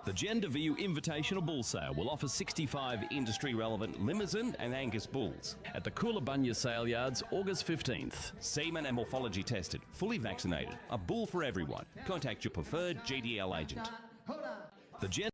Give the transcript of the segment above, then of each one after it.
The Gender View Invitational Bull Sale will offer 65 industry-relevant Limousin and Angus bulls at the Coolangatta Sale Yards, August 15th. Semen and morphology tested, fully vaccinated, a bull for everyone. Contact your preferred GDL agent. The Gender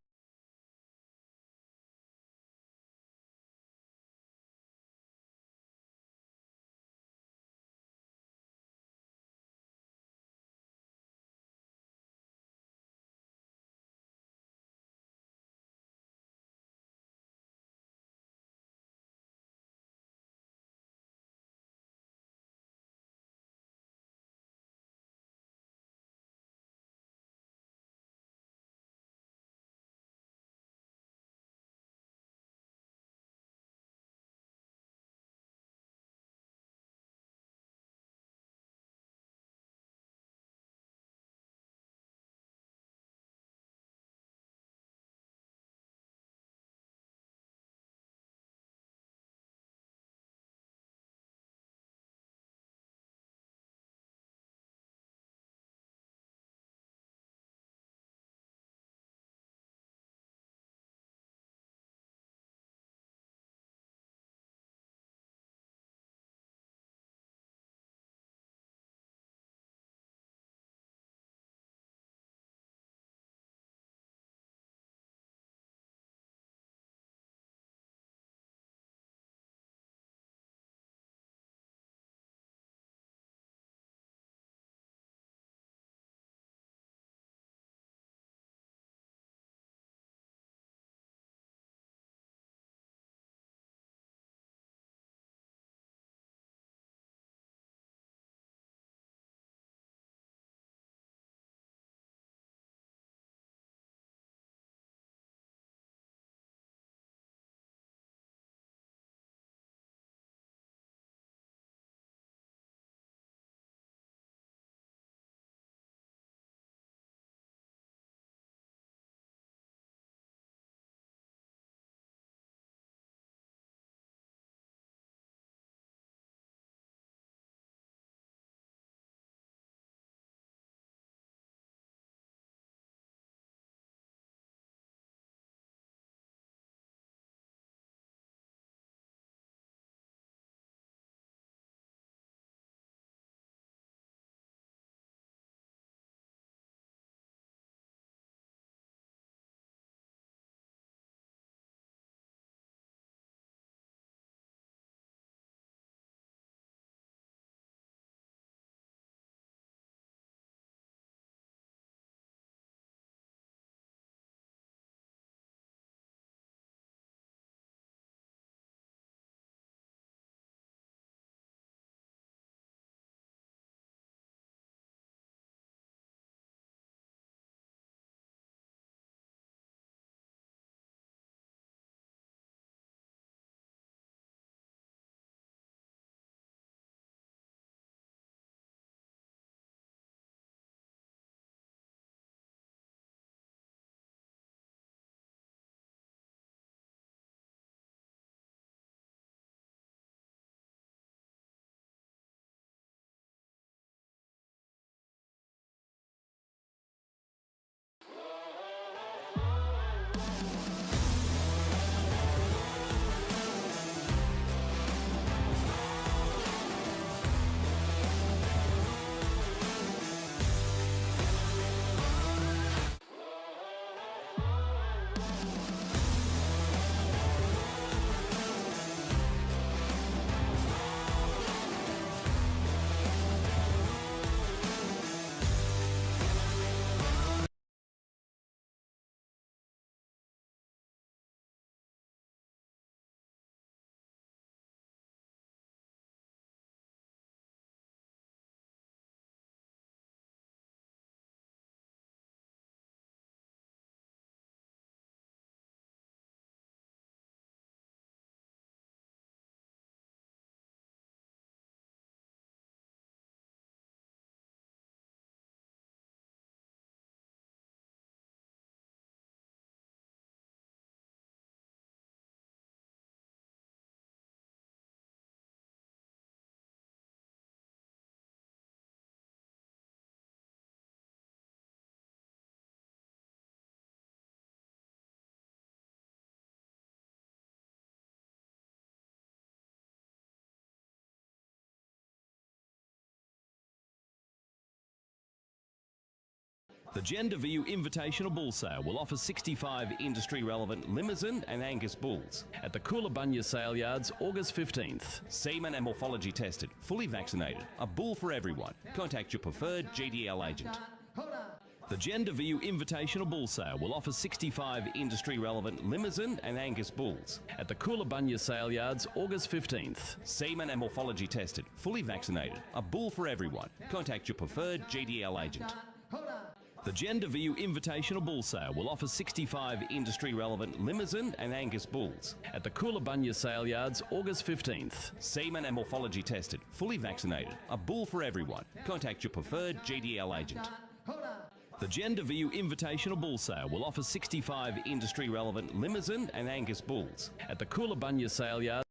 The Gender View Invitational Bull Sale will offer 65 industry-relevant Limousin and Angus bulls at the Coolabunga Sale Yards, August 15th. Semen and morphology tested, fully vaccinated, a bull for everyone. Contact your preferred GDL agent. The Gender View Invitational Bull Sale will offer 65 industry-relevant Limousin and Angus bulls at the Coolabunga Sale Yards, August 15th. Semen and morphology tested, fully vaccinated, a bull for everyone. Contact your preferred GDL agent. The Gender View Invitational Bull Sale will offer 65 industry-relevant Limousin and Angus bulls at the Coolabunga Sale Yards, August 15th. Semen and morphology tested, fully vaccinated, a bull for everyone. Contact your preferred GDL agent. The Gender View Invitational Bull Sale will offer 65 industry-relevant Limousin and Angus bulls at the Coolabunga Sale Yards.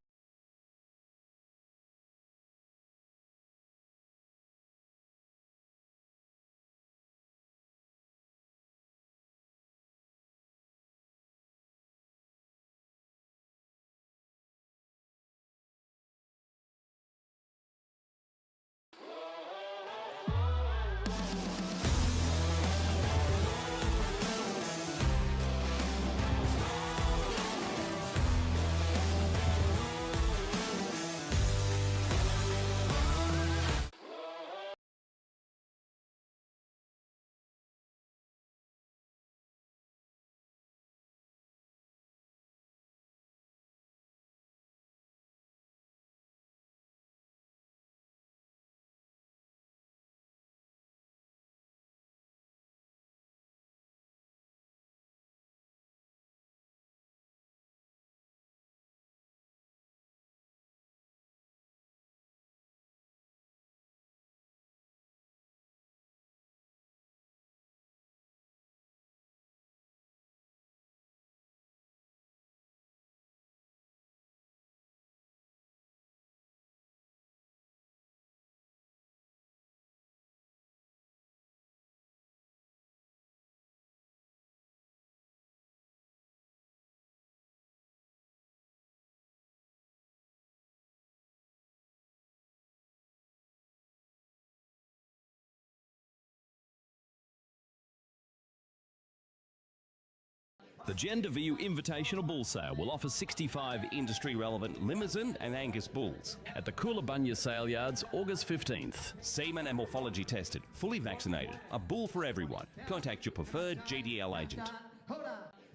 The Gender View Invitational Bull Sale will offer 65 industry-relevant Limousin and Angus bulls at the Coolabunga Sale Yards, August 15th. Semen and morphology tested, fully vaccinated, a bull for everyone. Contact your preferred GDL agent.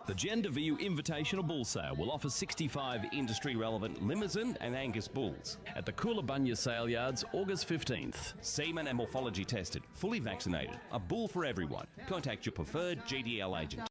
The Gender View Invitational Bull Sale will offer 65 industry-relevant Limousin and Angus bulls at the Coolabunga Sale Yards, August 15th. Semen and morphology tested, fully vaccinated, a bull for everyone. Contact your preferred GDL agent.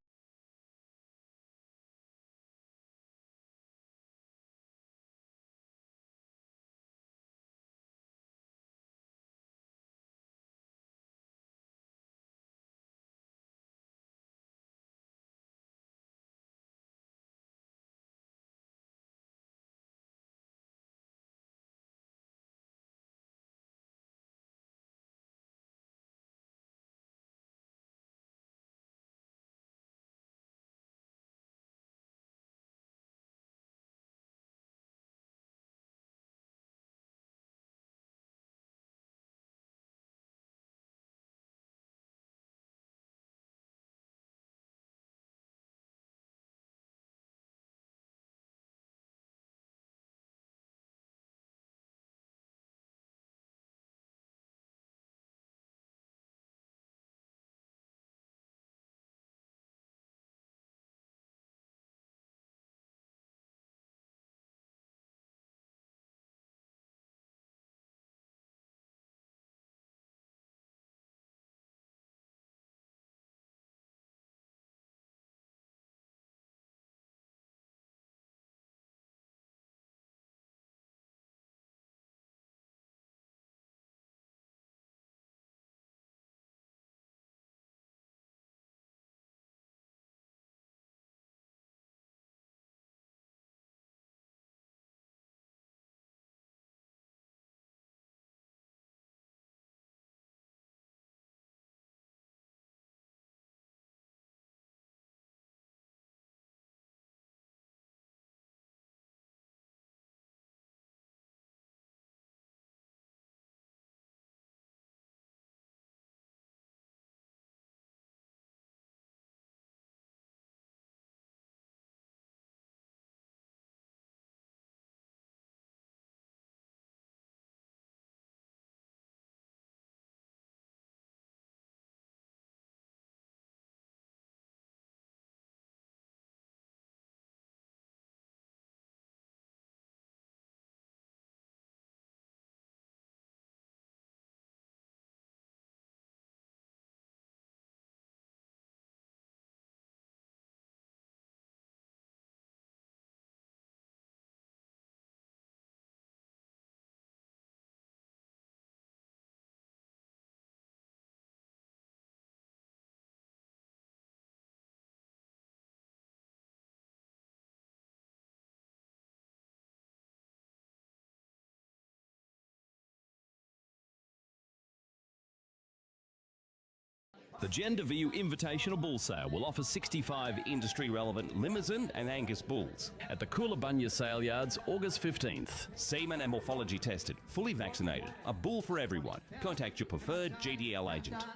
The Gender View Invitational Bull Sale will offer 65 industry-relevant Limousin and Angus bulls at the Coolabunga Sale Yards, August 15th. Semen and morphology tested, fully vaccinated. A bull for everyone. Contact your preferred GDL agent.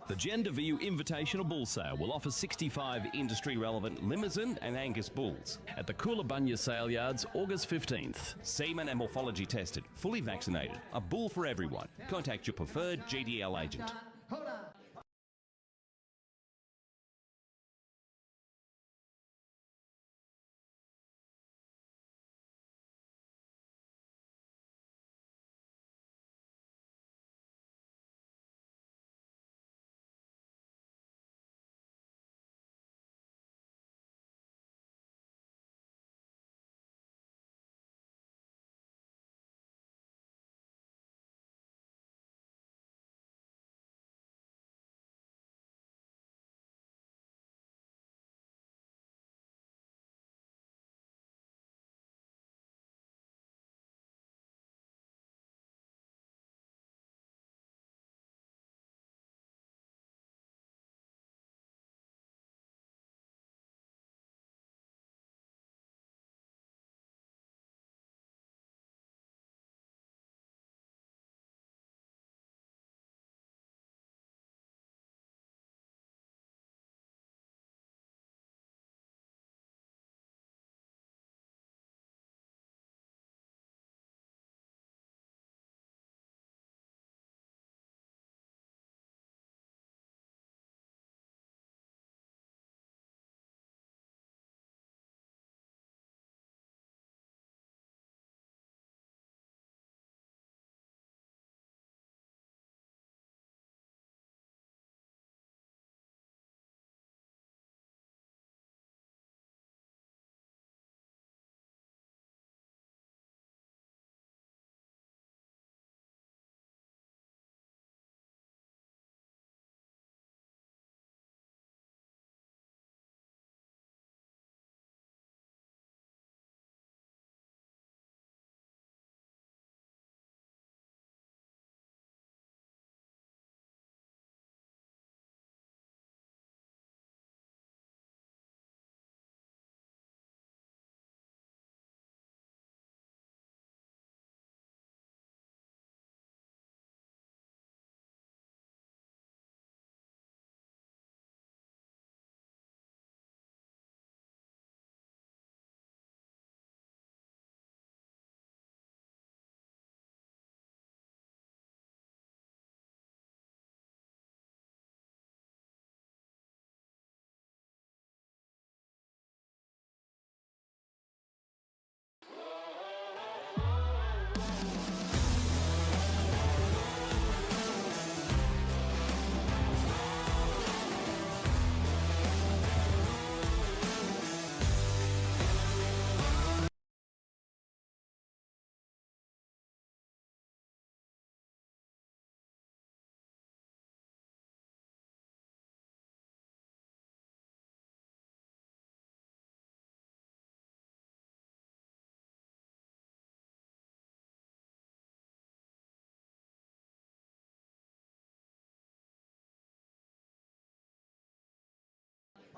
The Gender View Invitational Bull Sale will offer 65 industry-relevant Limousin and Angus bulls at the Coolabunga Sale Yards, August 15th. Semen and morphology tested, fully vaccinated. A bull for everyone. Contact your preferred GDL agent.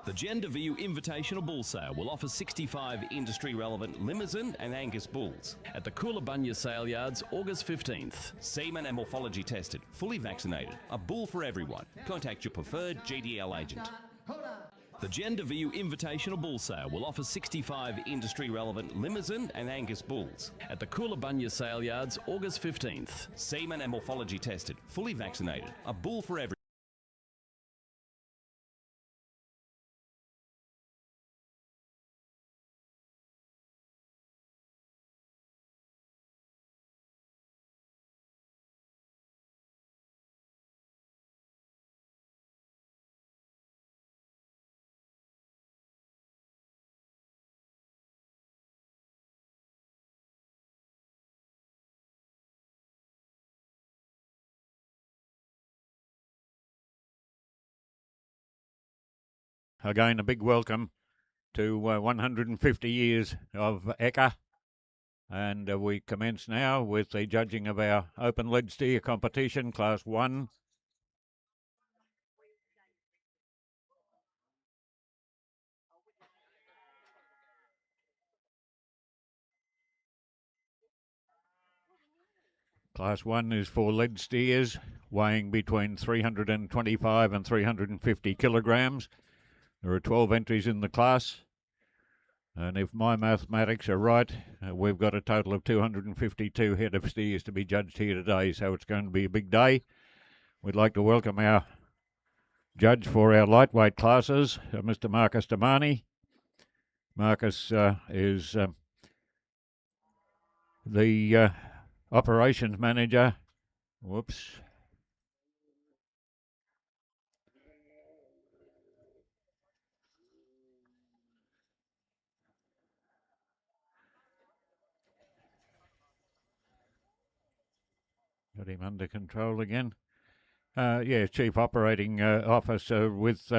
The Gender View Invitational Bull Sale will offer 65 industry-relevant Limousin and Angus bulls at the Coolabunga Sale Yards, August 15th. Semen and morphology tested, fully vaccinated. A bull for everyone. Contact your preferred GDL agent. The Gender View Invitational Bull Sale will offer 65 industry-relevant Limousin and Angus bulls at the Coolabunga Sale Yards, August 15th. Semen and morphology tested, fully vaccinated. A bull for everyone. Again, a big welcome to 150 years of Ekka. And we commence now with the judging of our open lead steer competition, Class 1. Class 1 is for lead steers, weighing between 325 and 350 kilograms. There are 12 entries in the class. And if my mathematics are right, we've got a total of 252 head of steers to be judged here today, so it's going to be a big day. We'd like to welcome our judge for our lightweight classes, Mr. Marcus Damani. Marcus is the operations manager. Whoops. Got him under control again. Yeah, Chief Operating Officer with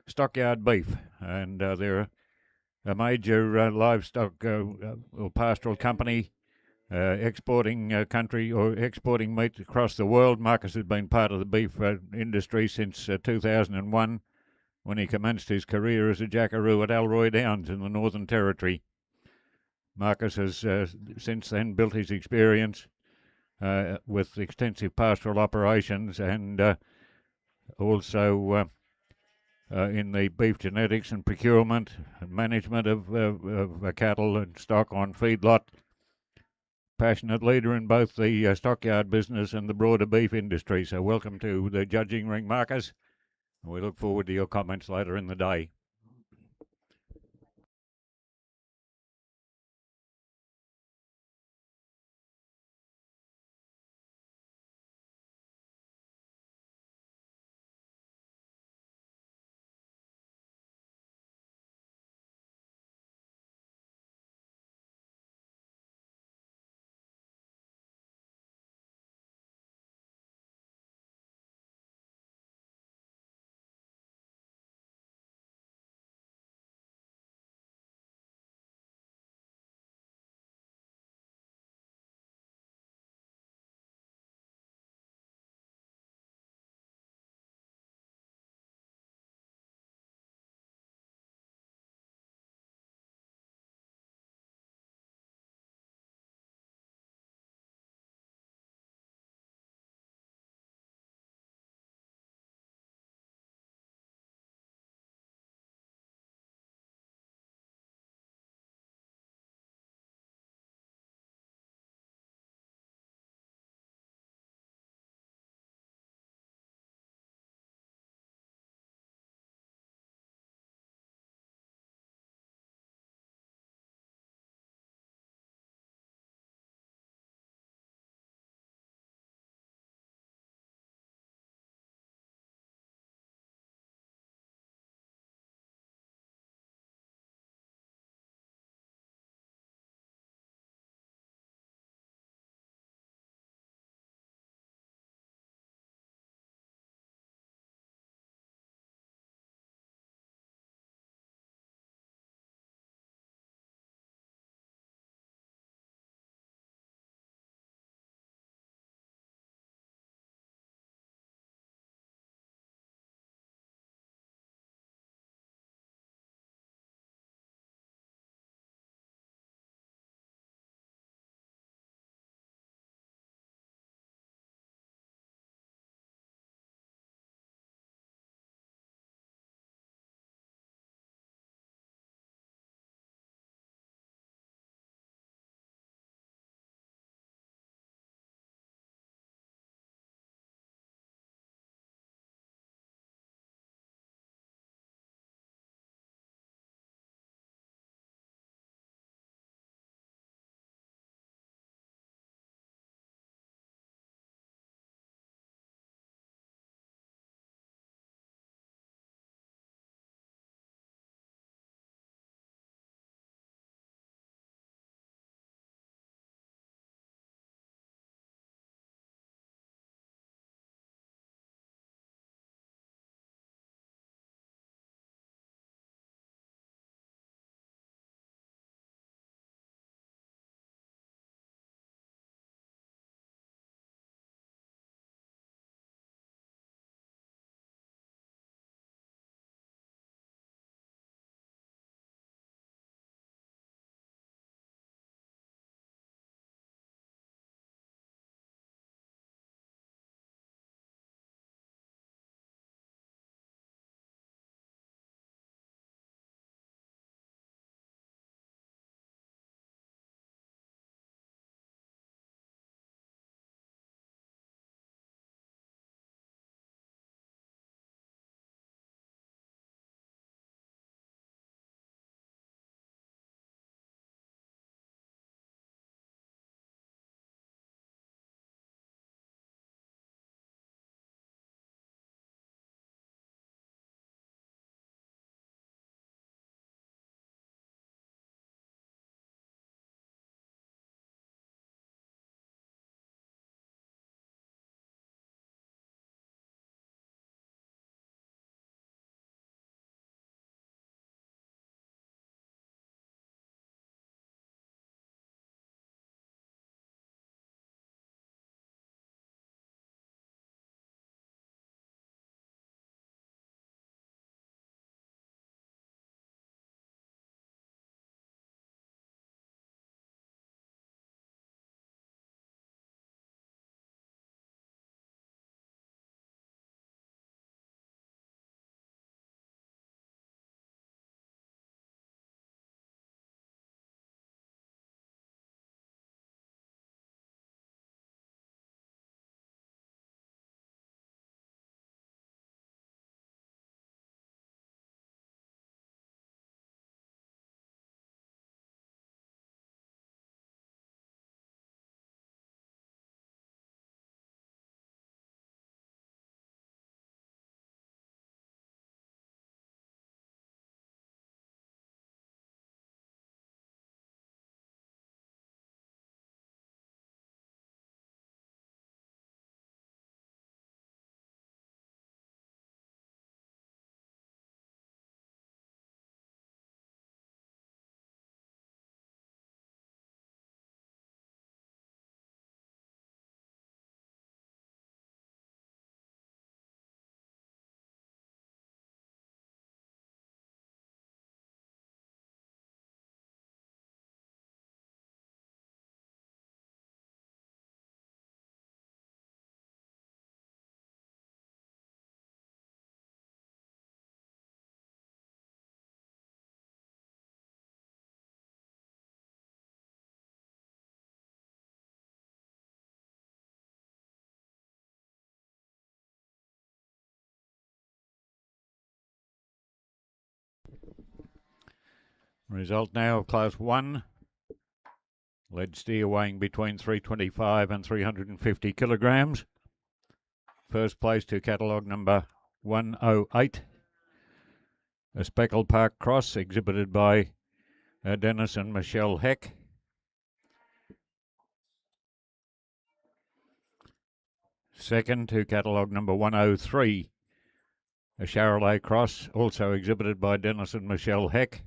Stockyard Beef, and they're a major livestock or pastoral company, exporting country or exporting meat across the world. Marcus has been part of the beef industry since 2001, when he commenced his career as a jackaroo at Alroy Downs in the Northern Territory. Marcus has since then built his experience with extensive pastoral operations and also in the beef genetics and procurement and management of cattle and stock on feedlot. Passionate leader in both the stockyard business and the broader beef industry. So welcome to the judging ring, Marcus. We look forward to your comments later in the day. Result now of Class 1. Lead steer weighing between 325 and 350 kilograms. First place to catalogue number 108. A Speckled Park Cross exhibited by Dennis and Michelle Heck. Second to catalogue number 103. A Charolais Cross, also exhibited by Dennis and Michelle Heck.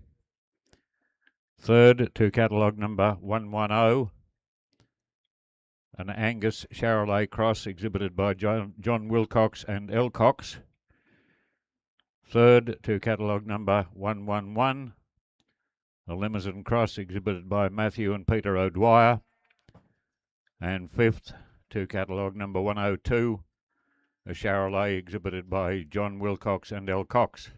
Third to catalogue number 110. An Angus Charolais Cross exhibited by John Wilcox and L. Cox. Third to catalogue number 111. A Limousin Cross exhibited by Matthew and Peter O'Dwyer. And fifth to catalogue number 102. A Charolais exhibited by John Wilcox and L. Cox.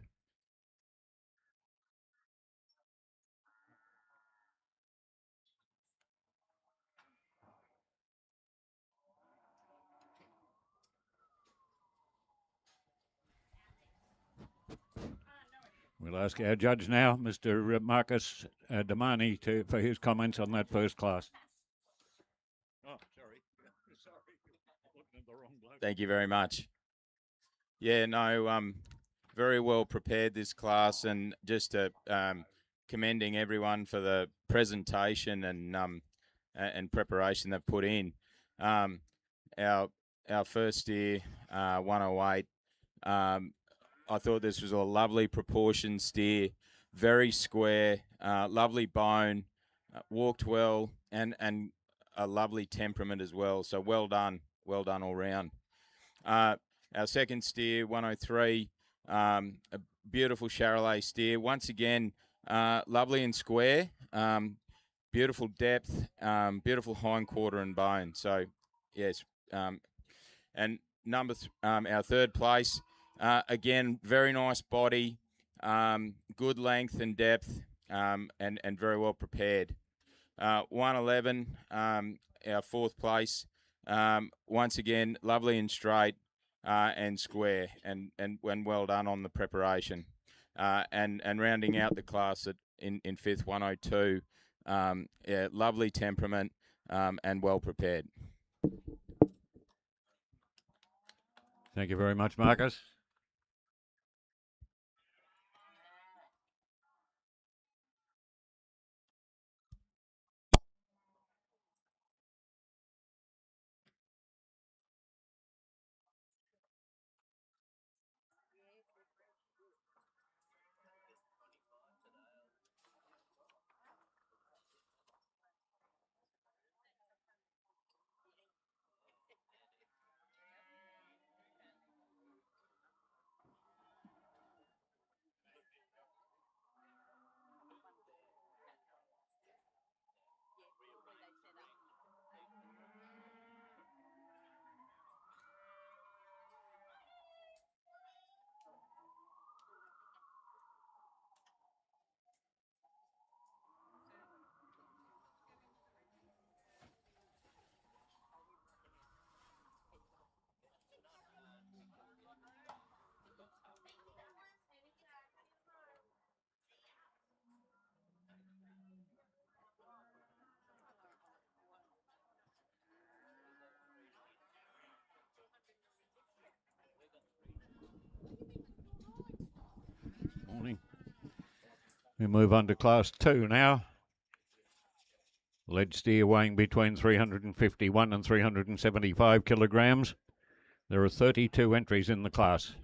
We'll ask our judge now, Mr. Marcus Damani, for his comments on that first class. Oh, sorry. Looking at the wrong bloke. Thank you very much. Yeah, no, very well prepared this class, and just commending everyone for the presentation and preparation they've put in. Our first steer, 108. I thought this was a lovely proportion steer, very square, lovely bone, walked well, and a lovely temperament as well. So well done all round. Our second steer, 103, a beautiful Charolais steer. Once again, lovely and square, beautiful depth, beautiful hindquarter and bone. So, yes. And our third place, again, very nice body, good length and depth, and very well prepared. 111, our fourth place, once again, lovely and straight. And square, and well done on the preparation, and rounding out the class in fifth, 102, yeah, lovely temperament, and well prepared. Thank you very much, Marcus. Morning. We move on to Class 2 now. Lead steer weighing between 351 and 375 kilograms. There are 32 entries in the class.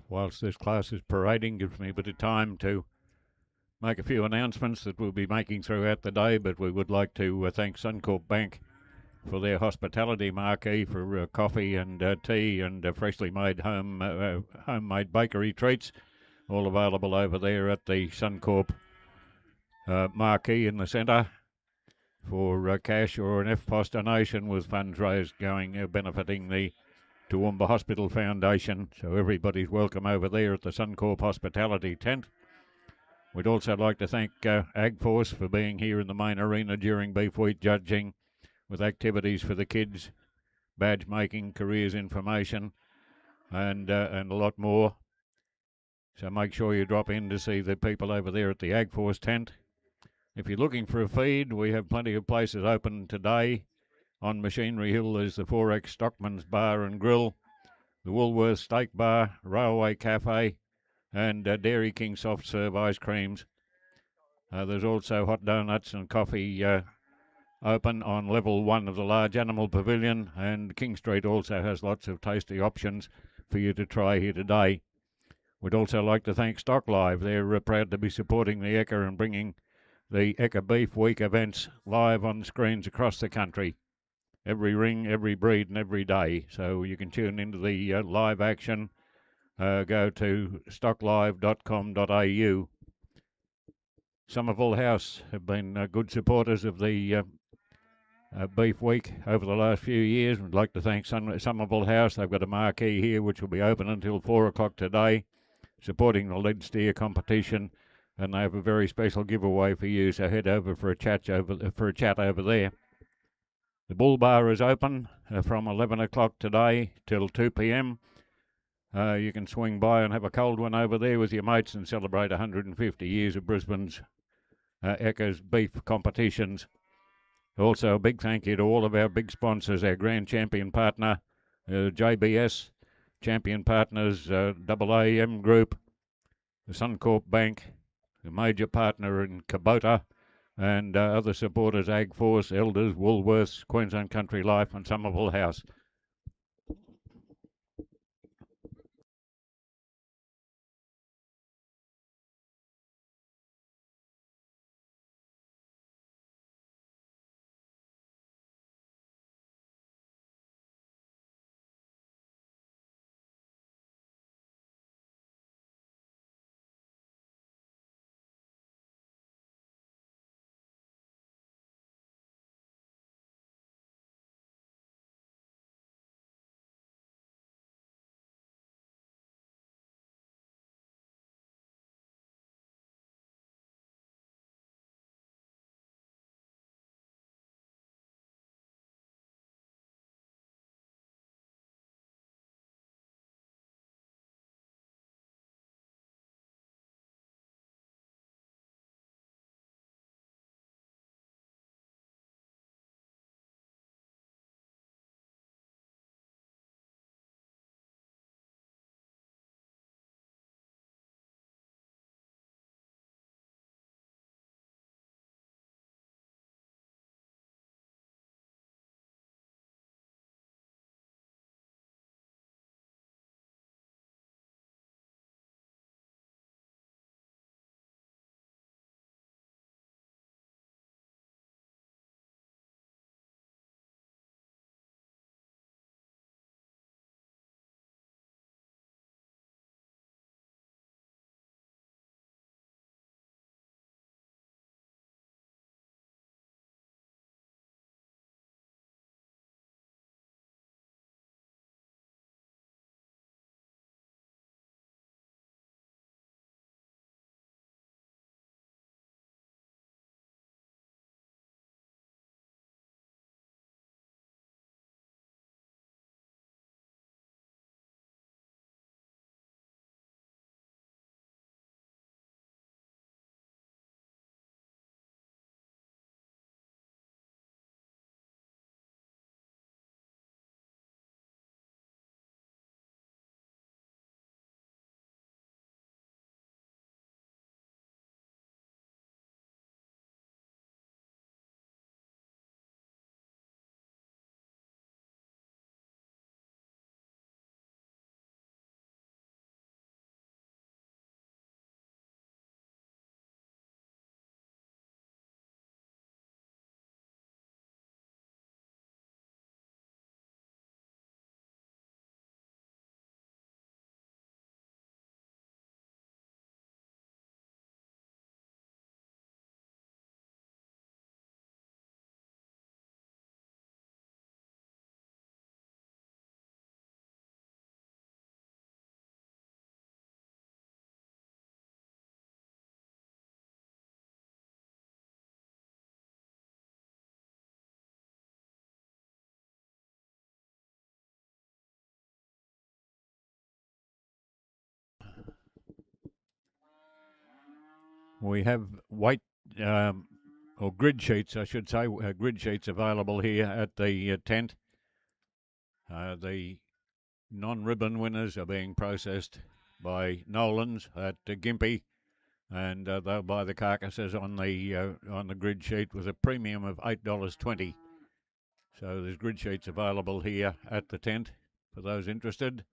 whilst this class is parading, gives me a bit of time to make a few announcements that we'll be making throughout the day, but we would like to thank Suncorp Bank for their hospitality marquee for coffee and tea and freshly made homemade bakery treats, all available over there at the Suncorp marquee in the centre for cash or an FPOS donation, with funds raised going benefiting the Toowoomba Hospital Foundation. So everybody's welcome over there at the Suncorp Hospitality tent. We'd also like to thank AgForce for being here in the main arena during beef wheat judging, with activities for the kids, badge making, careers information, and a lot more. So make sure you drop in to see the people over there at the AgForce tent. If you're looking for a feed, we have plenty of places open today. On Machinery Hill there's the Forex Stockman's Bar and Grill, the Woolworths Steak Bar, Railway Cafe, and Dairy King soft serve ice creams. There's also hot donuts and coffee open on level 1 of the large animal pavilion, and King Street also has lots of tasty options for you to try here today. We'd also like to thank Stock Live. They're proud to be supporting the Ekka and bringing the Ekka Beef Week events live on screens across the country. Every ring, every breed and every day. So you can tune into the live action. Go to stocklive.com.au. Somerville House have been good supporters of the Beef Week over the last few years. We'd like to thank Somerville House. They've got a marquee here which will be open until 4 o'clock today, supporting the lead steer competition, and they have a very special giveaway for you, so head over for a chat over there. The Bull Bar is open from 11 o'clock today till 2 p.m. You can swing by and have a cold one over there with your mates and celebrate 150 years of Brisbane's Ekka's beef competitions. Also, a big thank you to all of our big sponsors, our grand champion partner, JBS, champion partners, AAM Group, the Suncorp Bank, the major partner in Kubota, and other supporters, AgForce, Elders, Woolworths, Queensland Country Life, and Somerville House. We have weight or grid sheets, I should say, grid sheets available here at the tent. The non-ribbon winners are being processed by Nolan's at Gympie, and they'll buy the carcasses on the grid sheet with a premium of $8.20. So there's grid sheets available here at the tent for those interested.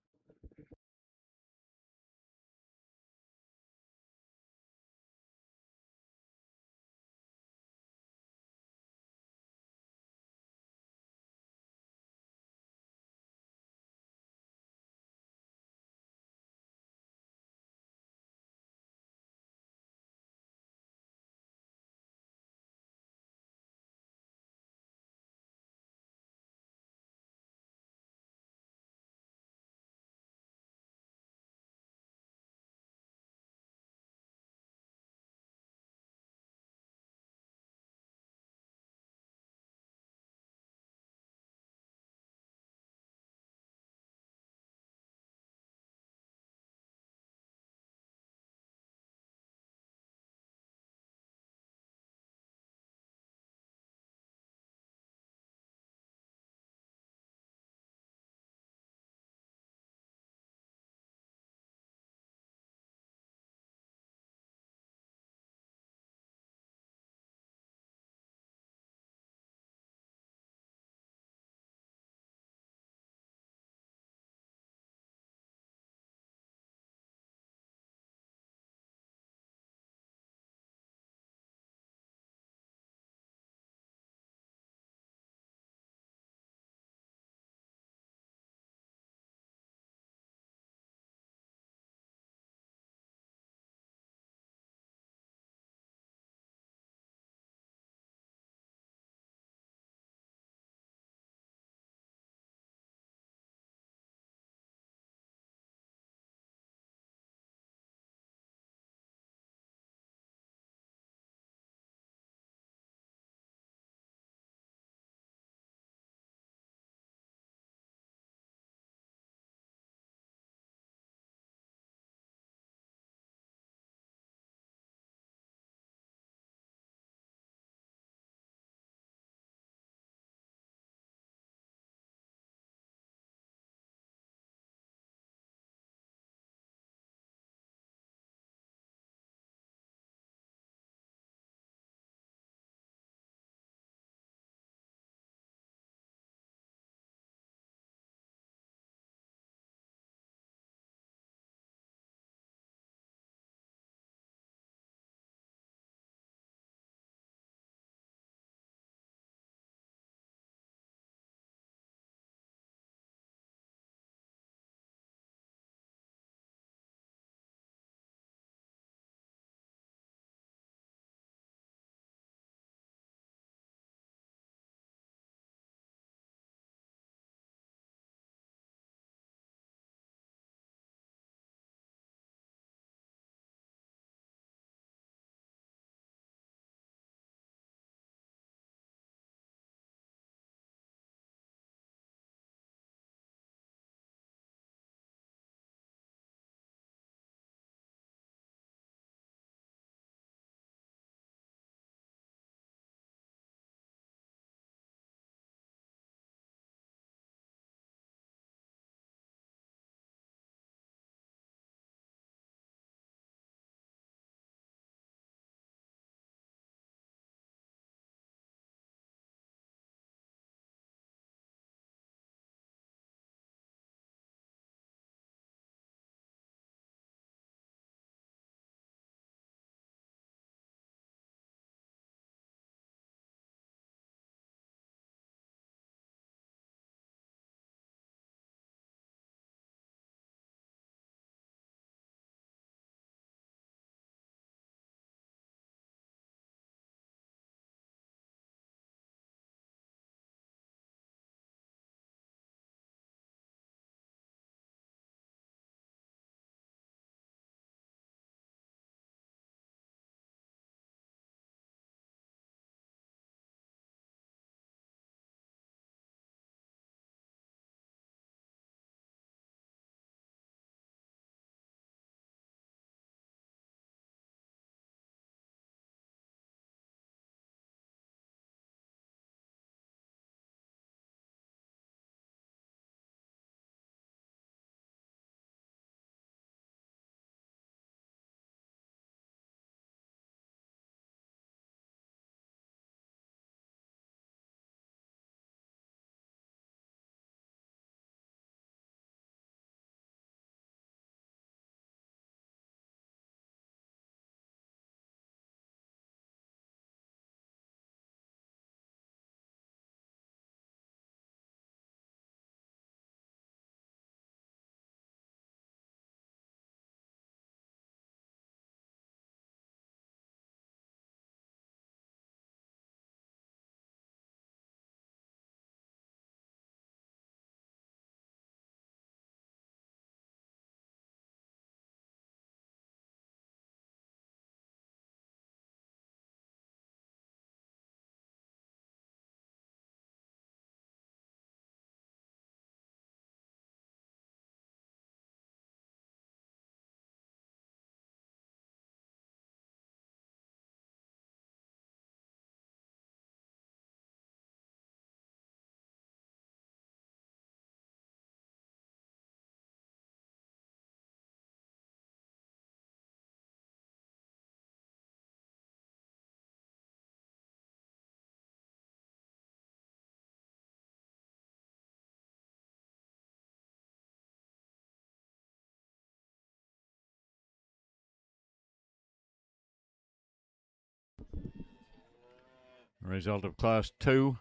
Result of Class 2.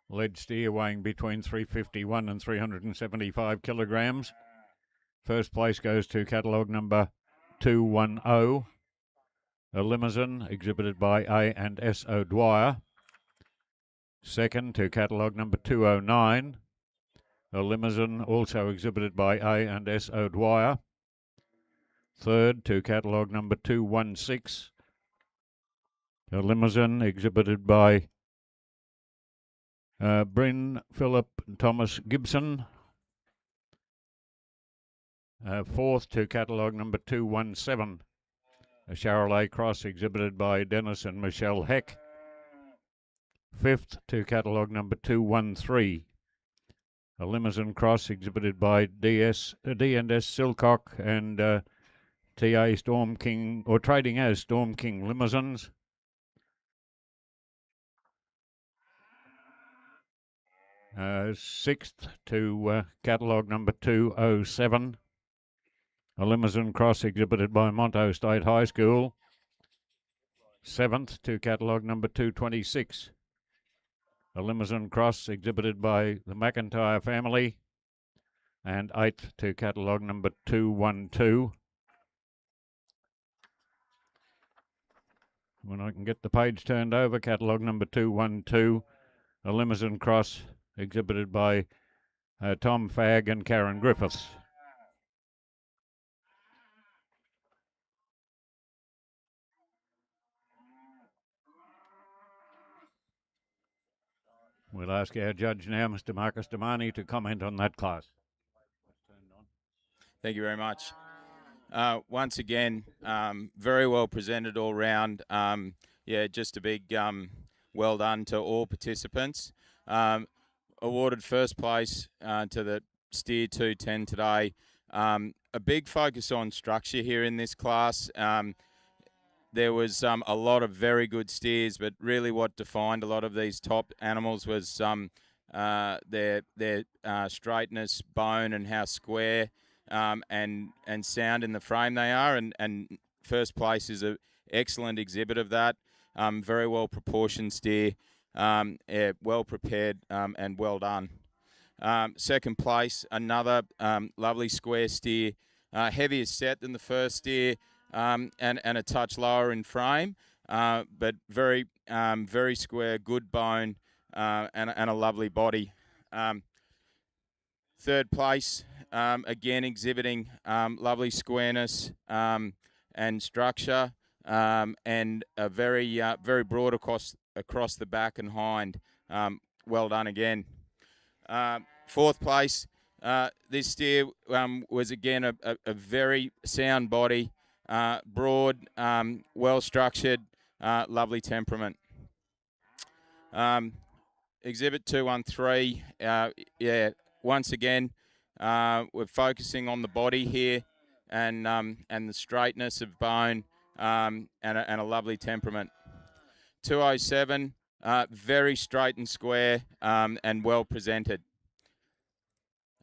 Lead steer weighing between 351 and 375 kilograms. First place goes to catalogue number 210, a limousine exhibited by A and S O'Dwyer. Second to catalogue number 209, a limousine also exhibited by A and S O'Dwyer. Third to catalogue number 216, a limousine exhibited by Bryn Philip Thomas Gibson. Fourth to catalogue number 217, a Charolais cross exhibited by Dennis and Michelle Heck. Fifth to catalogue number 213, a limousine cross exhibited by D&S Silcock and TA Storm King, or trading as Storm King limousines. Sixth to catalogue number 207, a limousine cross exhibited by Monto State High School. Seventh to catalogue number 226, a limousine cross exhibited by the McIntyre family. And eighth to catalogue number 212. When I can get the page turned over, catalogue number 212, a limousine cross exhibited by Tom Fagg and Karen Griffiths. We'll ask our judge now, Mr. Marcus Damani, to comment on that class. Thank you very much. Once again, very well presented all round. Yeah, just a big well done to all participants. Awarded first place to the Steer 210 today. A big focus on structure here in this class. There was a lot of very good steers, but really what defined a lot of these top animals was their straightness, bone, and how square and sound in the frame they are. And first place is an excellent exhibit of that. Very well proportioned steer, yeah, well prepared and well done. Second place, another lovely square steer, heavier set than the first steer. And a touch lower in frame, but very square, good bone, and a lovely body. Third place, again exhibiting lovely squareness and structure, and a very broad across the back and hind. Well done again. Fourth place, this steer was again a very sound body. Broad, well-structured, lovely temperament. Exhibit 213, yeah, once again, we're focusing on the body here and the straightness of bone and a lovely temperament. 207, very straight and square and well presented.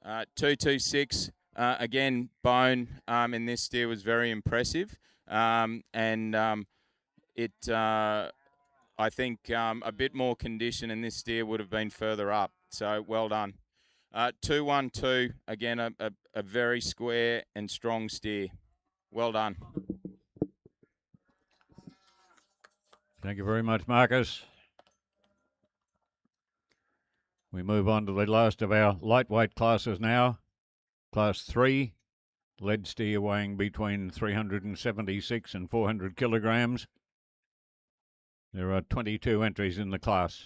226, again, bone in this steer was very impressive, and I think a bit more condition in this steer would have been further up. So well done. 212, again, a very square and strong steer. Well done. Thank you very much, Marcus. We move on to the last of our lightweight classes now. Class 3, lead steer weighing between 376 and 400 kilograms. There are 22 entries in the class.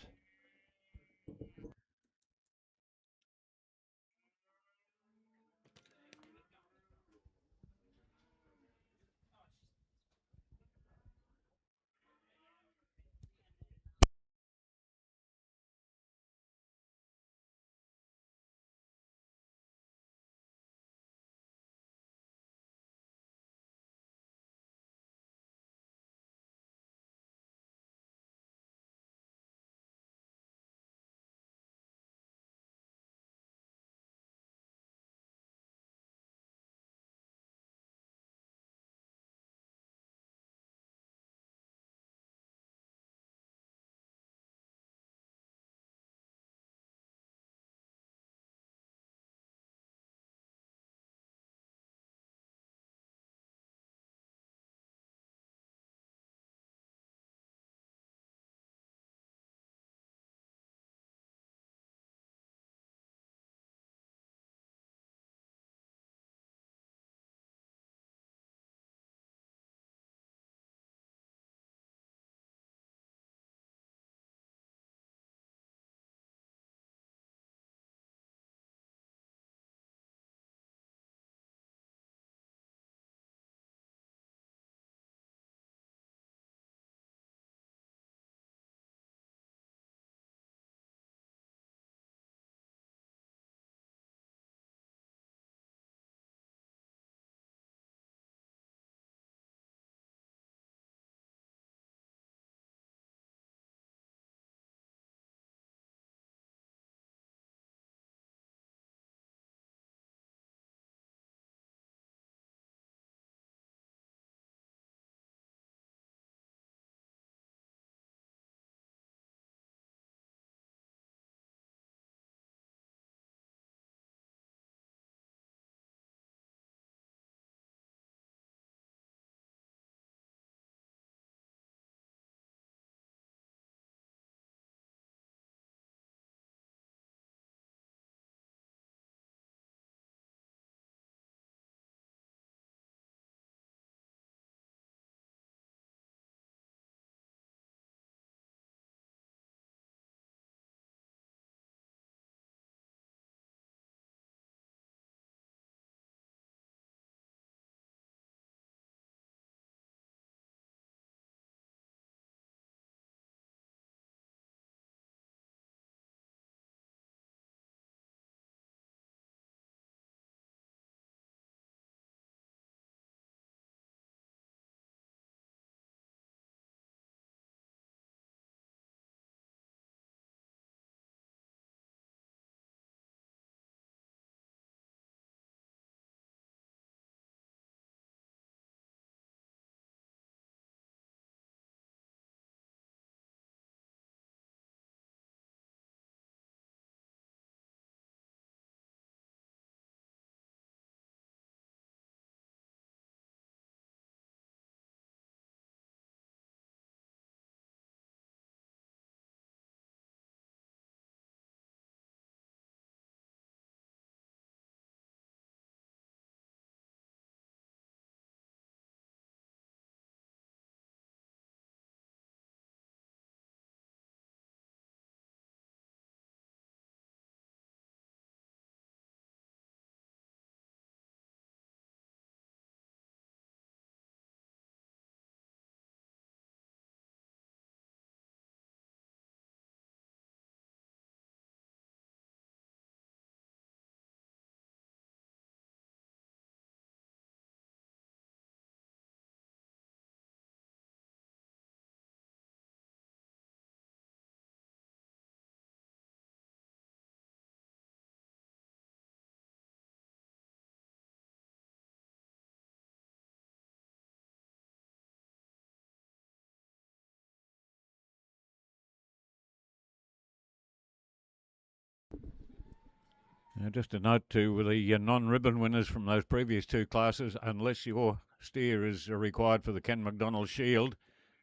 Just a note to the non-ribbon winners from those previous two classes, unless your steer is required for the Ken McDonald Shield,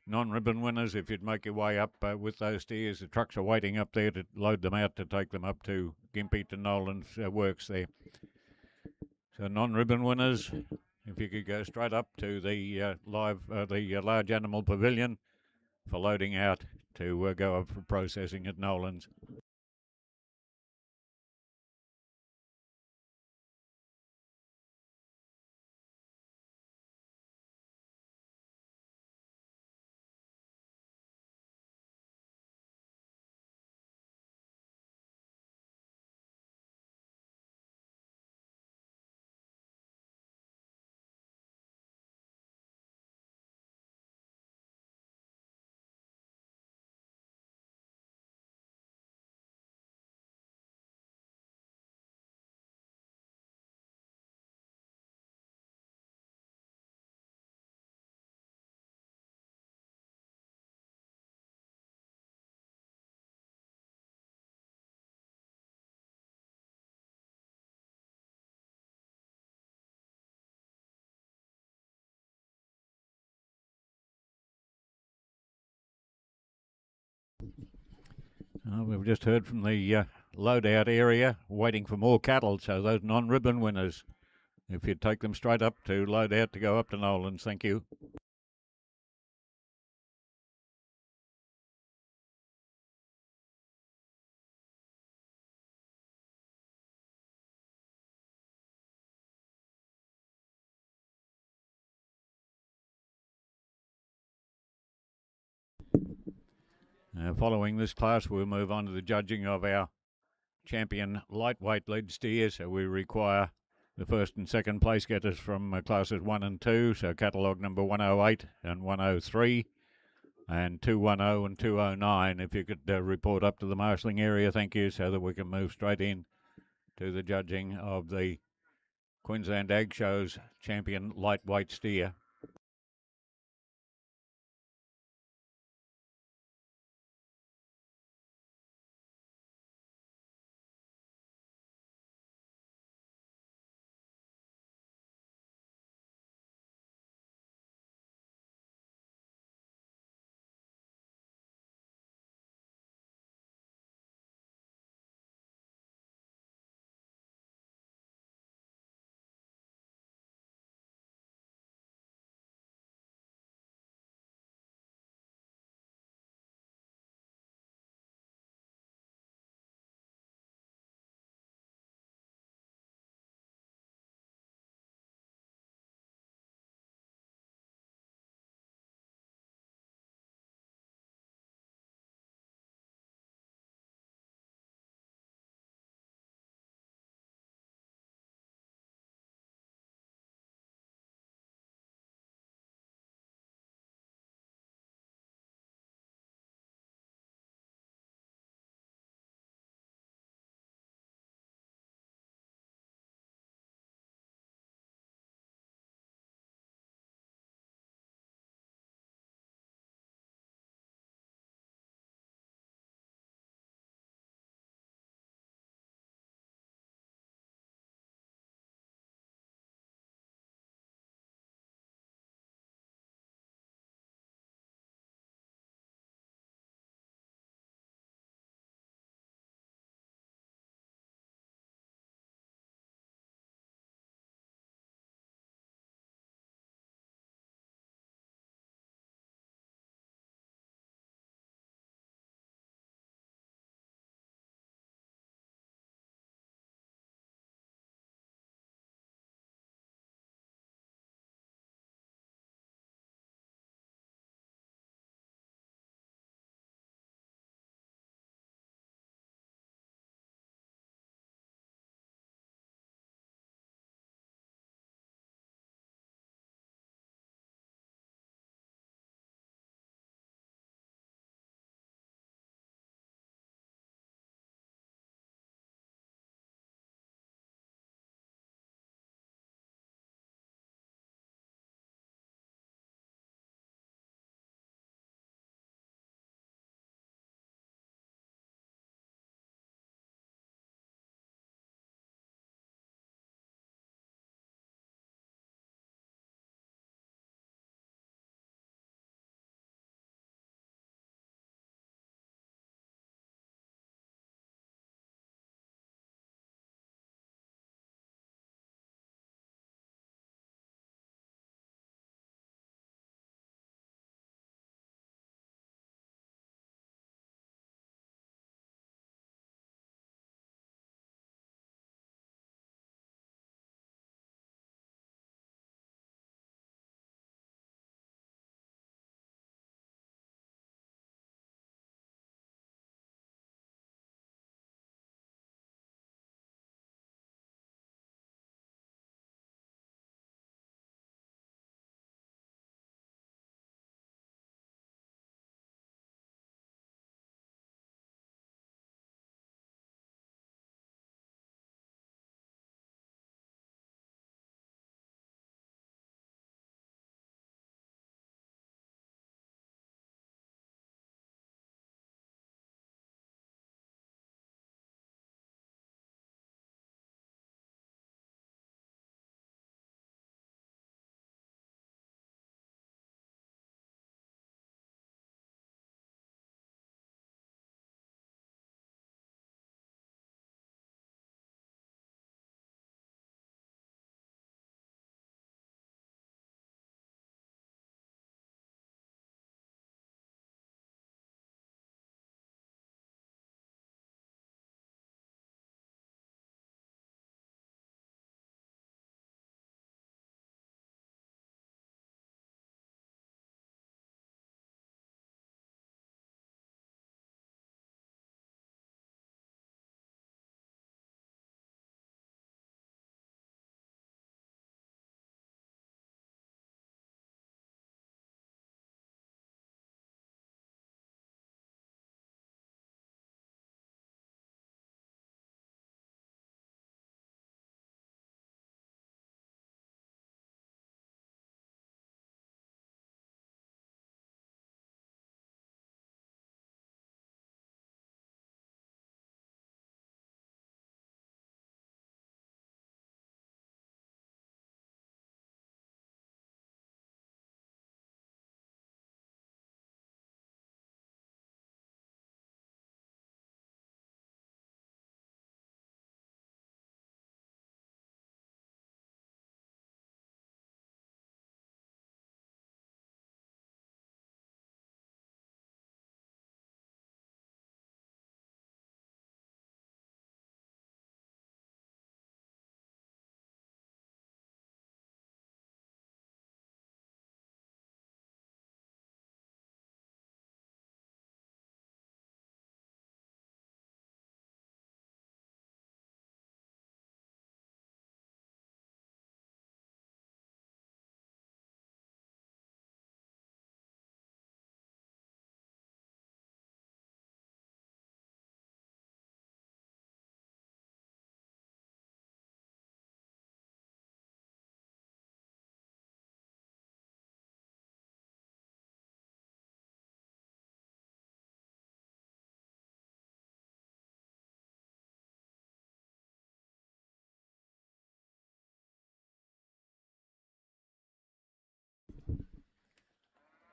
non-ribbon winners, if you'd make your way up with those steers, the trucks are waiting up there to load them out to take them up to Gympie to Nolan's works there. So non-ribbon winners, if you could go straight up to the large animal pavilion for loading out to go up for processing at Nolan's. We've just heard from the loadout area, waiting for more cattle, so those non-ribbon winners, if you'd take them straight up to load out to go up to Nolan's, thank you. Following this class, we'll move on to the judging of our champion lightweight lead steer. So we require the first and second place getters from classes 1 and 2. So catalogue number 108 and 103 and 210 and 209. If you could report up to the marshalling area, thank you, so that we can move straight in to the judging of the Queensland Ag Show's champion lightweight steer.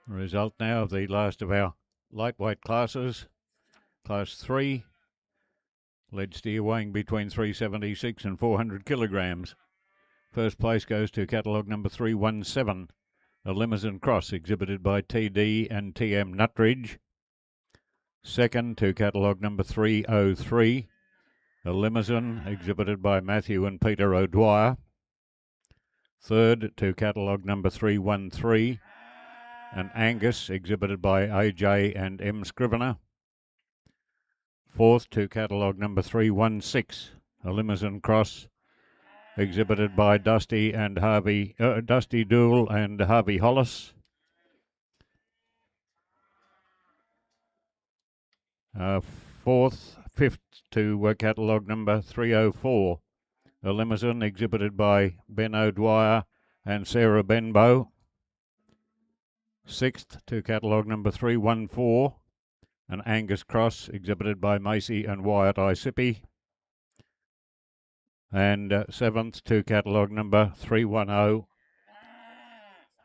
Result now of the last of our lightweight classes. Class 3, lead steer weighing between 376 and 400 kilograms. First place goes to catalogue number 317, a Limousin Cross exhibited by TD and TM Nutridge. Second to catalogue number 303, a Limousin exhibited by Matthew and Peter O'Dwyer. Third to catalogue number 313, an Angus exhibited by AJ and M Scrivener. Fourth to catalogue number 316, a Limousin Cross exhibited by Dusty Dool and Harvey Hollis. Fifth to catalogue number 304, a Limousin exhibited by Ben O'Dwyer and Sarah Benbow. Sixth to catalogue number 314, an Angus Cross exhibited by Macy and Wyatt Isipi. And seventh to catalogue number 310,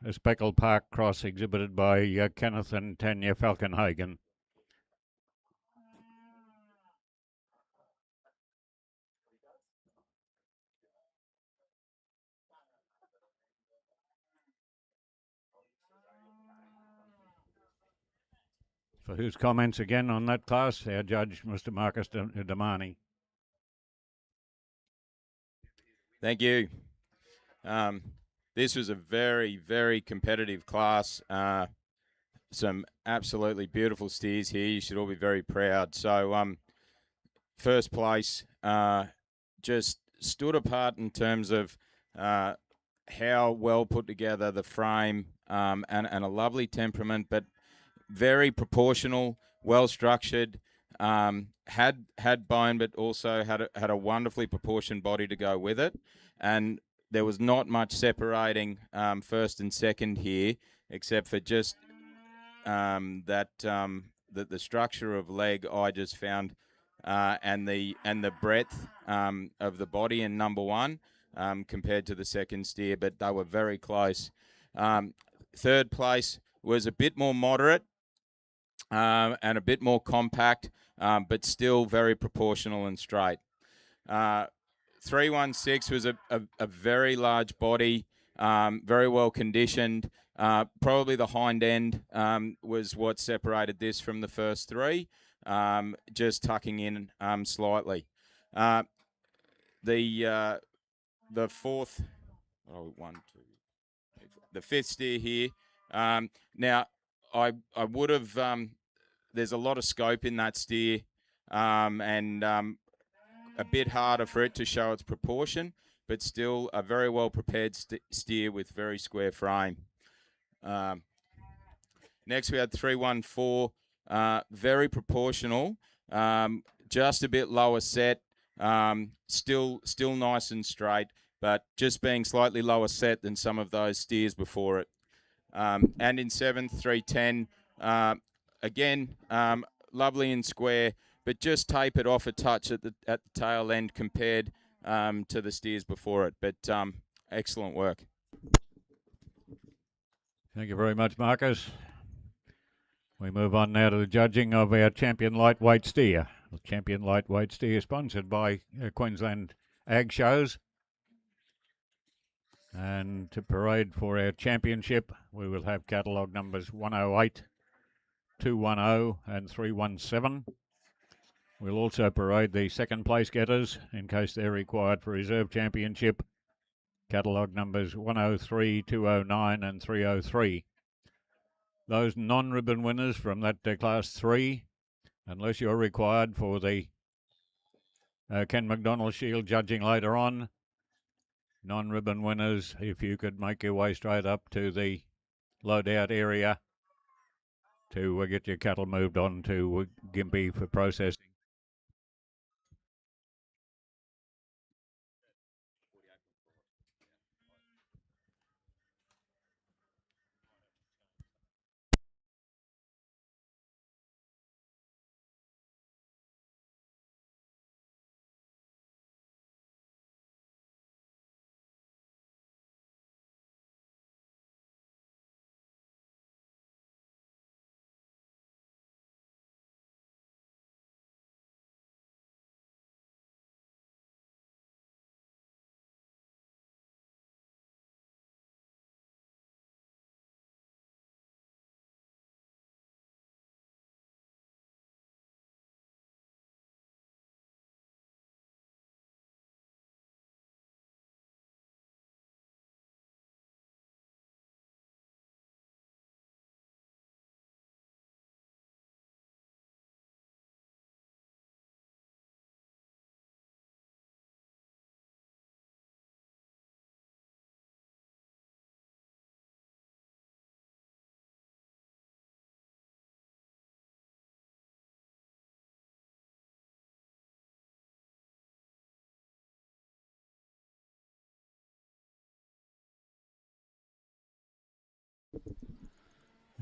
a Speckle Park Cross exhibited by Kenneth and Tanya Falkenhagen. For whose comments again on that class, our judge, Mr. Marcus Damani. Thank you. This was a very, very competitive class. Some absolutely beautiful steers here. You should all be very proud. So, first place just stood apart in terms of how well put together the frame and a lovely temperament, but very proportional, well structured. Had bone, but also had a wonderfully proportioned body to go with it, and there was not much separating first and second here, except for just that the structure of leg I just found, and the breadth of the body in number one compared to the second steer, but they were very close. Third place was a bit more moderate and a bit more compact, but still very proportional and straight. 316 was a very large body, very well conditioned. Probably the hind end was what separated this from the first three, just tucking in slightly. The fourth, the fifth steer here. Now, I would have. There's a lot of scope in that steer, and a bit harder for it to show its proportion, but still a very well prepared steer with very square frame. Next we had 314, very proportional, just a bit lower set, still nice and straight, but just being slightly lower set than some of those steers before it. And in 7th, 310, again, lovely and square, but just tapered off a touch at the tail end compared to the steers before it. But excellent work. Thank you very much, Marcus. We move on now to the judging of our champion lightweight steer. The champion lightweight steer sponsored by Queensland Ag Shows. And to parade for our championship, we will have catalogue numbers 108, 210 and 317. We'll also parade the second place getters in case they're required for reserve championship. Catalogue numbers 103, 209 and 303. Those non-ribbon winners from that class 3, unless you're required for the Ken McDonald Shield judging later on, non-ribbon winners, if you could make your way straight up to the loadout area to get your cattle moved on to Gympie for processing.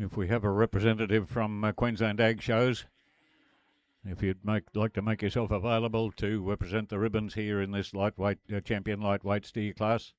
if we have a representative from Queensland Ag Shows, if you'd like to make yourself available to represent the ribbons here in this lightweight champion lightweight steer class.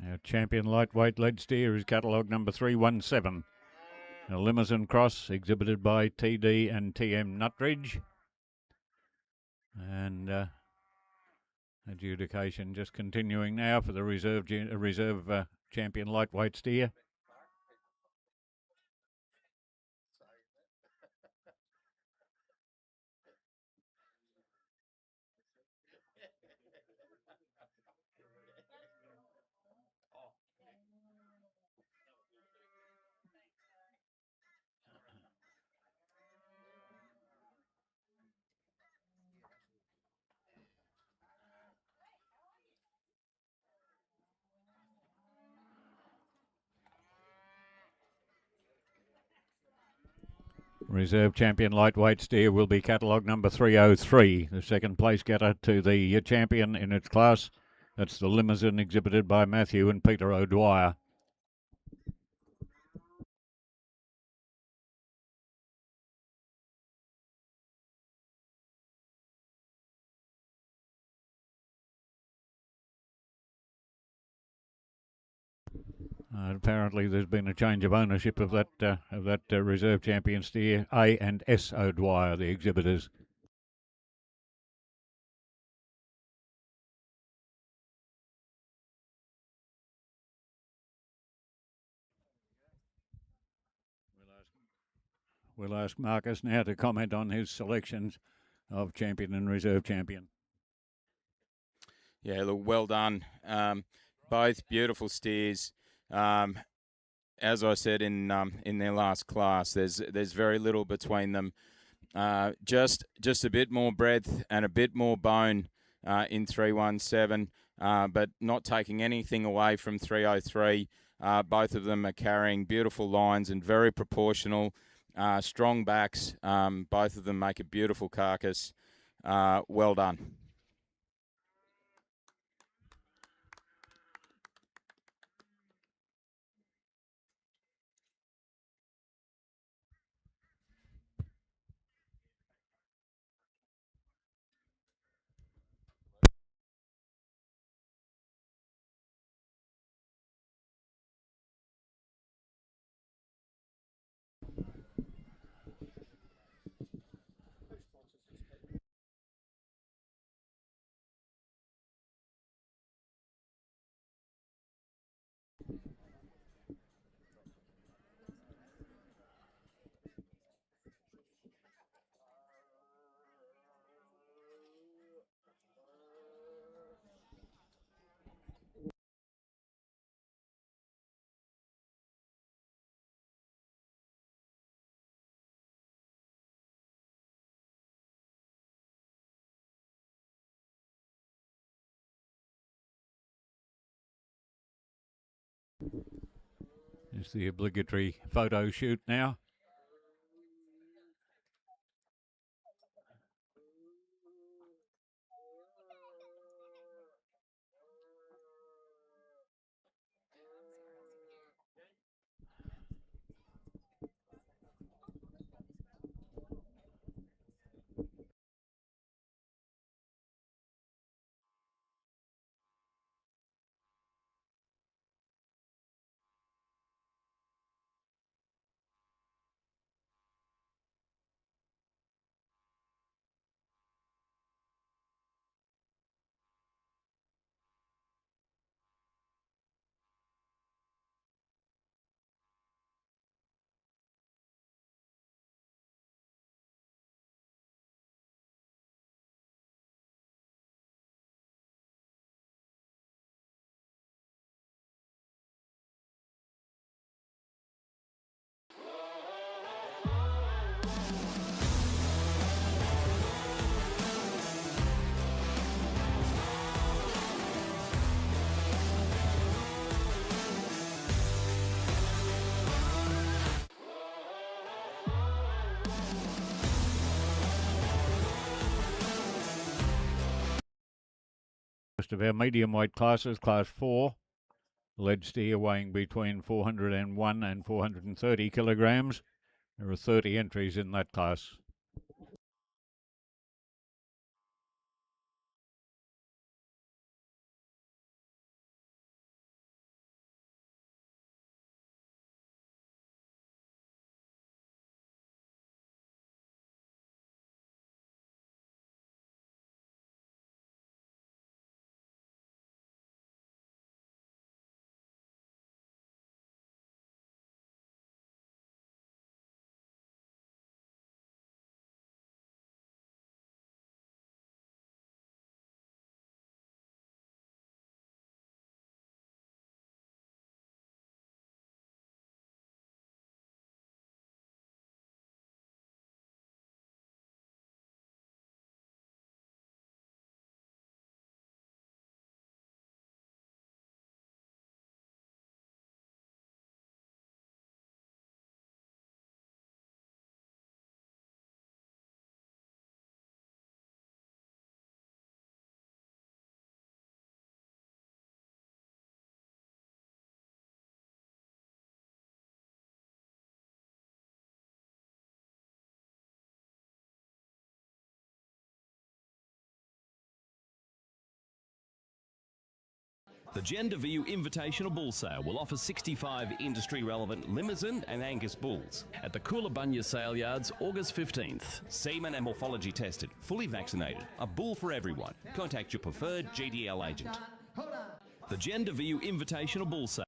Our champion lightweight lead steer is catalogue number 317. A Limousin Cross exhibited by TD and TM Nutridge. And adjudication just continuing now for the reserve champion lightweight steer. Reserve champion lightweight steer will be catalogue number 303, the second place getter to the champion in its class. That's the Limousin exhibited by Matthew and Peter O'Dwyer. Apparently there's been a change of ownership of that reserve champion steer. A and S O'Dwyer, the exhibitors. We'll ask Marcus now to comment on his selections of champion and reserve champion. Yeah, look, well done. Both beautiful steers. As I said in their last class, there's very little between them. Just a bit more breadth and a bit more bone in 317, but not taking anything away from 303. Both of them are carrying beautiful lines and very proportional. strong backs. Both of them make a beautiful carcass. Well done. It's the obligatory photo shoot now. Most of our medium weight classes, class 4, lead steer weighing between 401 and 430 kilograms. There are 30 entries in that class. The Gender View Invitational Bull Sale will offer 65 industry-relevant Limousin and Angus bulls at the Coolabunga Sale Yards, August 15th. Semen and morphology tested, fully vaccinated. A bull for everyone. Contact your preferred GDL agent. The Gender View Invitational Bull Sale.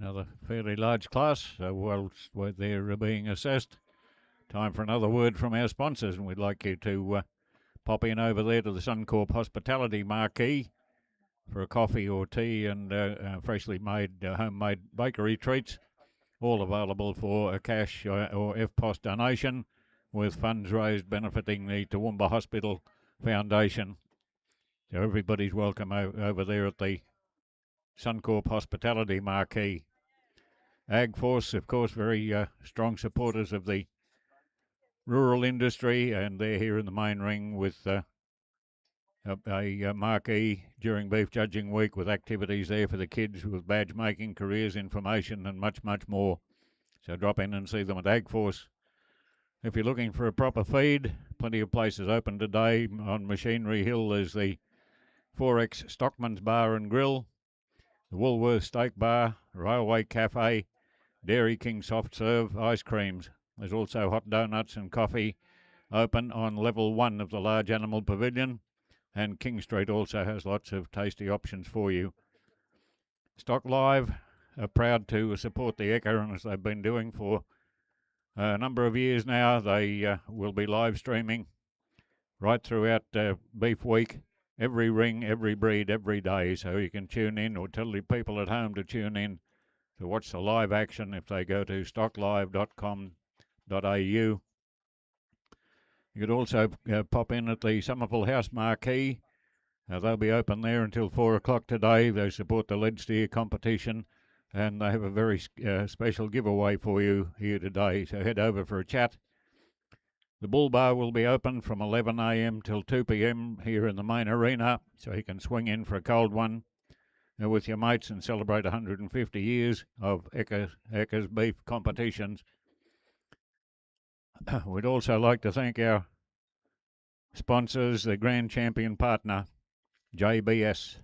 Another fairly large class, so whilst they're being assessed, time for another word from our sponsors, and we'd like you to pop in over there to the Suncorp Hospitality Marquee for a coffee or tea and freshly made homemade bakery treats, all available for a cash or FPOS donation, with funds raised benefiting the Toowoomba Hospital Foundation. So everybody's welcome over there at the Suncorp Hospitality Marquee. AgForce, of course, very strong supporters of the rural industry, and they're here in the main ring with a marquee during Beef Judging Week, with activities there for the kids with badge making, careers information, and much, much more. So drop in and see them at AgForce. If you're looking for a proper feed, plenty of places open today. On Machinery Hill, there's the 4X Stockman's Bar and Grill, the Woolworth Steak Bar, Railway Cafe, Dairy King Soft Serve, ice creams. There's also hot donuts and coffee open on level 1 of the large animal pavilion, and King Street also has lots of tasty options for you. Stock Live are proud to support the Ekka, as they've been doing for a number of years now. They will be live streaming right throughout Beef Week, every ring, every breed, every day, so you can tune in or tell the people at home to tune in to watch the live action if they go to stocklive.com.au. You could also pop in at the Somerville House Marquee. They'll be open there until 4 o'clock today. They support the lead steer competition, and they have a very special giveaway for you here today, so head over for a chat. The Bull Bar will be open from 11 a.m. till 2 p.m. here in the main arena, so you can swing in for a cold one with your mates and celebrate 150 years of Ekka's beef competitions. We'd also like to thank our sponsors, the Grand Champion Partner, JBS,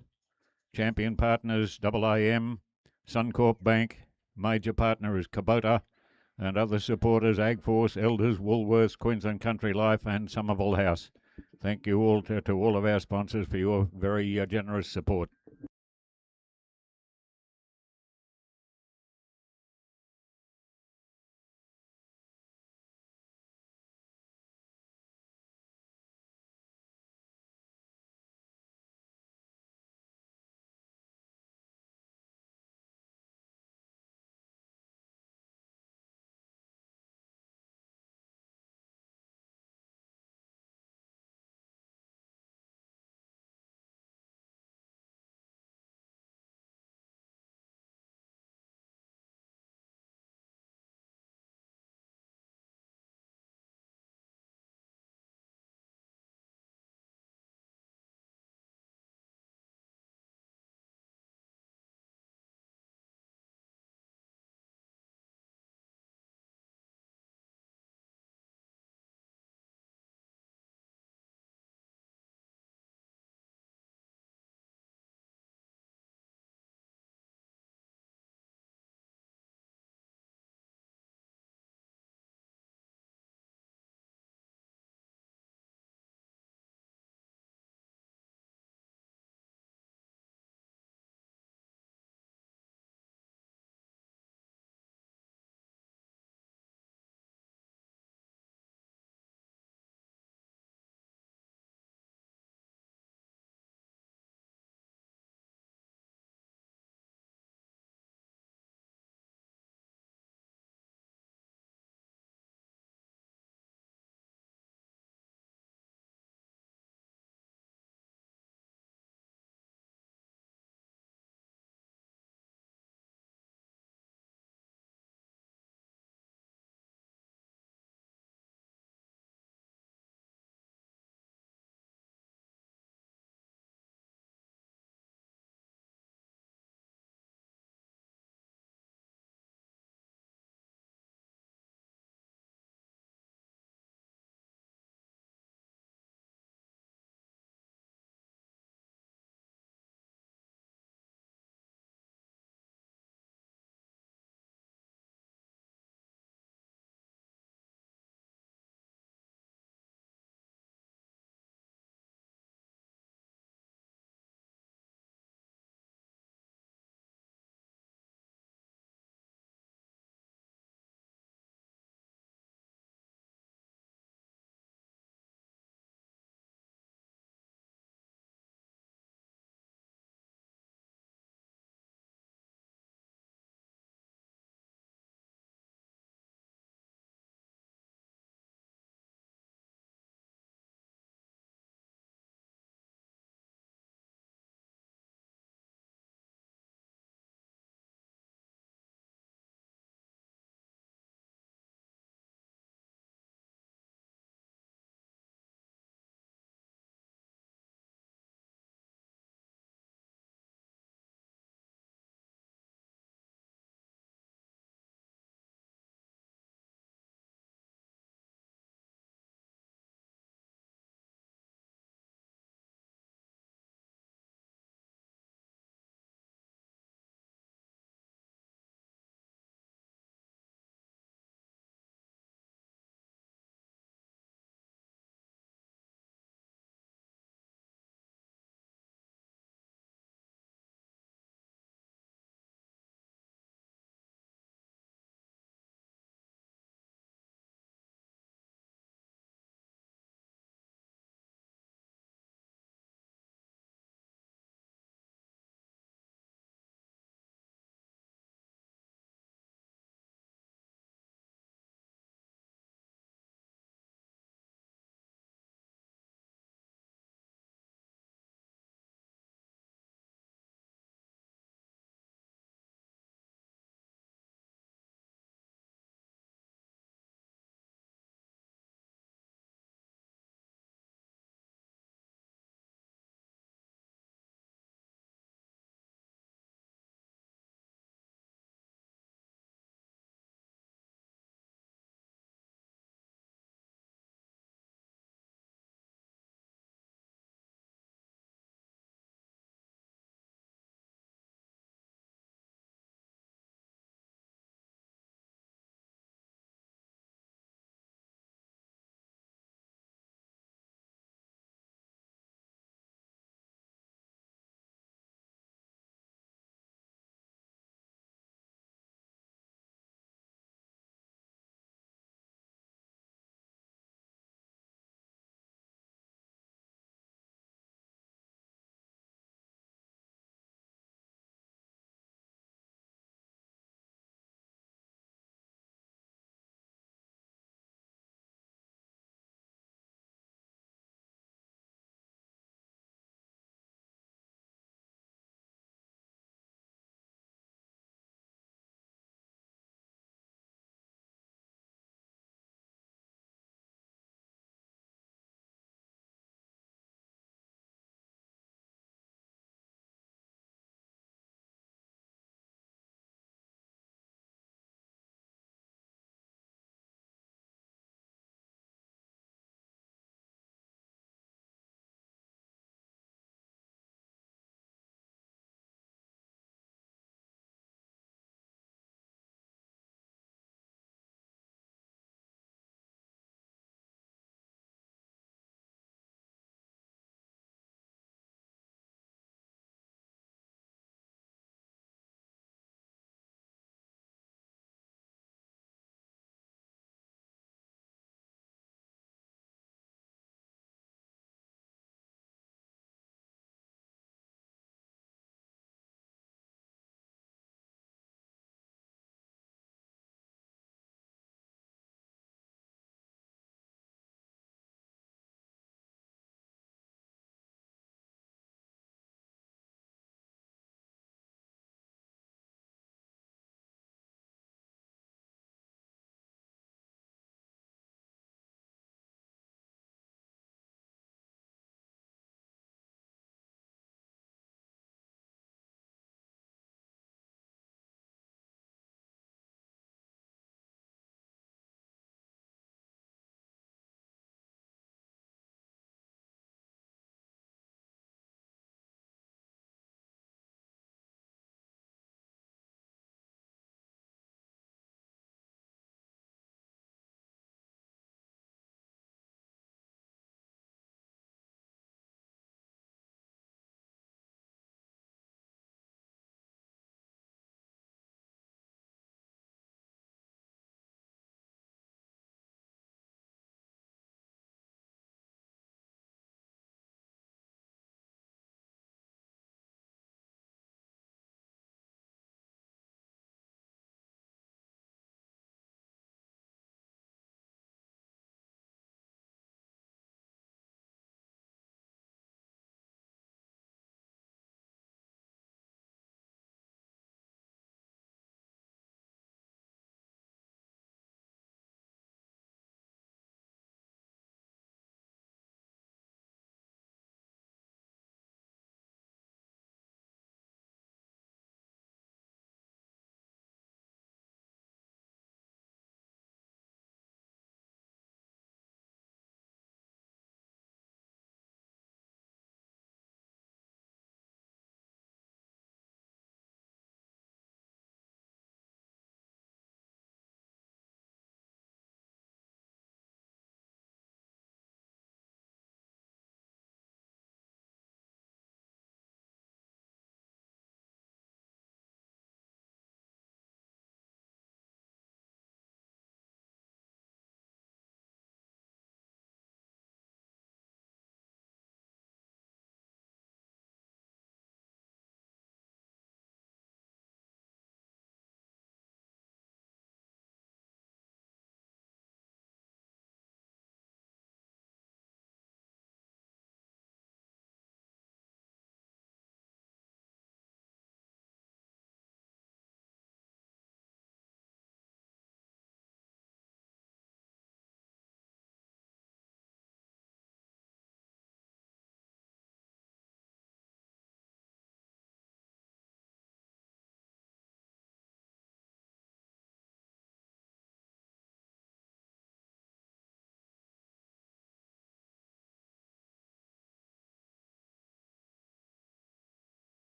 Champion Partners, AAM, Suncorp Bank, major partner is Kubota, and other supporters, AgForce, Elders, Woolworths, Queensland Country Life, and Somerville House. Thank you all to all of our sponsors for your very generous support.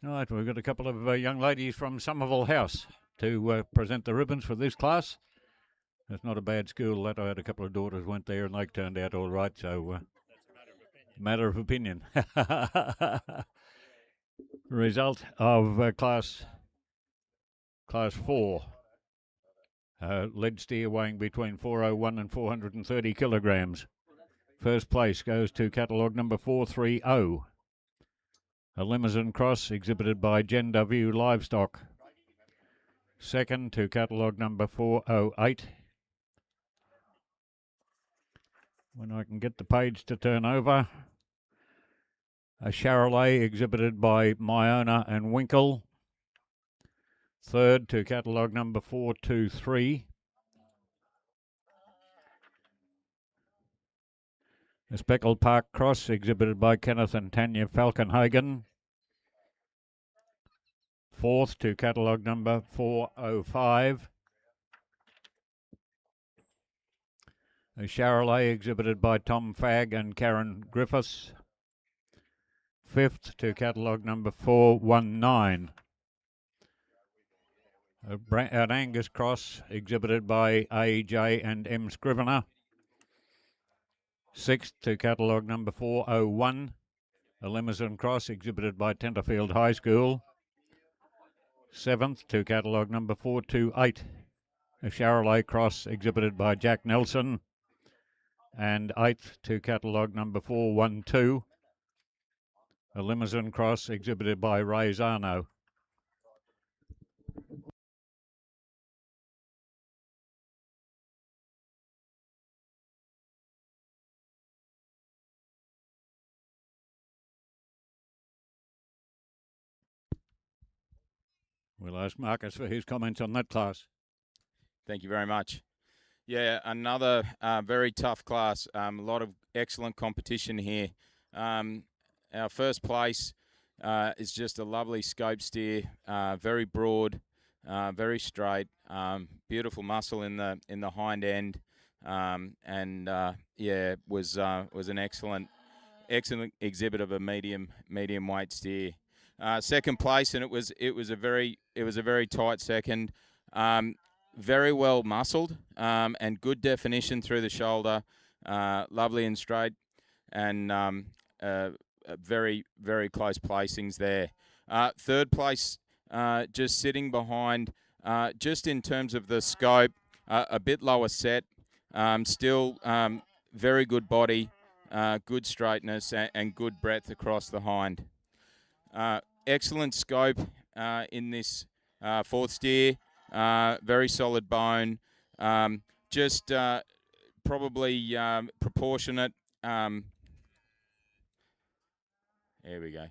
Right, we've got a couple of young ladies from Somerville House to present the ribbons for this class. It's not a bad school that. I had a couple of daughters went there and they turned out all right, so matter of opinion. Result of class 4. Lead steer weighing between 401 and 430 kilograms. First place goes to catalogue number 430. A Limousin cross exhibited by Gender View Livestock. Second to catalogue number 408. When I can get the page to turn over. A Charolais exhibited by Myona and Winkle. Third to catalogue number 423. A Speckled Park cross exhibited by Kenneth and Tanya Falkenhagen. Fourth to catalogue number 405. A Charolais exhibited by Tom Fagg and Karen Griffiths. Fifth to catalogue number 419. An Angus cross exhibited by A.J. and M. Scrivener. Sixth to catalogue number 401. A Limousin cross exhibited by Tenterfield High School. Seventh to catalogue number 428. A Charolais cross exhibited by Jack Nelson. And eighth to catalogue number 412. A Limousin cross exhibited by Ray Zarno. We'll ask Marcus for his comments on that class. Thank you very much. Yeah, another very tough class. A lot of excellent competition here. Our first place is just a lovely scope steer, very broad, very straight, beautiful muscle in the hind end, and was an excellent exhibit of a medium weight steer. Second place, and it was a very tight second. Very well muscled and good definition through the shoulder, lovely and straight, and very, very close placings there. Third place, just sitting behind, just in terms of the scope, a bit lower set, still very good body, good straightness, and good breadth across the hind. Excellent scope in this fourth steer. Very solid bone, just probably proportionate. There we go.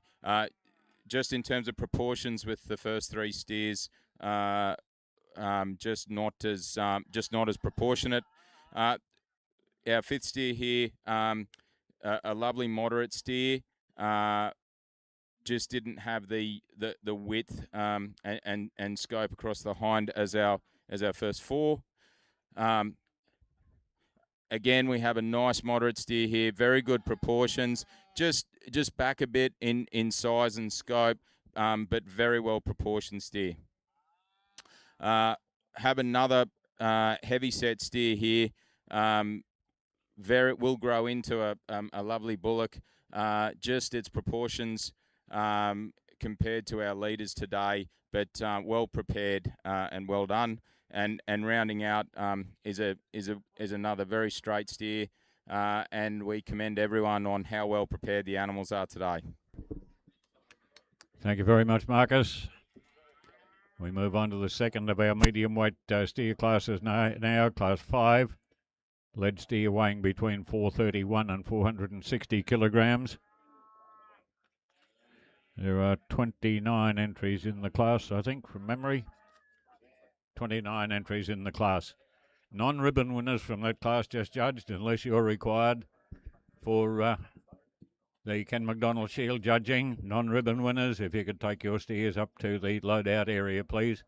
Just in terms of proportions with the first three steers, just not as proportionate. Our fifth steer here, a lovely moderate steer. Just didn't have the width and scope across the hind as our first four. Again, we have a nice moderate steer here, very good proportions, just back a bit in size and scope, but very well proportioned steer. Have another heavy set steer here. Will grow into a lovely bullock. Just its proportions compared to our leaders today, but well prepared and well done. And rounding out is another very straight steer, and we commend everyone on how well prepared the animals are today. Thank you very much, Marcus. We move on to the second of our medium weight steer classes now, class 5. Lead steer weighing between 431 and 460 kilograms. There are 29 entries in the class, I think, from memory. 29 entries in the class. Non-ribbon winners from that class just judged, unless you're required for the Ken McDonald Shield judging. Non-ribbon winners, if you could take your steers up to the loadout area, please.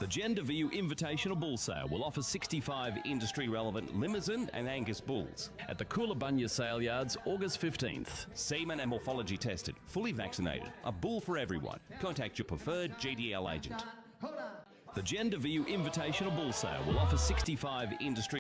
The Gender View Invitational Bull Sale will offer 65 industry-relevant Limousin and Angus bulls at the Coolabunga Sale Yards, August 15th. Semen and morphology tested, fully vaccinated, a bull for everyone. Contact your preferred GDL agent. The Gender View Invitational Bull Sale will offer 65 industry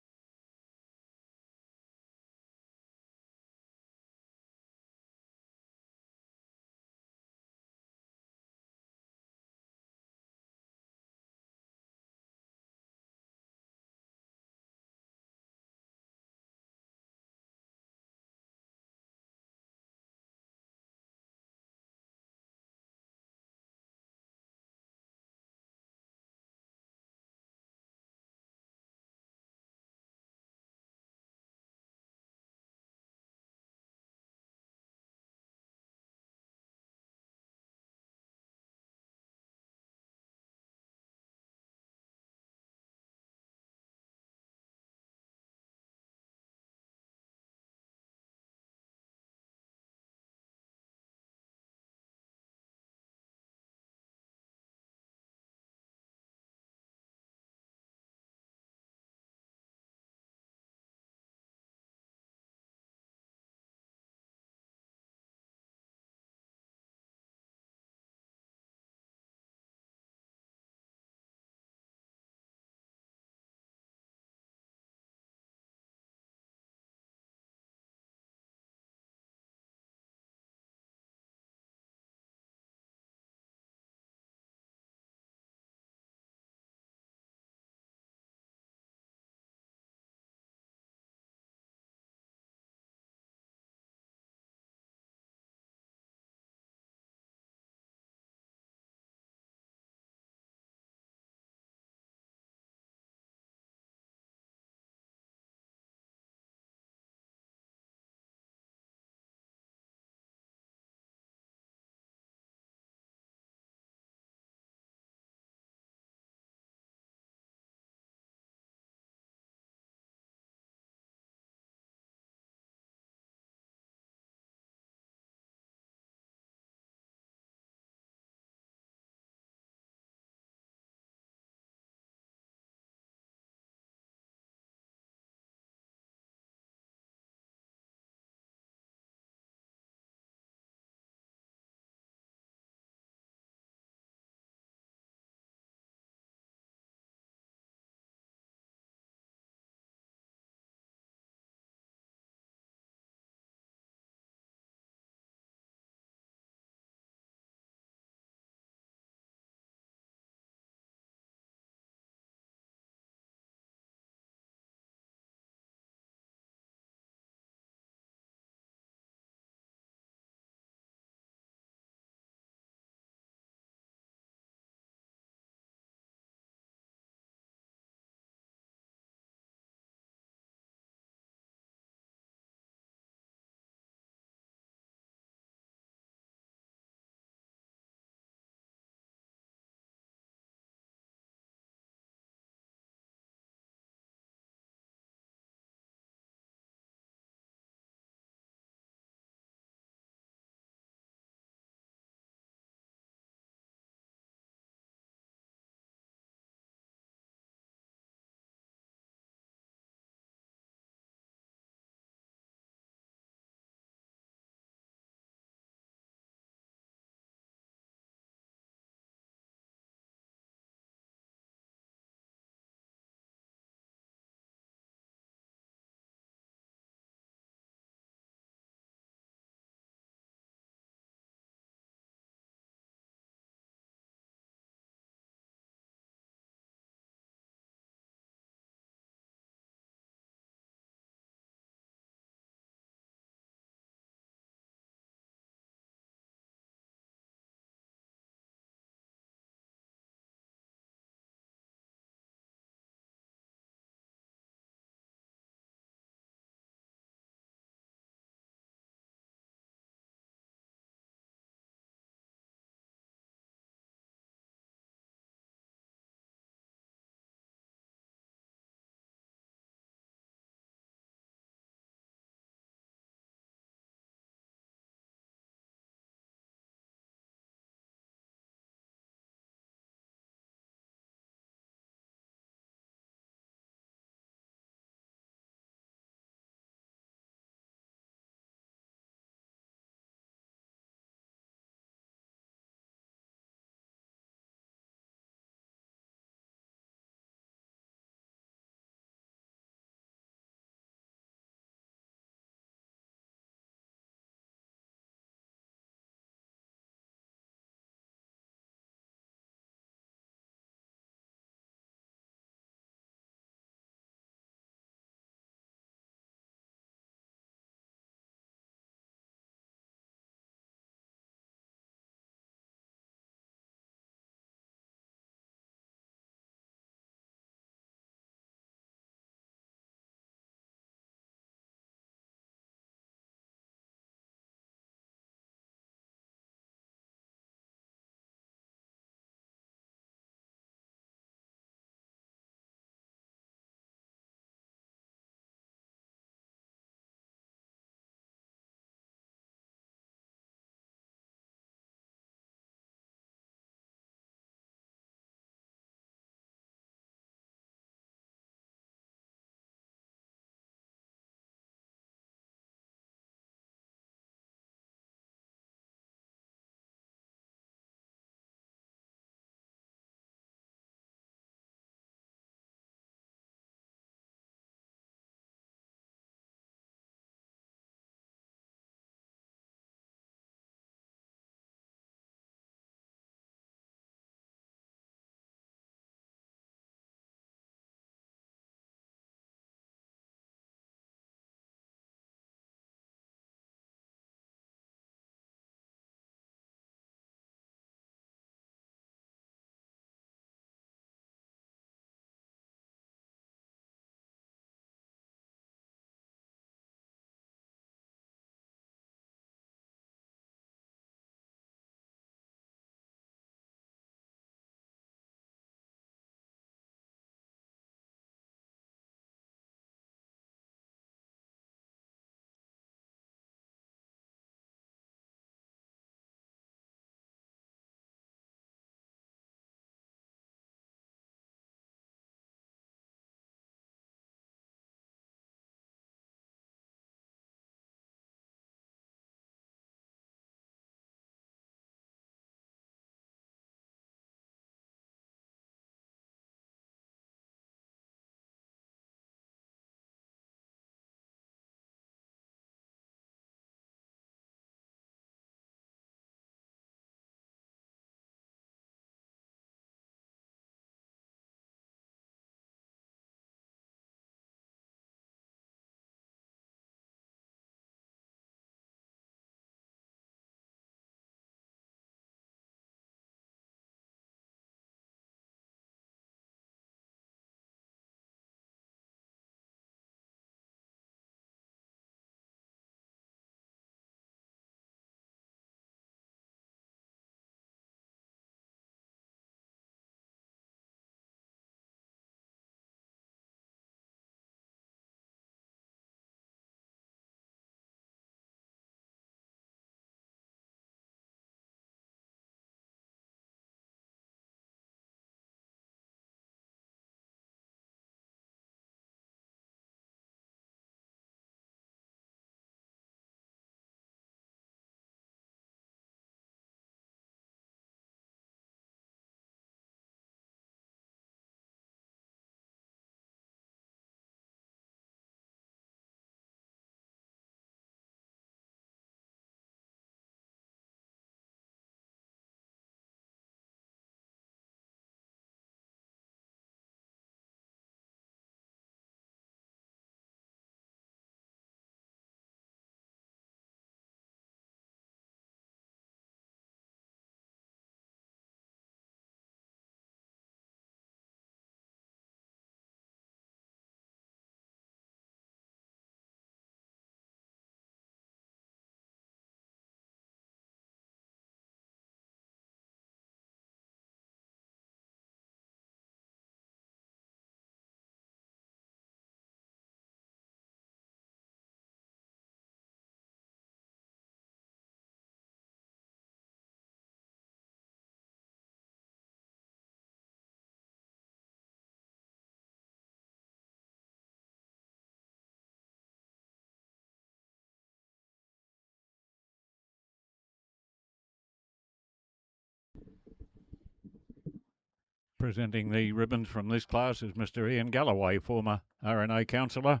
Presenting the ribbons from this class is Mr. Ian Galloway, former RNA councillor,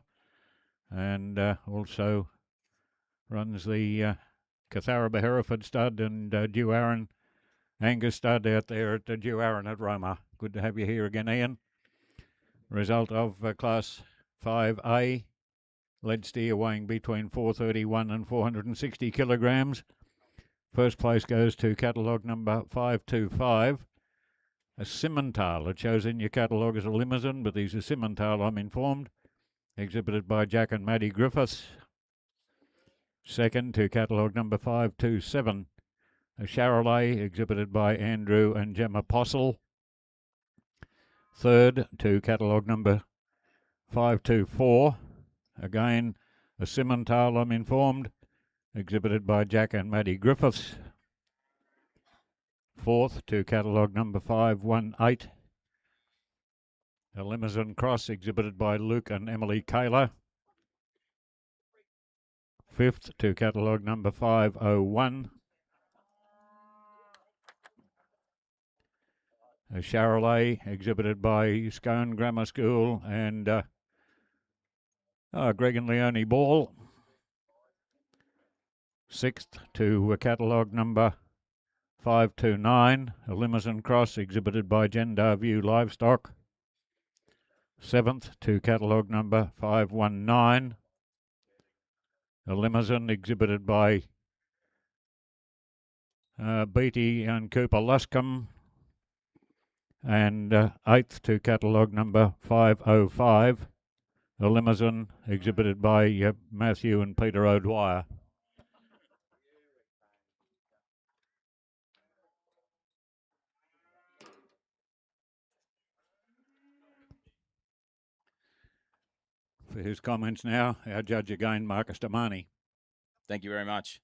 and also runs the Catharaba Hereford stud and Dew Aaron Angus stud out there at Dew Aaron at Roma. Good to have you here again, Ian. Result of Class 5A, lead steer weighing between 431 and 460 kilograms. First place goes to catalogue number 525. A Simmental. It shows in your catalogue as a Limousin, but these are Simmental, I'm informed. Exhibited by Jack and Maddie Griffiths. Second to catalogue number 527. A Charolais, exhibited by Andrew and Gemma Postle. Third to catalogue number 524. Again, a Simmental, I'm informed. Exhibited by Jack and Maddie Griffiths. Fourth to catalogue number 518. A Limousin Cross, exhibited by Luke and Emily Kaler. Fifth to catalogue number 501. A Charolais, exhibited by Scone Grammar School and Greg and Leonie Ball. Sixth to catalogue number 529, a Limousin Cross, exhibited by Gendar View Livestock. Seventh to catalogue number 519, a Limousin exhibited by Beatty and Cooper Luscombe. And eighth to catalogue number 505, a Limousin exhibited by Matthew and Peter O'Dwyer. For his comments now, our judge again, Marcus Damani. Thank you very much.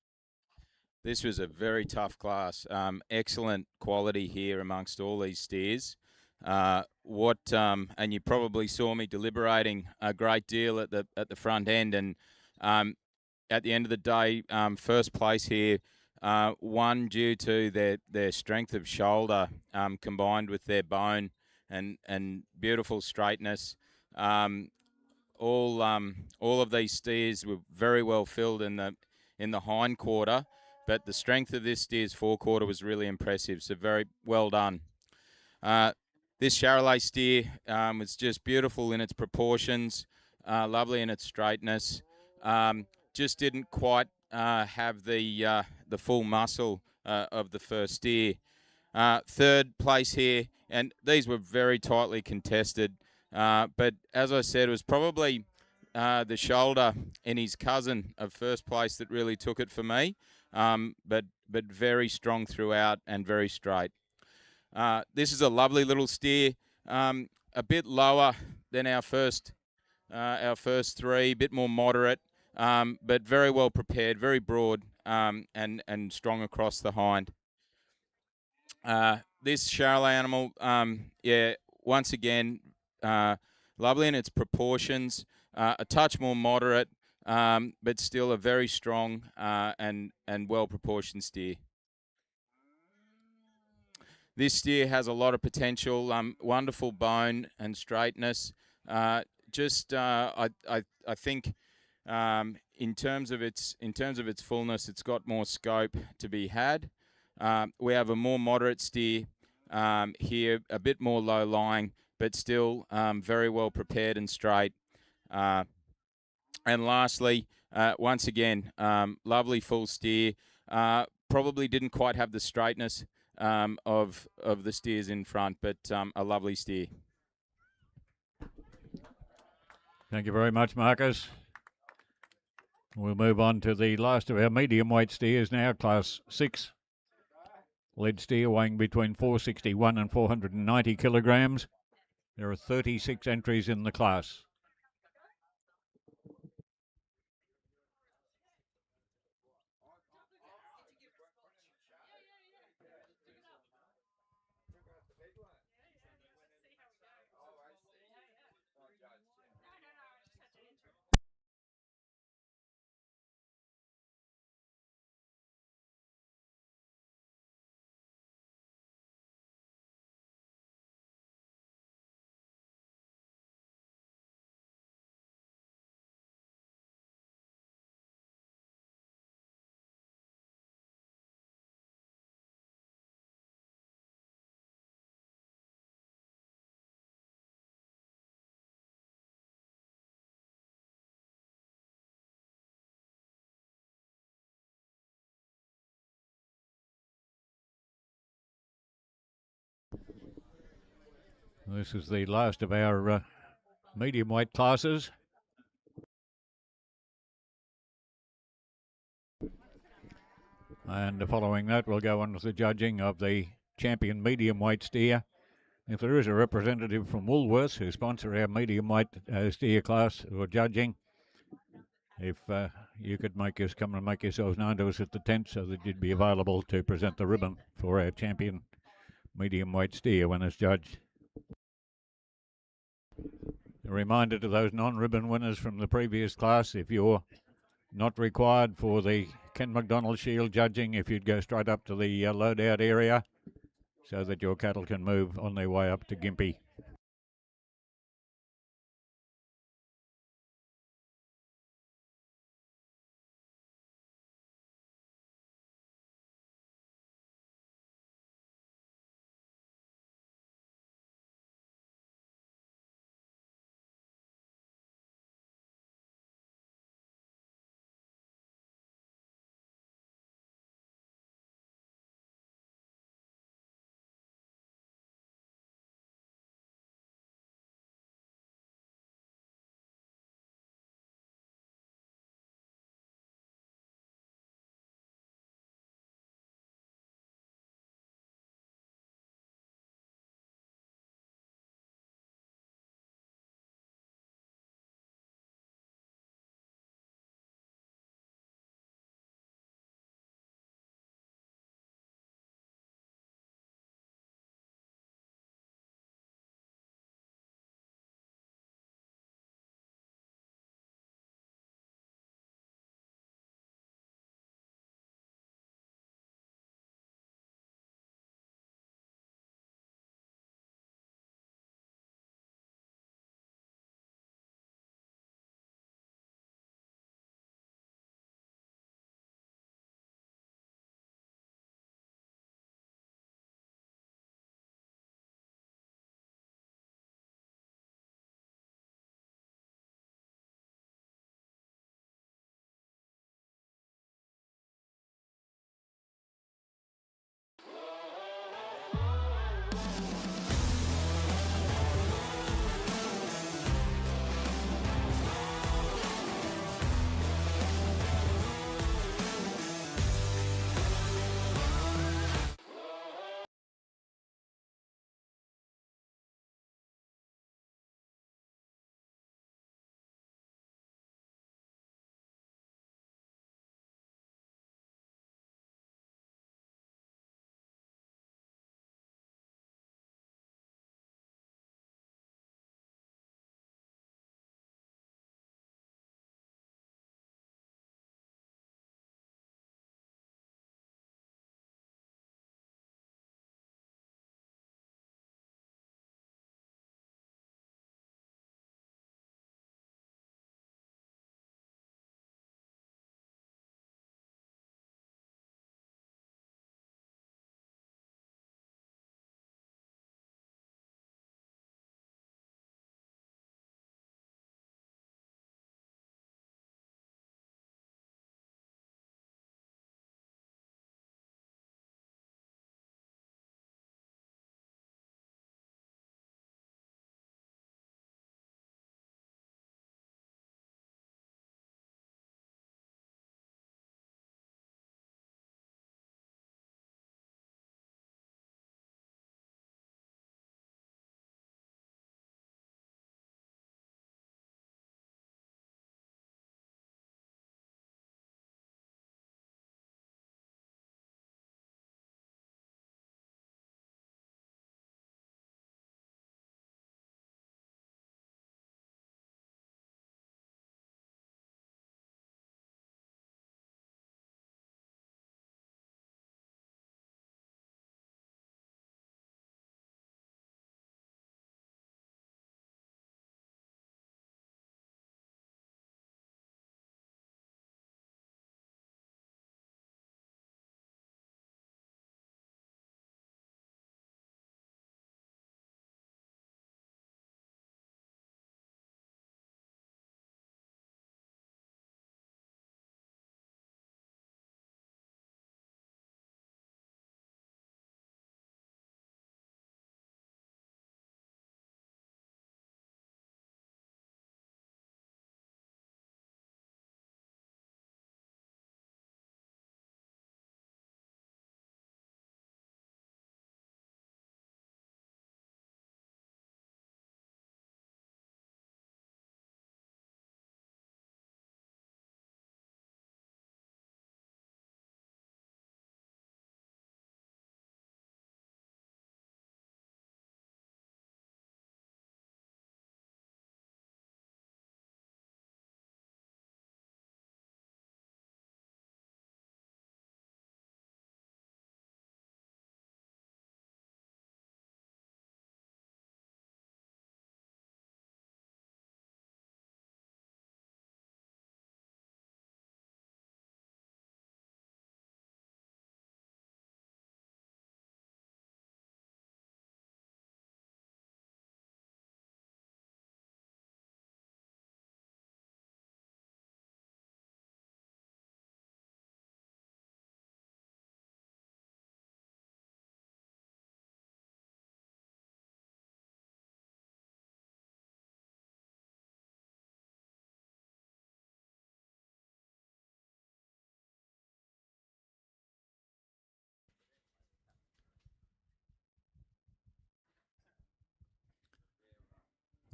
This was a very tough class. Excellent quality here amongst all these steers. And you probably saw me deliberating a great deal at the front end. And at the end of the day, first place here, one due to their strength of shoulder combined with their bone and beautiful straightness. All of these steers were very well filled in the hind quarter, but the strength of this steer's forequarter was really impressive. So very well done. This Charolais steer was just beautiful in its proportions, lovely in its straightness. Just didn't quite have the full muscle of the first steer. Third place here, and these were very tightly contested. But as I said, it was probably the shoulder in his cousin of first place that really took it for me. But very strong throughout and very straight. This is a lovely little steer, a bit lower than our first three, a bit more moderate, but very well prepared, very broad, and strong across the hind. This Charolais animal, once again, lovely in its proportions, a touch more moderate, but still a very strong and well-proportioned steer. This steer has a lot of potential, wonderful bone and straightness. I think in terms of its fullness, it's got more scope to be had. We have a more moderate steer here, a bit more low lying, but still very well prepared and straight. And lastly, once again, lovely full steer. Probably didn't quite have the straightness of the steers in front, but a lovely steer. Thank you very much, Marcus. We'll move on to the last of our medium weight steers now, Class 6. Lead steer weighing between 461 and 490 kilograms. There are 36 entries in the class. This is the last of our medium weight classes. And following that, we'll go on to the judging of the champion medium weight steer. If there is a representative from Woolworths who sponsor our medium weight steer class or judging, if you could come and make yourselves known to us at the tent so that you'd be available to present the ribbon for our champion medium weight steer when it's judged. A reminder to those non-ribbon winners from the previous class, if you're not required for the Ken McDonald Shield judging, if you'd go straight up to the loadout area so that your cattle can move on their way up to Gympie.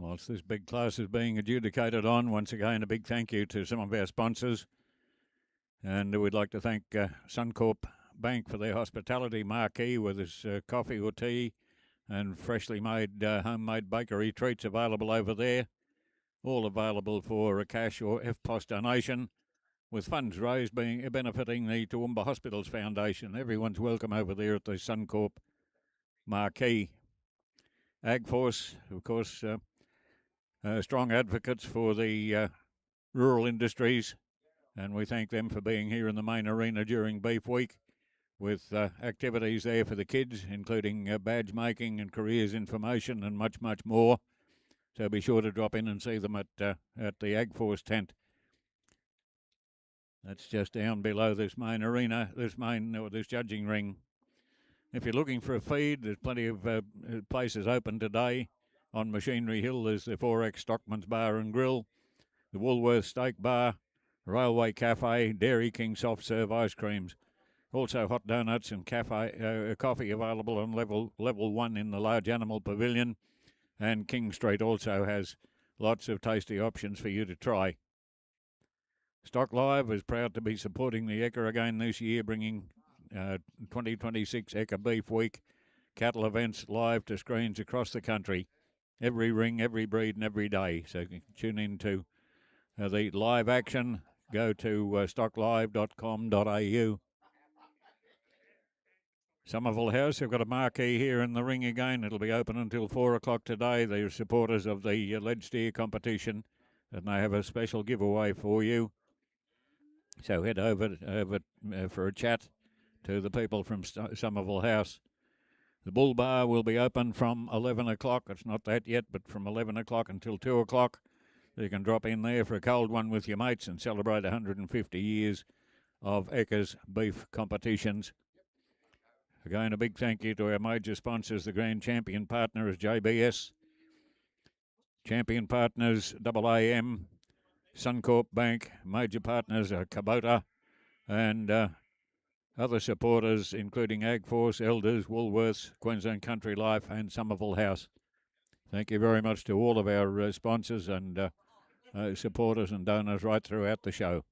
Whilst this big class is being adjudicated on, once again, a big thank you to some of our sponsors. And we'd like to thank Suncorp Bank for their hospitality marquee with this coffee or tea and freshly made homemade bakery treats available over there. All available for a cash or FPOS donation, with funds raised benefiting the Toowoomba Hospitals Foundation. Everyone's welcome over there at the Suncorp marquee. AgForce, of course, strong advocates for the rural industries, and we thank them for being here in the main arena during Beef Week with activities there for the kids, including badge making and careers information and much, much more. So be sure to drop in and see them at the AgForce tent. That's just down below this main arena, this judging ring. If you're looking for a feed, there's plenty of places open today. On Machinery Hill, there's the 4X Stockman's Bar and Grill, the Woolworth Steak Bar, Railway Cafe, Dairy King soft serve ice creams. Also hot donuts and coffee available on level 1 in the large animal pavilion. And King Street also has lots of tasty options for you to try. Stock Live is proud to be supporting the Ekka again this year, bringing 2026 Ekka Beef Week cattle events live to screens across the country. Every ring, every breed and every day. So tune in to the live action. Go to stocklive.com.au. Somerville House, they've got a marquee here in the ring again. It'll be open until 4 o'clock today. They're supporters of the lead steer competition, and they have a special giveaway for you. So head over for a chat to the people from Somerville House. The Bull Bar will be open from 11 o'clock. It's not that yet, but from 11 o'clock until 2 o'clock. You can drop in there for a cold one with your mates and celebrate 150 years of Ekka's beef competitions. Again, a big thank you to our major sponsors. The Grand Champion partner is JBS. Champion partners, AAM, Suncorp Bank. Major partners are Kubota. And other supporters, including AgForce, Elders, Woolworths, Queensland Country Life and Somerville House. Thank you very much to all of our sponsors and supporters and donors right throughout the show.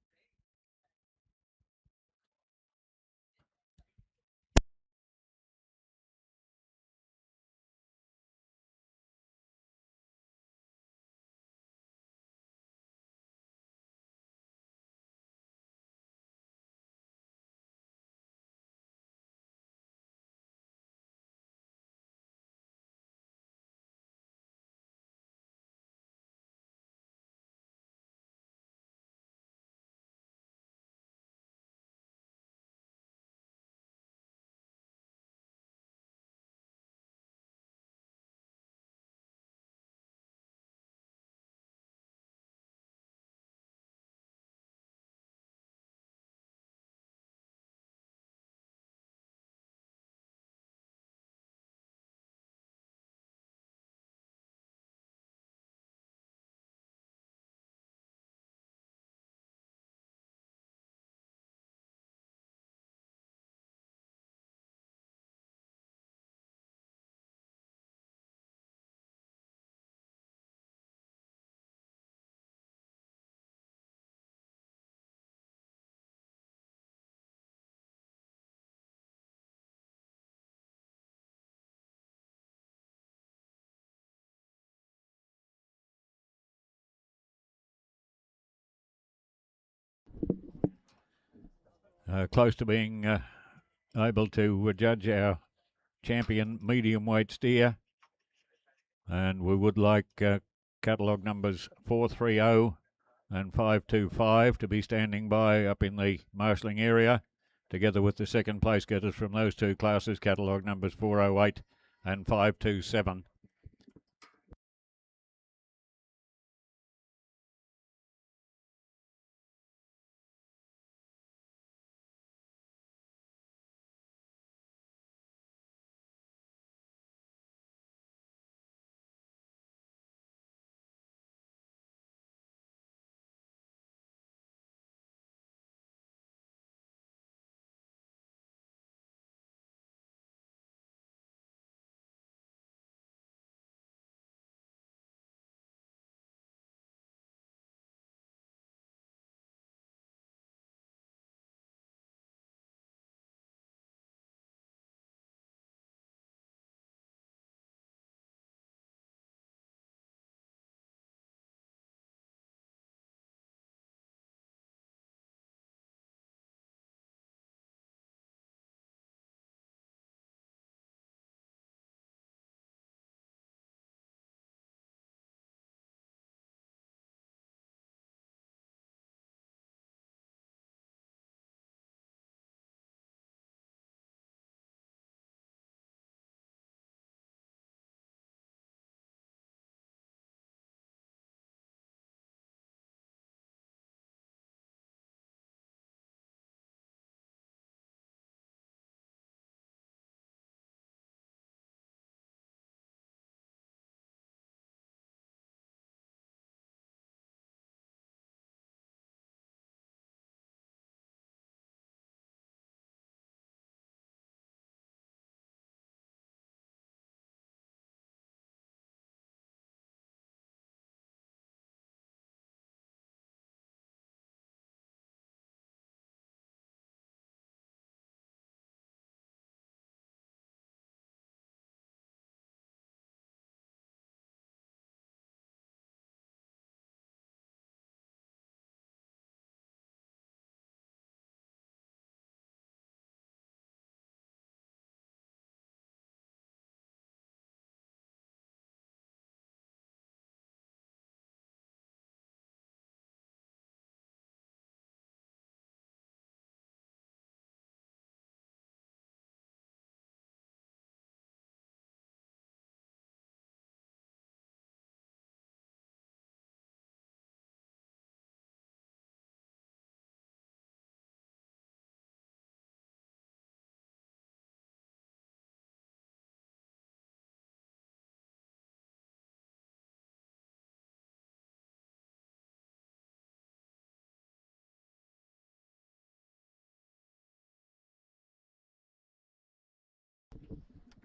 Close to being able to judge our champion medium weight steer, and we would like catalogue numbers 430 and 525 to be standing by up in the marshalling area, together with the second place getters from those two classes, catalogue numbers 408 and 527.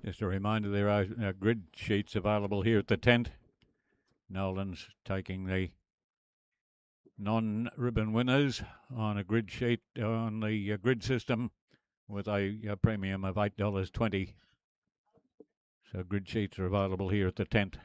Just a reminder, there are grid sheets available here at the tent. Nolan's taking the non-ribbon winners on a grid sheet on the grid system with a premium of $8.20. So grid sheets are available here at the tent.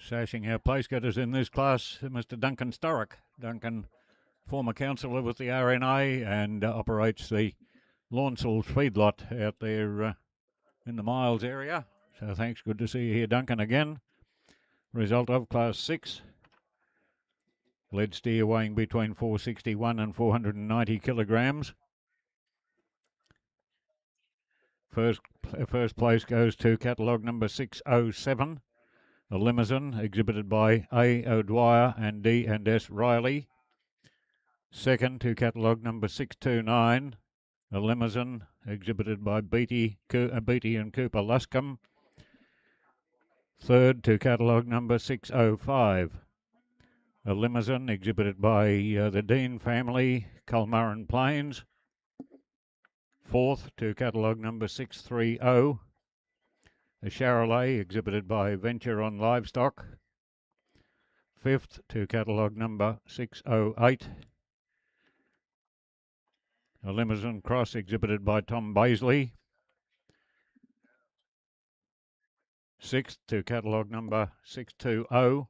Sashing our place getters in this class, Mr. Duncan Sturrock. Duncan, former councillor with the RNA and operates the Lawnsall feedlot out there in the Miles area. So thanks, good to see you here, Duncan, again. Result of Class 6. Lead steer weighing between 461 and 490 kilograms. First place goes to catalogue number 607, a limousine exhibited by A. O'Dwyer and D. and S. Riley. Second to catalogue number 629, a limousine exhibited by Beattie and Cooper Luscombe. Third to catalogue number 605, a limousine exhibited by the Dean family, Culmurran Plains. Fourth to catalogue number 630, a Charolais exhibited by Venture on Livestock. Fifth to catalogue number 608, a limousine cross exhibited by Tom Baisley. Sixth to catalogue number 620,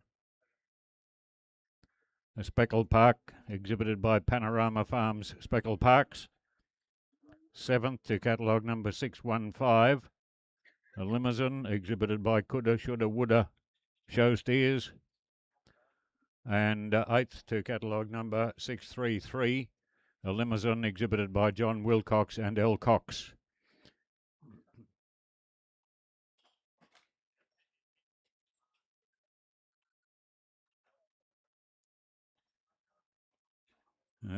a Speckled Park exhibited by Panorama Farms Speckled Parks. Seventh to catalogue number 615, a limousine exhibited by Coulda, Shoulda, Woulda Show Steers. And eighth to catalogue number 633, a limousine exhibited by John Wilcox and L. Cox.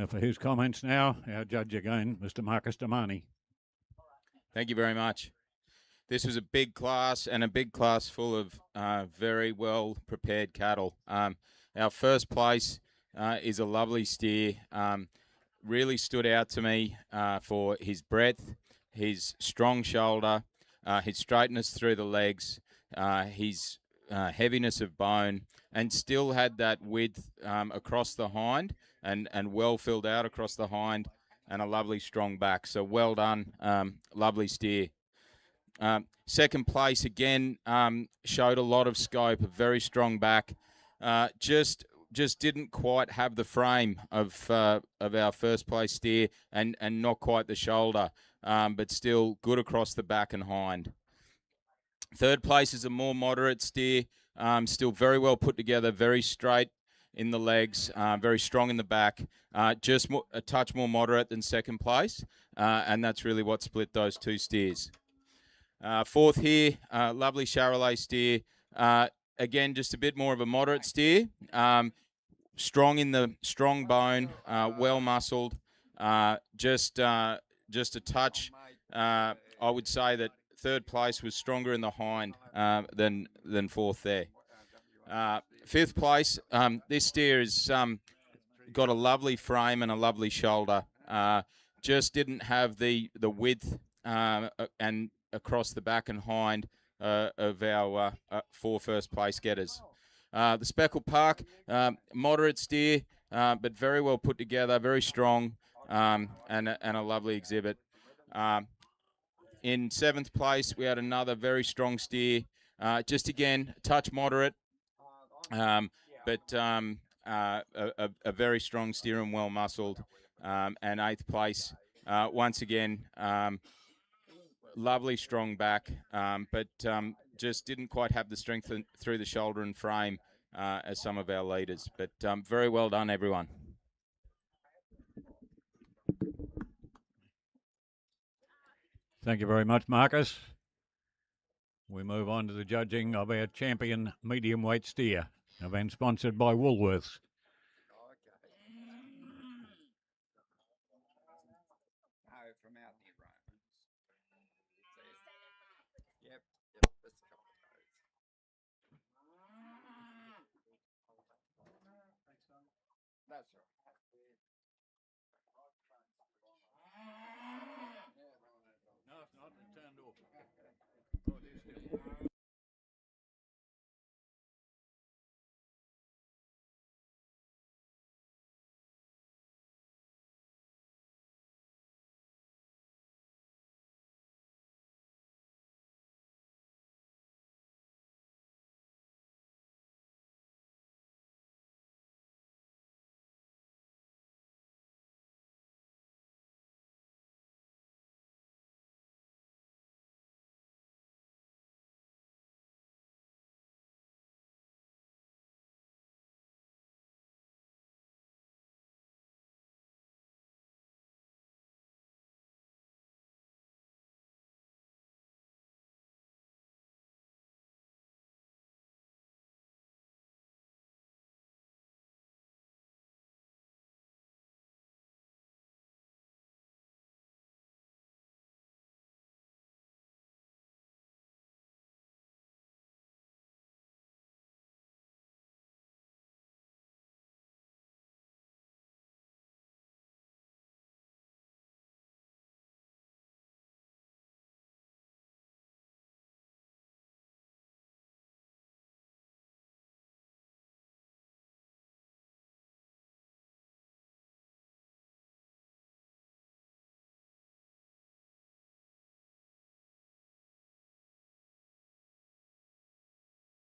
For his comments now, our judge again, Mr. Marcus Damani. Thank you very much. This was a big class and a big class full of very well prepared cattle. Our first place is a lovely steer. Really stood out to me for his breadth, his strong shoulder, his straightness through the legs, his heaviness of bone, and still had that width across the hind and well filled out across the hind, and a lovely strong back. So well done, lovely steer. Second place again showed a lot of scope, a very strong back. Just didn't quite have the frame of our first place steer, and not quite the shoulder, but still good across the back and hind. Third place is a more moderate steer, still very well put together, very straight in the legs, very strong in the back, just a touch more moderate than second place, and that's really what split those two steers. Fourth here, lovely Charolais steer. Again, just a bit more of a moderate steer. Strong in the strong bone, well muscled. Just a touch. I would say that third place was stronger in the hind than fourth there. Fifth place, this steer has got a lovely frame and a lovely shoulder. Just didn't have the width and across the back and hind of our 4 first place getters. The Speckled Park, moderate steer, but very well put together, very strong, and a lovely exhibit. In 7th place, we had another very strong steer, just again, touch moderate, but a very strong steer and well muscled. And 8th place, once again, lovely strong back, but just didn't quite have the strength through the shoulder and frame as some of our leaders. But very well done, everyone. Thank you very much, Marcus. We move on to the judging of our champion medium weight steer, event sponsored by Woolworths.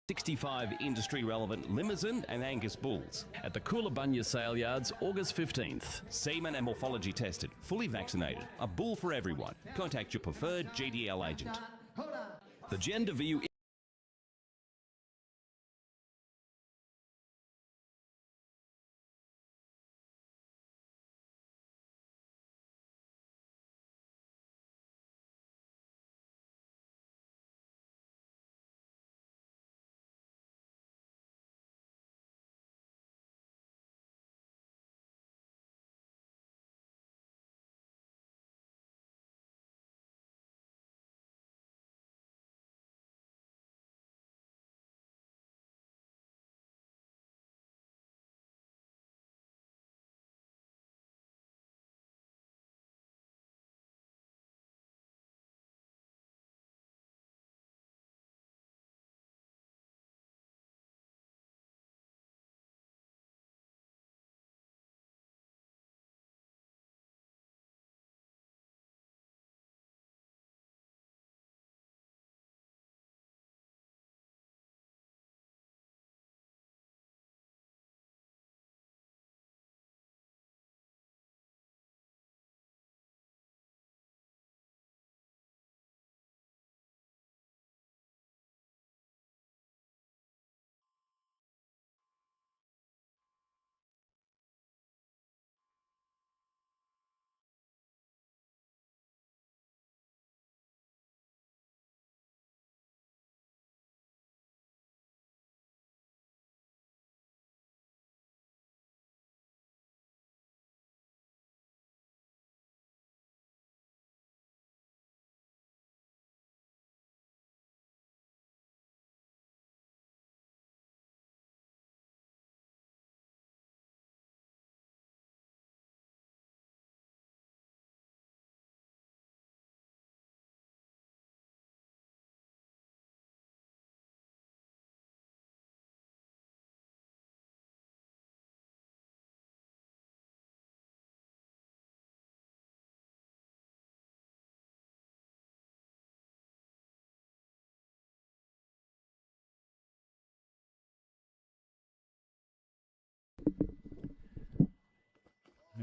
65 industry relevant Limousin and Angus bulls at the Coolabunya sale yards August 15th. Semen and morphology tested, fully vaccinated. A bull for everyone. Contact your preferred GDL agent. The gender view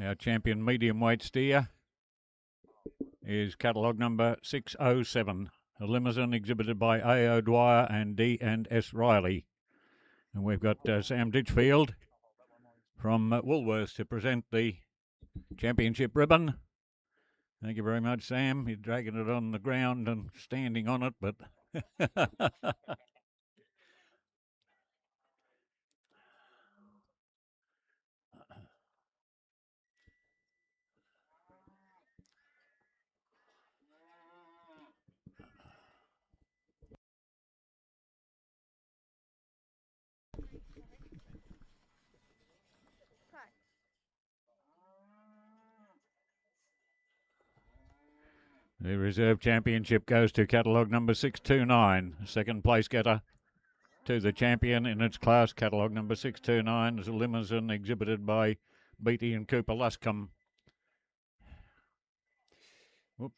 Our champion medium weight steer is catalogue number 607, a Limousin exhibited by A. O'Dwyer and D&S Riley. And we've got Sam Ditchfield from Woolworths to present the championship ribbon. Thank you very much, Sam. You're dragging it on the ground and standing on it, but the reserve championship goes to catalogue number 629, second place getter to the champion in its class. Catalogue number 629 is a Limousin exhibited by Beatty and Cooper Luscombe. Whoop.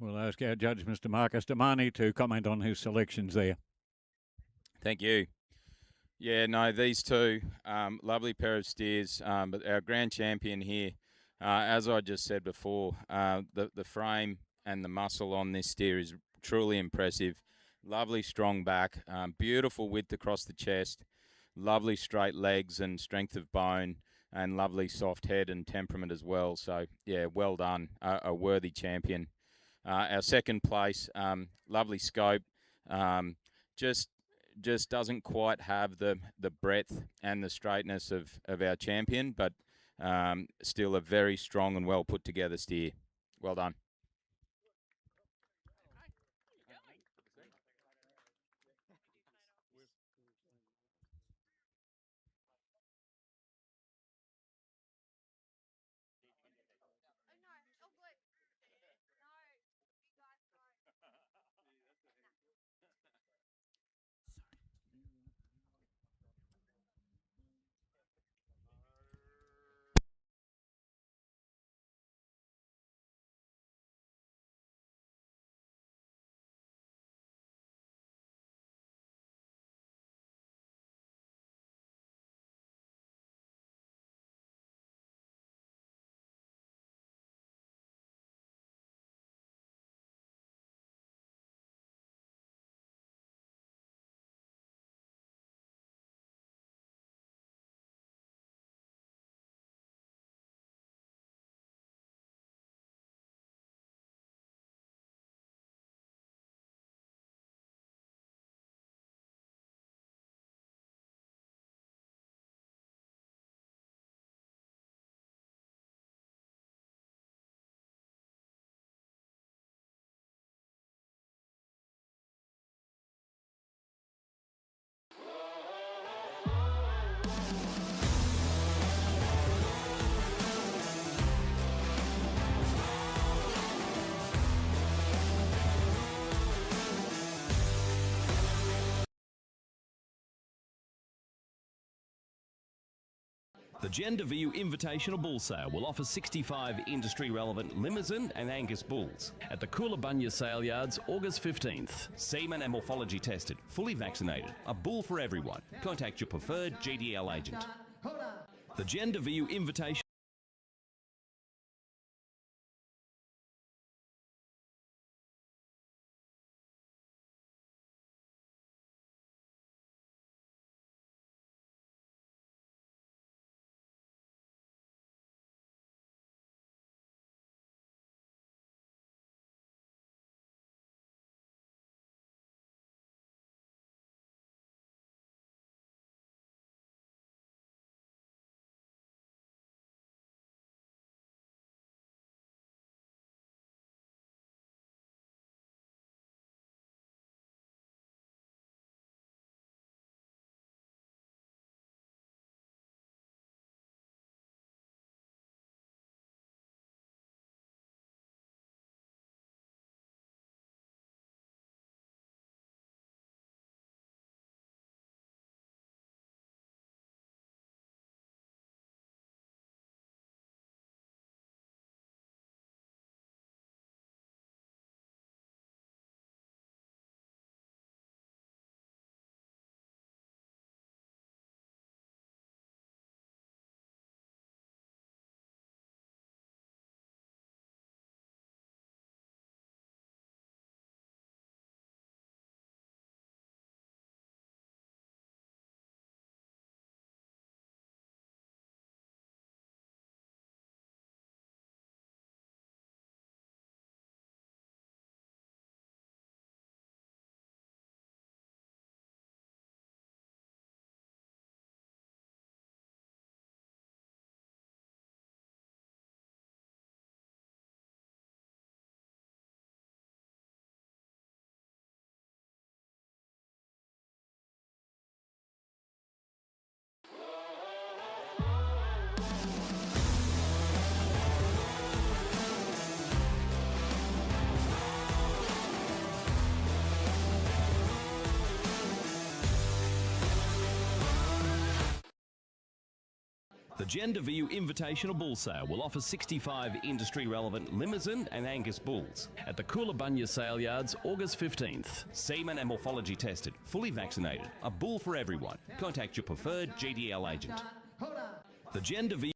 We'll ask our judge, Mr. Marcus Damani, to comment on his selections there. Thank you. Yeah, no, these two, lovely pair of steers, but our grand champion here, as I just said before, the frame and the muscle on this steer is truly impressive. Lovely strong back, beautiful width across the chest, lovely straight legs and strength of bone, and lovely soft head and temperament as well. So, yeah, well done. A worthy champion. Our second place, lovely scope. Just doesn't quite have the breadth and the straightness of our champion, but still a very strong and well put together steer. Well done. The Gender View Invitational Bull Sale will offer 65 industry-relevant Limousin and Angus bulls at the Coolabunga Sale Yards, August 15th. Semen and morphology tested, fully vaccinated. A bull for everyone. Contact your preferred GDL agent. The Gender View Invitation. The Gender View Invitational Bull Sale will offer 65 industry-relevant Limousin and Angus bulls at the Coolabunga Sale Yards, August 15th. Semen and morphology tested, fully vaccinated. A bull for everyone. Contact your preferred GDL agent. The Gender View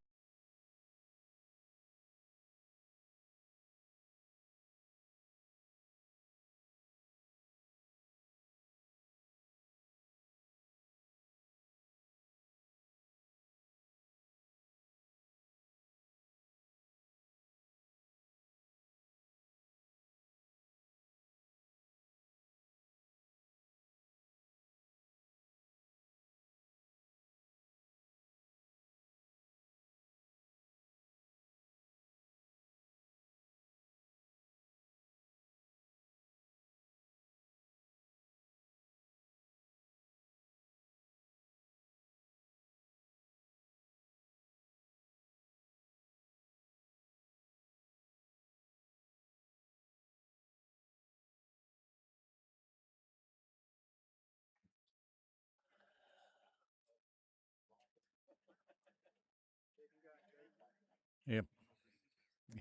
Yep.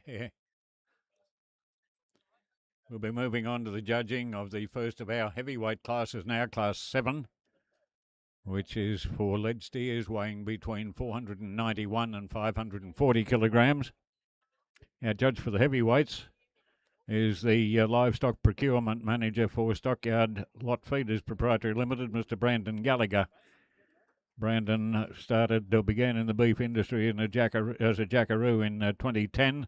Yeah. We'll be moving on to the judging of the first of our heavyweight classes now, Class 7, which is for lead steers weighing between 491 and 540 kilograms. Our judge for the heavyweights is the livestock procurement manager for Stockyard Lot Feeders Proprietary Limited, Mr. Brandon Gallagher. Brandon began in the beef industry as a jackaroo in 2010,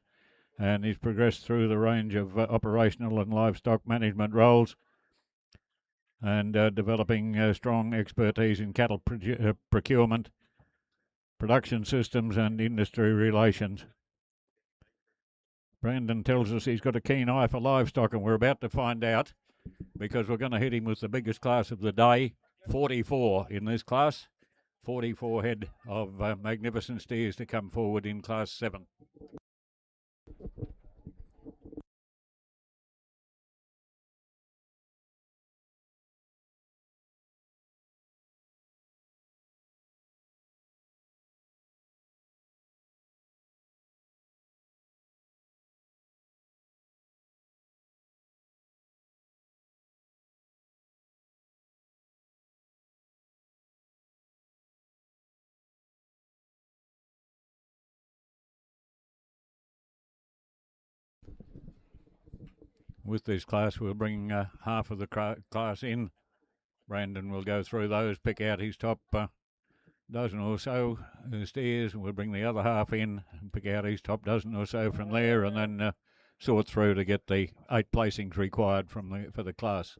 and he's progressed through the range of operational and livestock management roles, and developing strong expertise in cattle procurement, production systems, and industry relations. Brandon tells us he's got a keen eye for livestock, and we're about to find out, because we're going to hit him with the biggest class of the day, 44 in this class. 44 head of magnificent steers to come forward in Class 7. With this class, we'll bring half of the class in. Brandon will go through those, pick out his top dozen or so steers, and we'll bring the other half in and pick out his top dozen or so from there, and then sort through to get the 8 placings required for the class.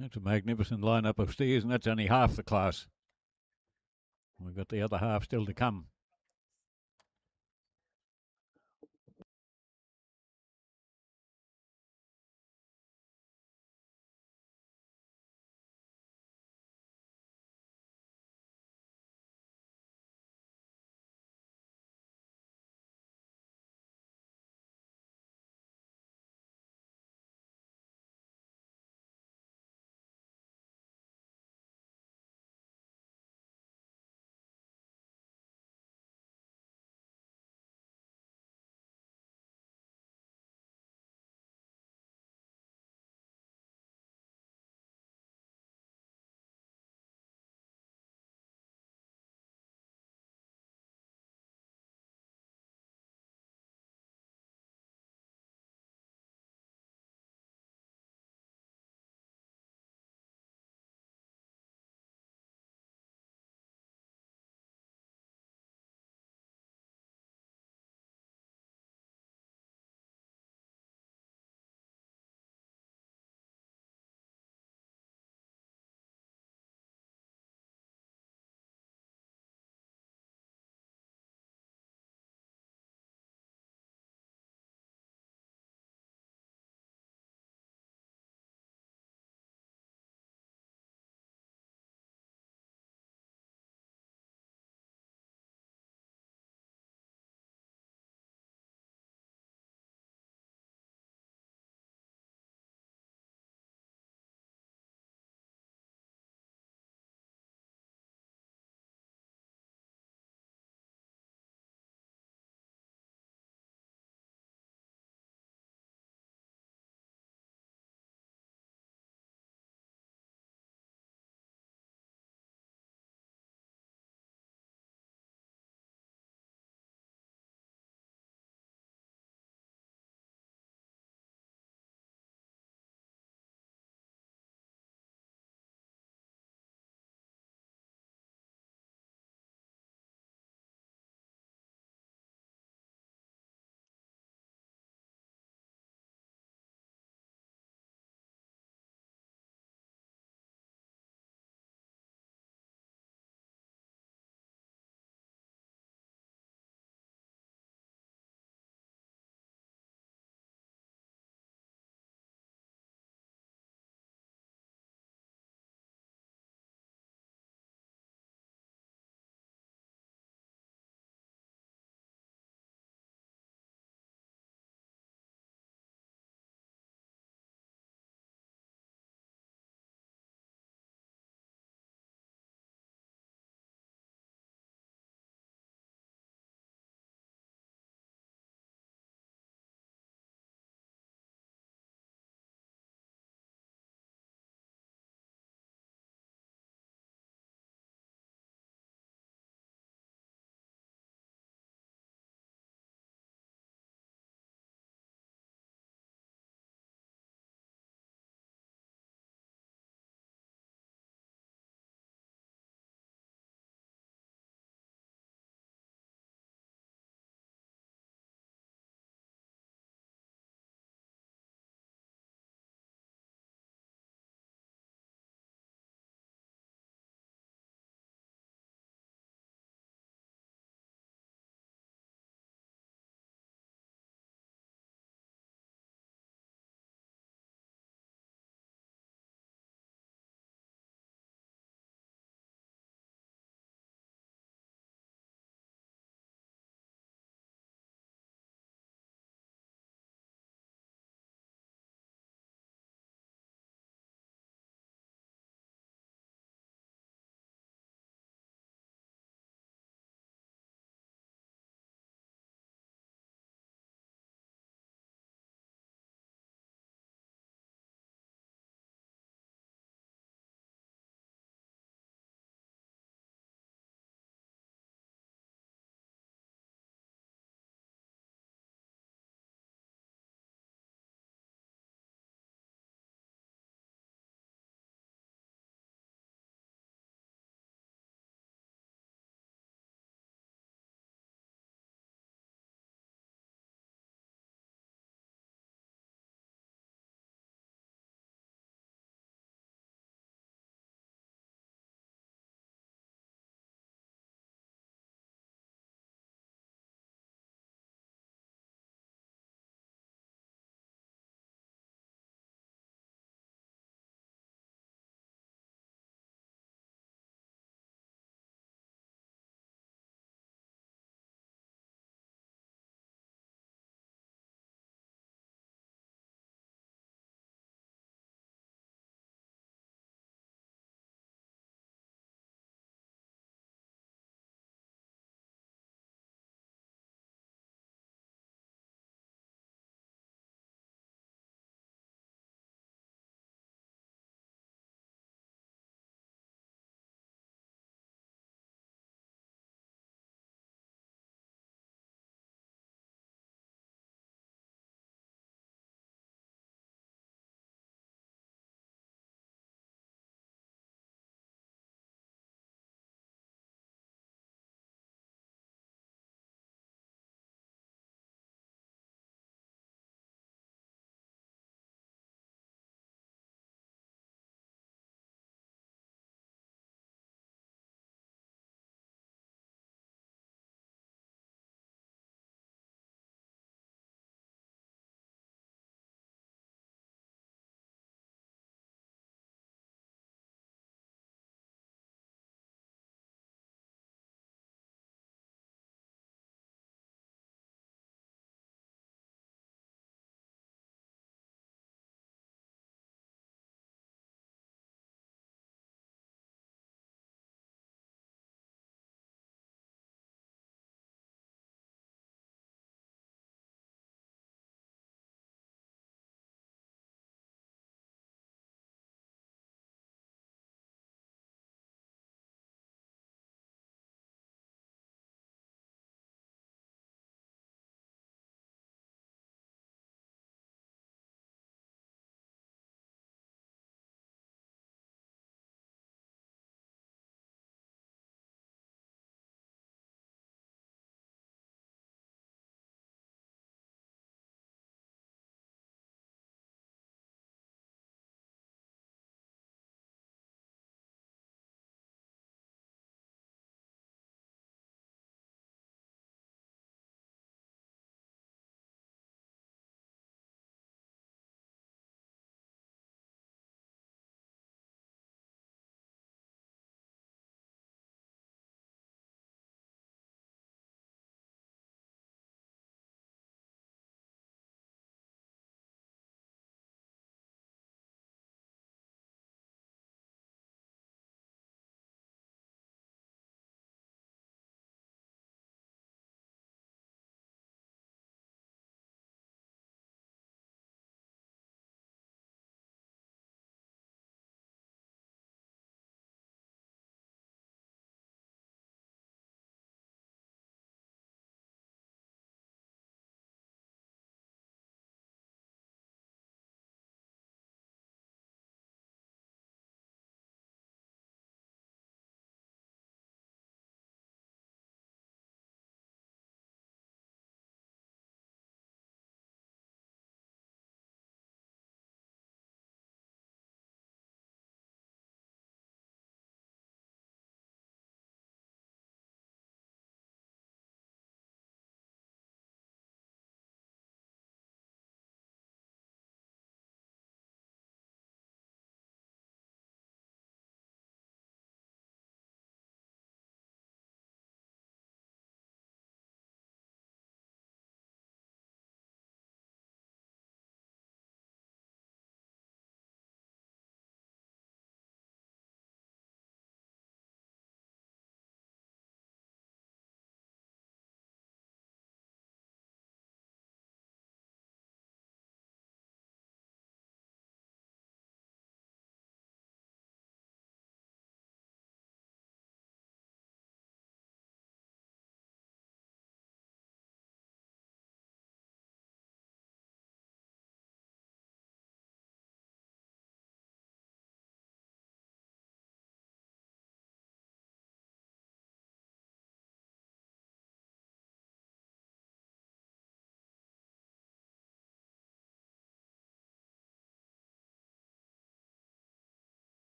That's a magnificent lineup of steers, and that's only half the class. We've got the other half still to come.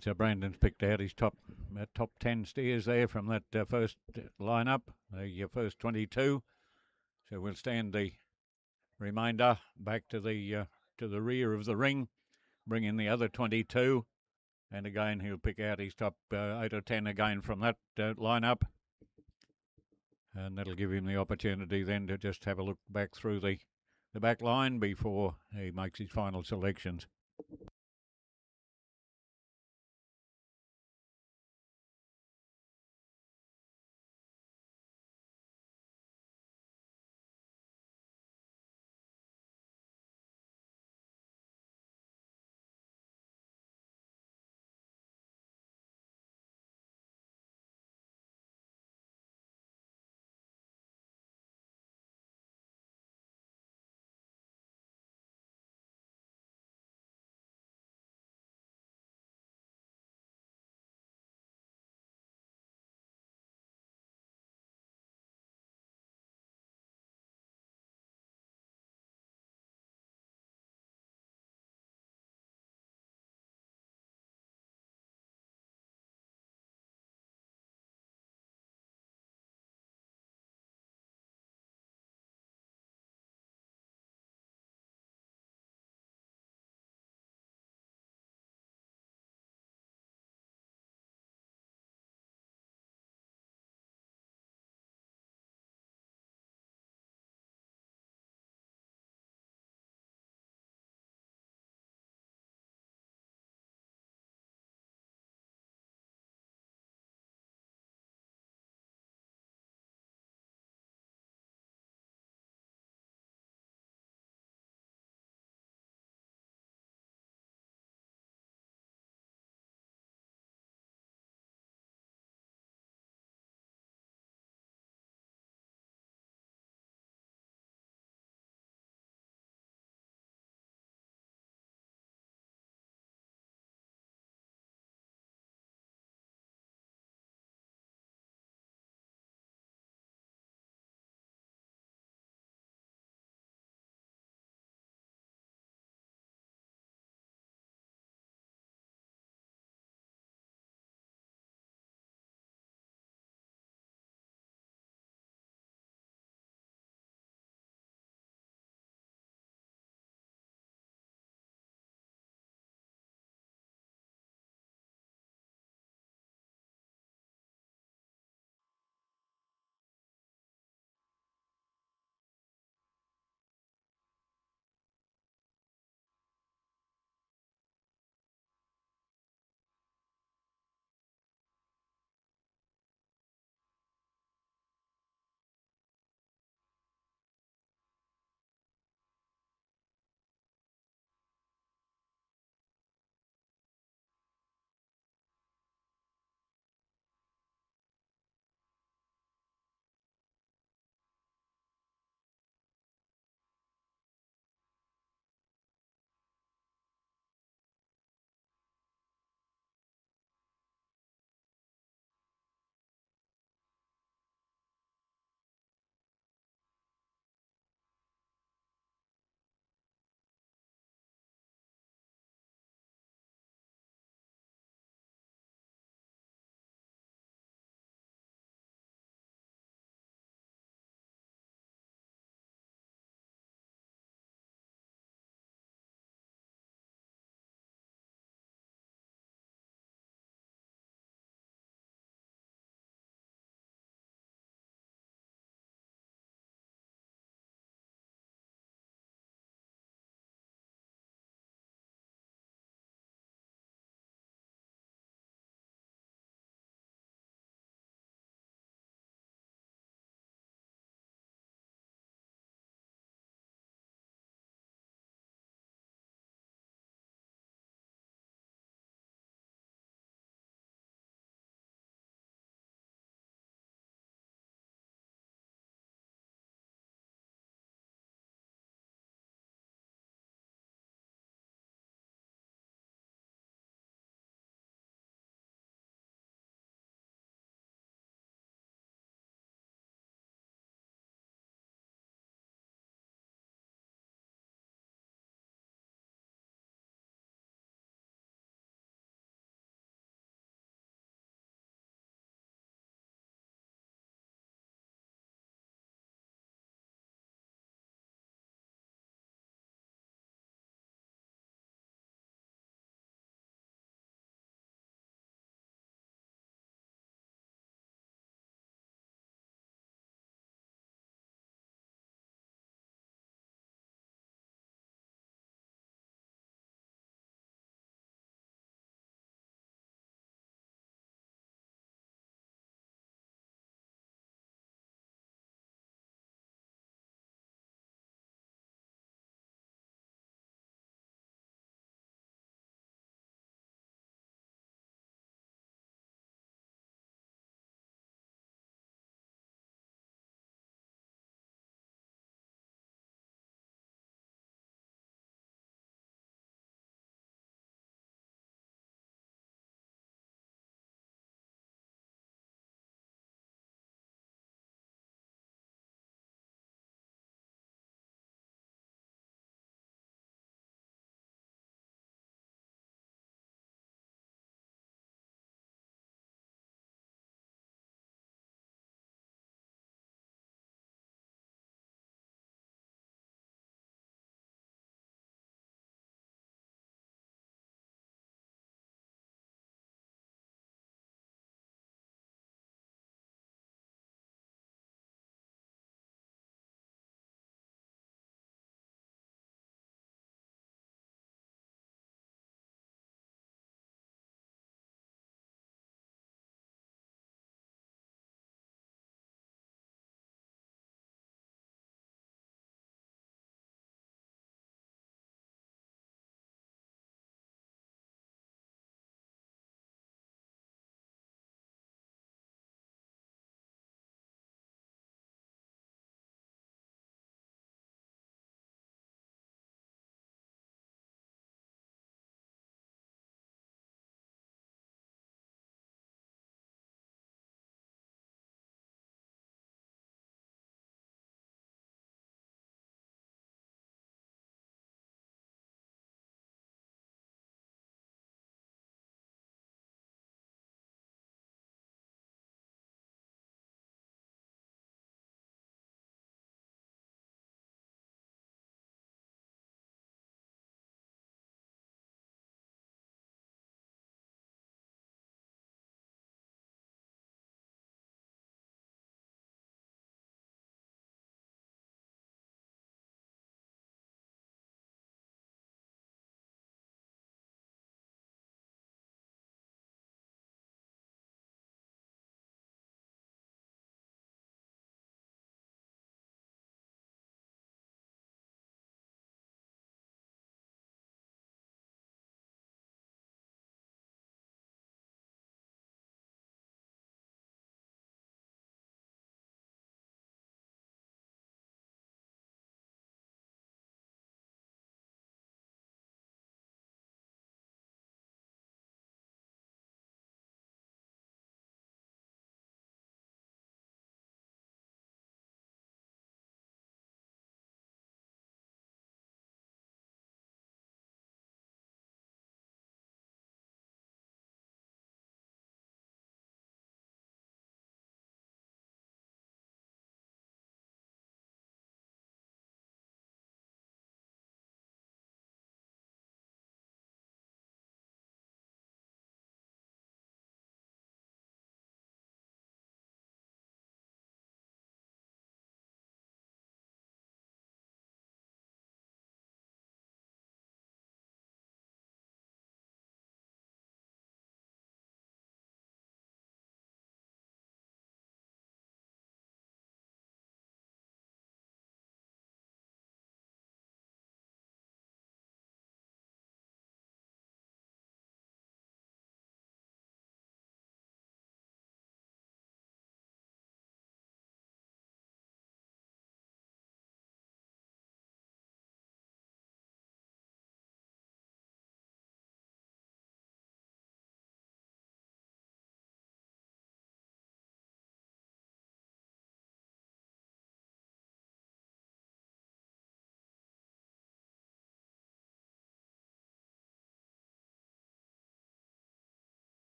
So Brandon's picked out his top 10 steers there from that first lineup, the first 22. So we'll stand the remainder back to the rear of the ring, bring in the other 22, and again he'll pick out his top 8 or 10 again from that lineup, and that'll give him the opportunity then to just have a look back through the back line before he makes his final selections.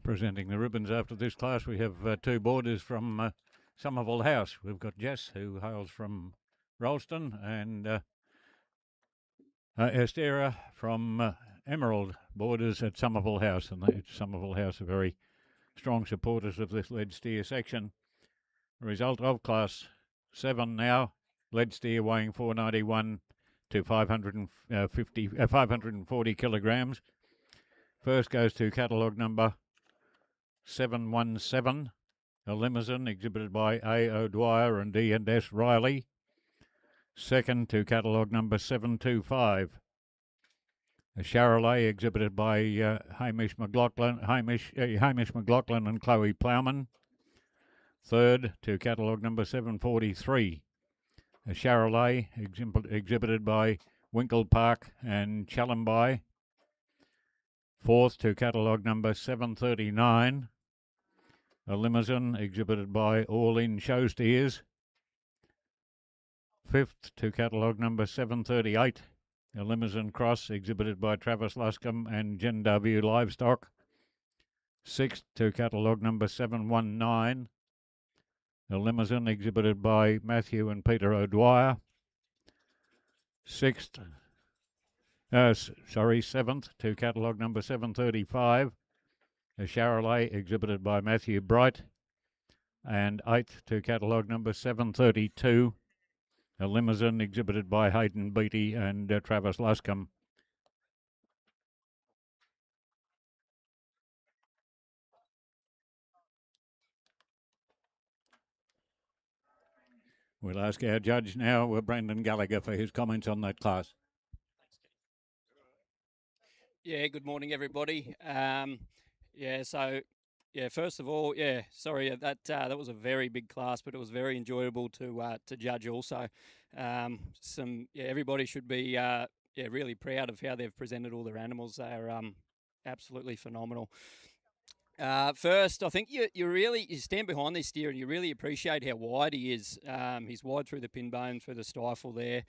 Presenting the ribbons after this class, we have two boarders from Somerville House. We've got Jess, who hails from Rollston, and Estera from Emerald, boarders at Somerville House. And Somerville House are very strong supporters of this lead steer section. Result of Class 7 now, lead steer weighing 491 to 540 kilograms. First goes to catalogue number 717, a Limousin exhibited by A. O'Dwyer and D&S Riley. Second to catalogue number 725, a Charolais exhibited by Hamish McLaughlin and Chloe Plowman. Third to catalogue number 743, a Charolais exhibited by Winkle Park and Challenby. Fourth to catalogue number 739, a Limousin exhibited by All In Show Steers. Fifth to catalogue number 738, a Limousin Cross exhibited by Travis Luscombe and Gendaview Livestock. Sixth to catalogue number 719, a Limousin exhibited by Matthew and Peter O'Dwyer. Seventh to catalogue number 735, a Charolais exhibited by Matthew Bright. And eighth to catalogue number 732, a Limousin exhibited by Hayden Beattie and Travis Luscombe. We'll ask our judge now, Brendan Gallagher, for his comments on that class. Yeah, good morning, everybody. First of all, sorry that was a very big class, but it was very enjoyable to judge. Also, everybody should be really proud of how they've presented all their animals. They are absolutely phenomenal. First, I think you stand behind this steer and you really appreciate how wide he is. He's wide through the pin bone, through the stifle there.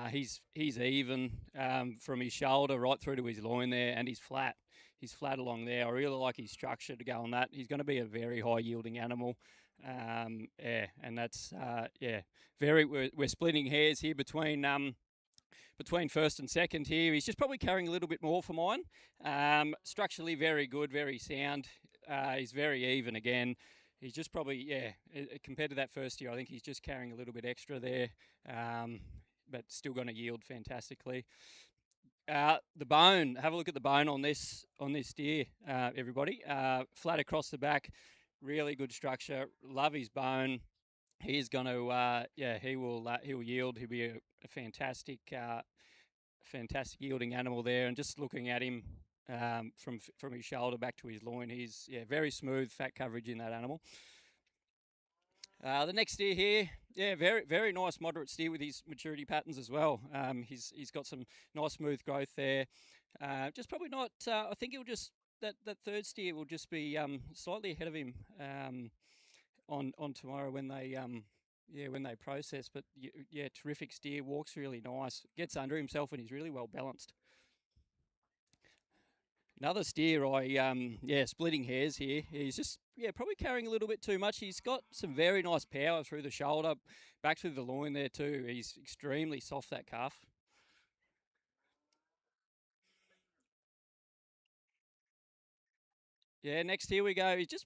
He's even from his shoulder right through to his loin there, and he's flat. He's flat along there. I really like his structure to go on that. He's going to be a very high yielding animal. And that's we're splitting hairs here between first and second here. He's just probably carrying a little bit more for mine. Structurally very good, very sound. He's very even again. He's just probably, compared to that first year, I think he's just carrying a little bit extra there, but still going to yield fantastically. The bone, have a look at the bone on this steer, everybody. Flat across the back, really good structure. Love his bone. He's going to, he'll yield. He'll be a fantastic yielding animal there. And just looking at him from his shoulder back to his loin, he's very smooth, fat coverage in that animal. The next steer here, very very nice moderate steer with his maturity patterns as well. He's got some nice smooth growth there. Just probably not. I think he'll just that third steer will just be slightly ahead of him on tomorrow when they process. But terrific steer, walks really nice, gets under himself, and he's really well balanced. Another steer, splitting hairs here. He's just, probably carrying a little bit too much. He's got some very nice power through the shoulder, back through the loin there too. He's extremely soft, that calf. Yeah, next here we go. He's just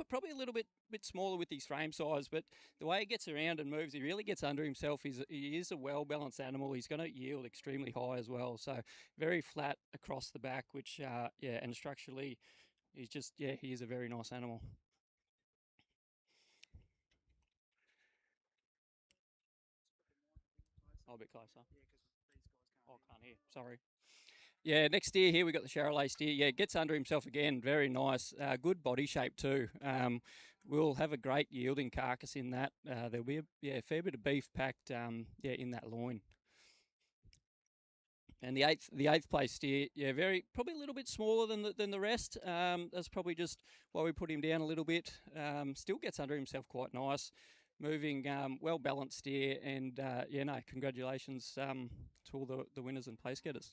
probably a little bit smaller with his frame size, but the way he gets around and moves, he really gets under himself. He is a well-balanced animal. He's going to yield extremely high as well. So very flat across the back, which, and structurally, he is a very nice animal. Oh, a bit closer. Oh, can't hear. Sorry. Yeah, next steer here, we got the Charolais steer. Yeah, gets under himself again. Very nice. Good body shape too. We'll have a great yielding carcass in that. There'll be a fair bit of beef packed in that loin. And the eighth place steer, probably a little bit smaller than the rest. That's probably just why we put him down a little bit. Still gets under himself quite nice. Moving, well balanced steer, and congratulations to all the winners and place getters.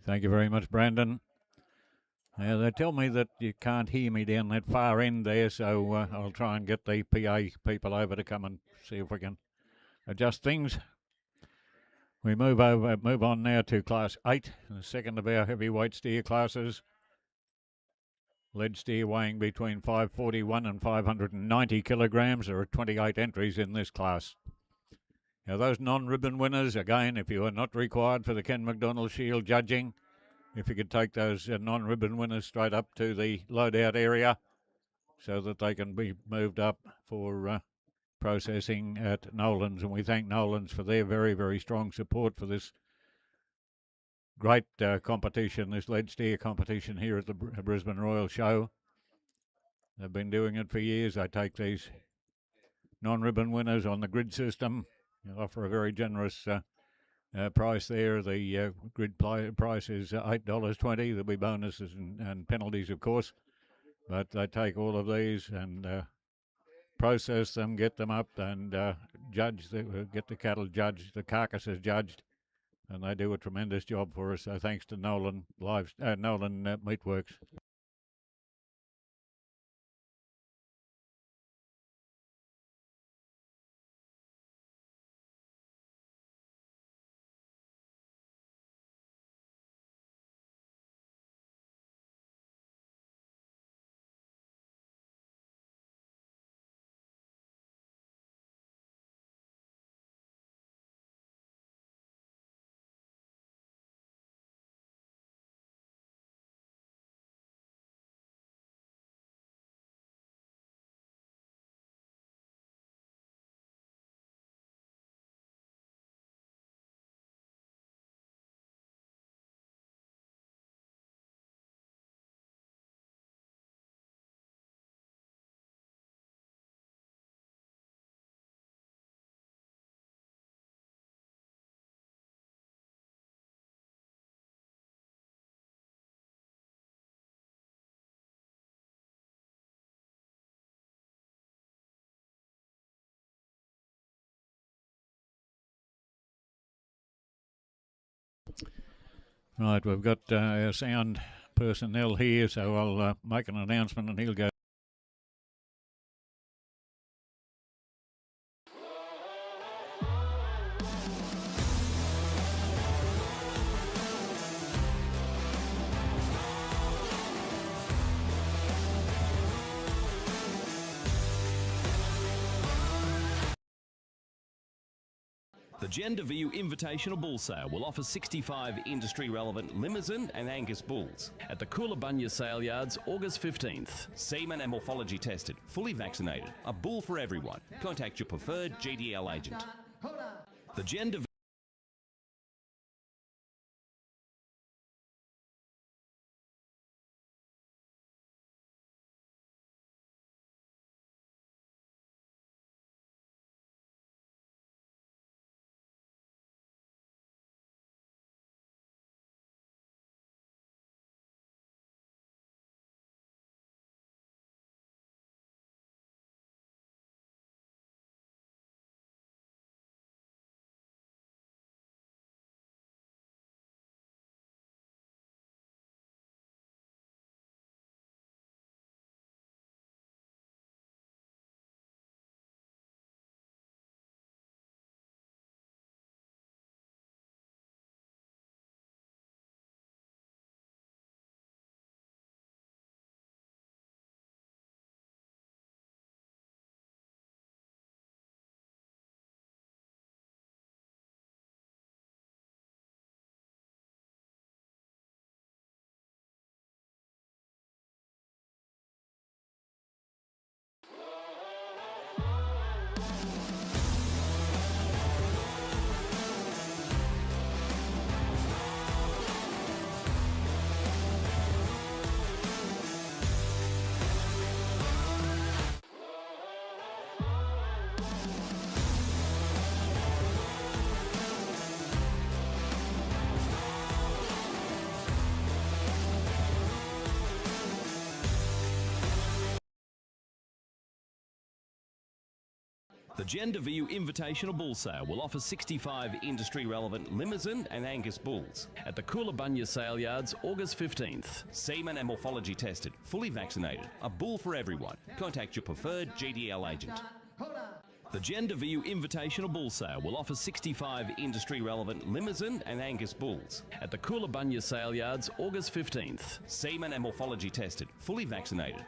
Thank you very much, Brandon. Now, they tell me that you can't hear me down that far end there, so I'll try and get the PA people over to come and see if we can adjust things. We move on now to Class 8, the second of our heavyweight steer classes. Lead steer weighing between 541 and 590 kilograms. There are 28 entries in this class. Now, those non-ribbon winners, again, if you are not required for the Ken McDonald Shield judging, if you could take those non-ribbon winners straight up to the loadout area so that they can be moved up for processing at Nolan's. And we thank Nolan's for their very, very strong support for this great competition, this lead steer competition here at the Brisbane Royal Show. They've been doing it for years. They take these non-ribbon winners on the grid system. They offer a very generous price there. The grid price is $8.20. There'll be bonuses and penalties, of course. But they take all of these and process them, get them up, and get the cattle judged, the carcasses judged, and they do a tremendous job for us. So thanks to Nolan Meatworks. Right, we've got our sound personnel here, so I'll make an announcement and he'll go. The Gender View Invitational Bull Sale will offer 65 industry-relevant Limousin and Angus bulls at the Coolabunga Sale Yards, August 15th. Semen and morphology tested, fully vaccinated. A bull for everyone. Contact your preferred GDL agent. The Gender The Gender View Invitational Bull Sale will offer 65 industry-relevant Limousin and Angus bulls at the Coolabunya Sale Yards, August 15th. Semen and morphology tested, fully vaccinated. A bull for everyone. Contact your preferred GDL agent. The Gender View Invitational Bull Sale will offer 65 industry-relevant Limousin and Angus bulls at the Coolabunya Sale Yards, August 15th. Semen and morphology tested, fully vaccinated.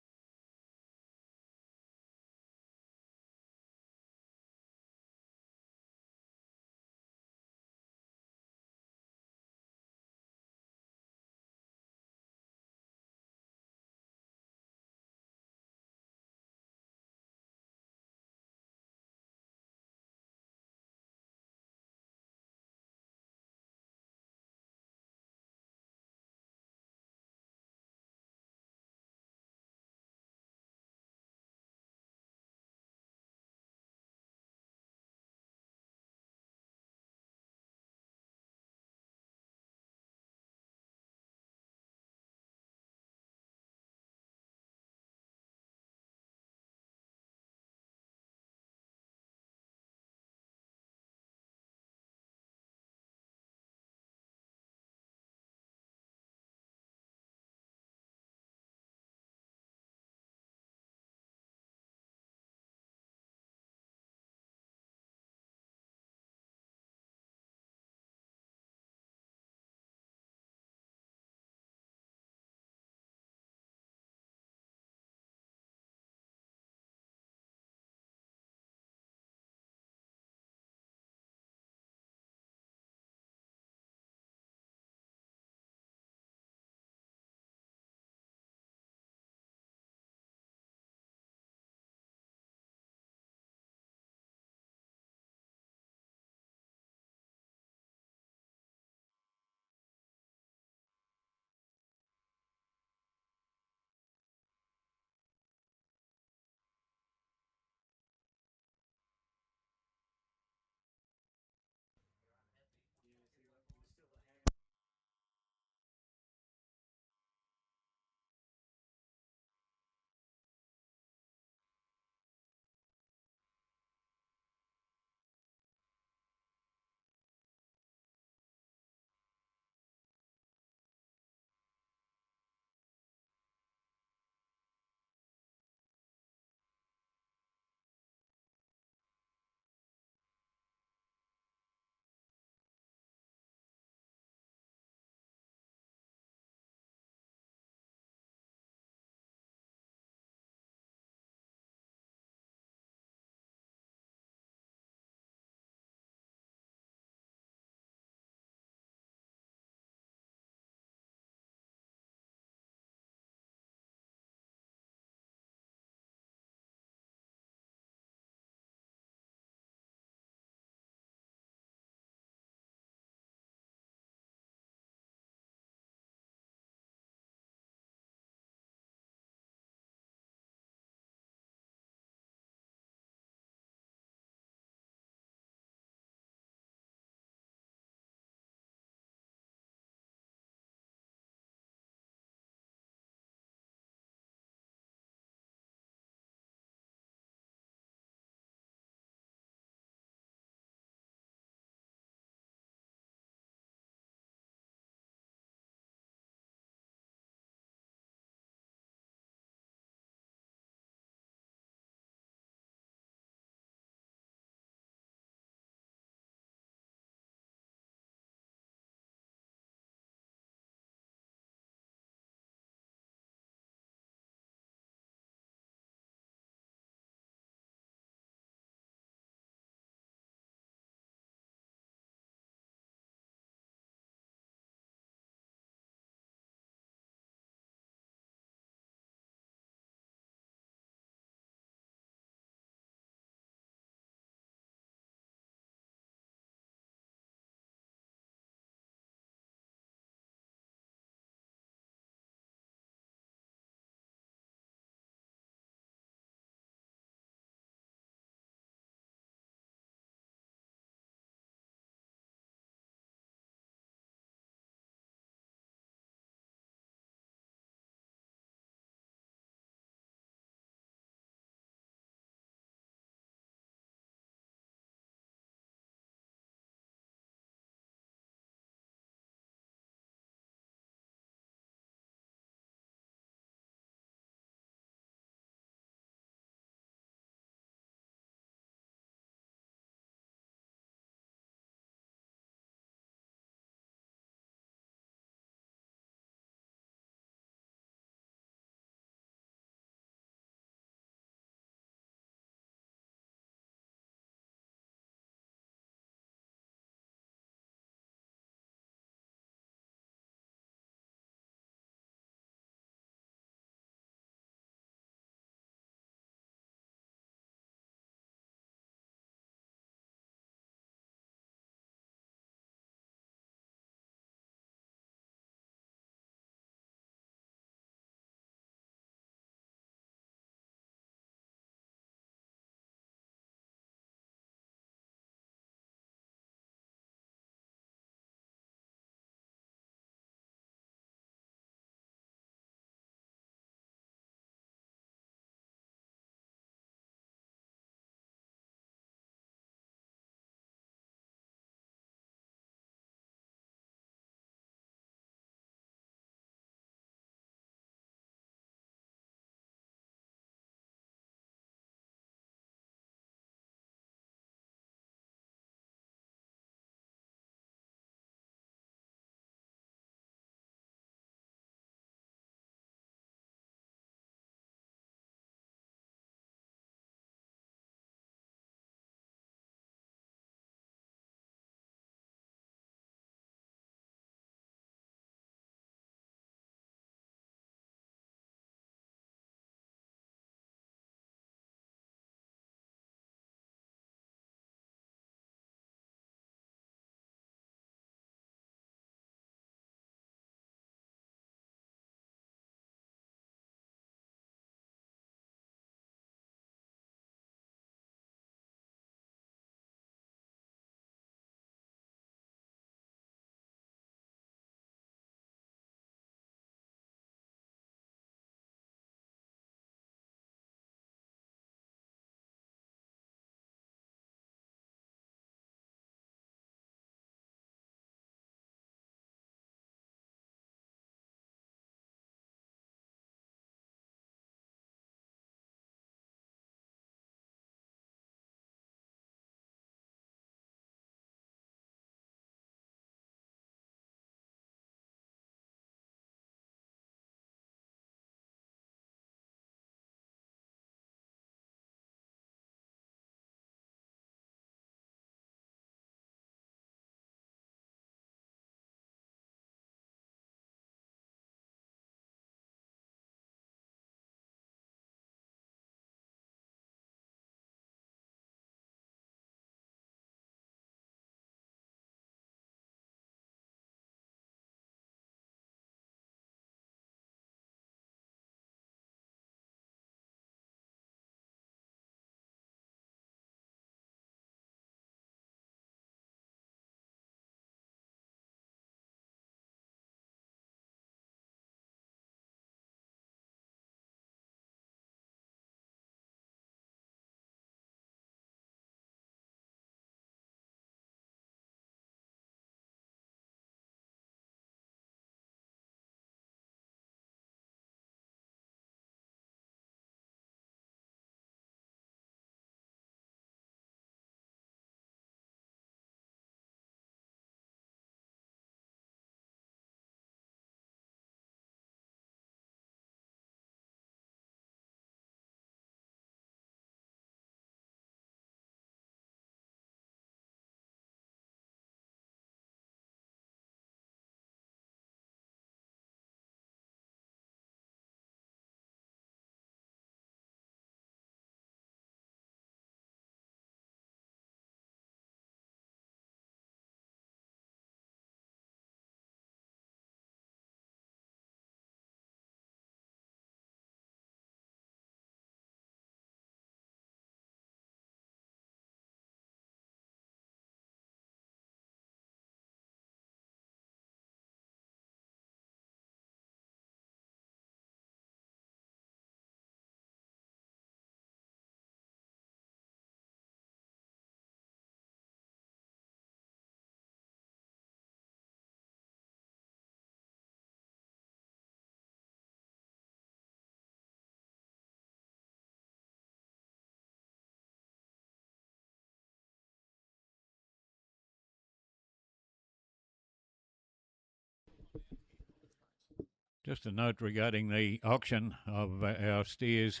Just a note regarding the auction of our steers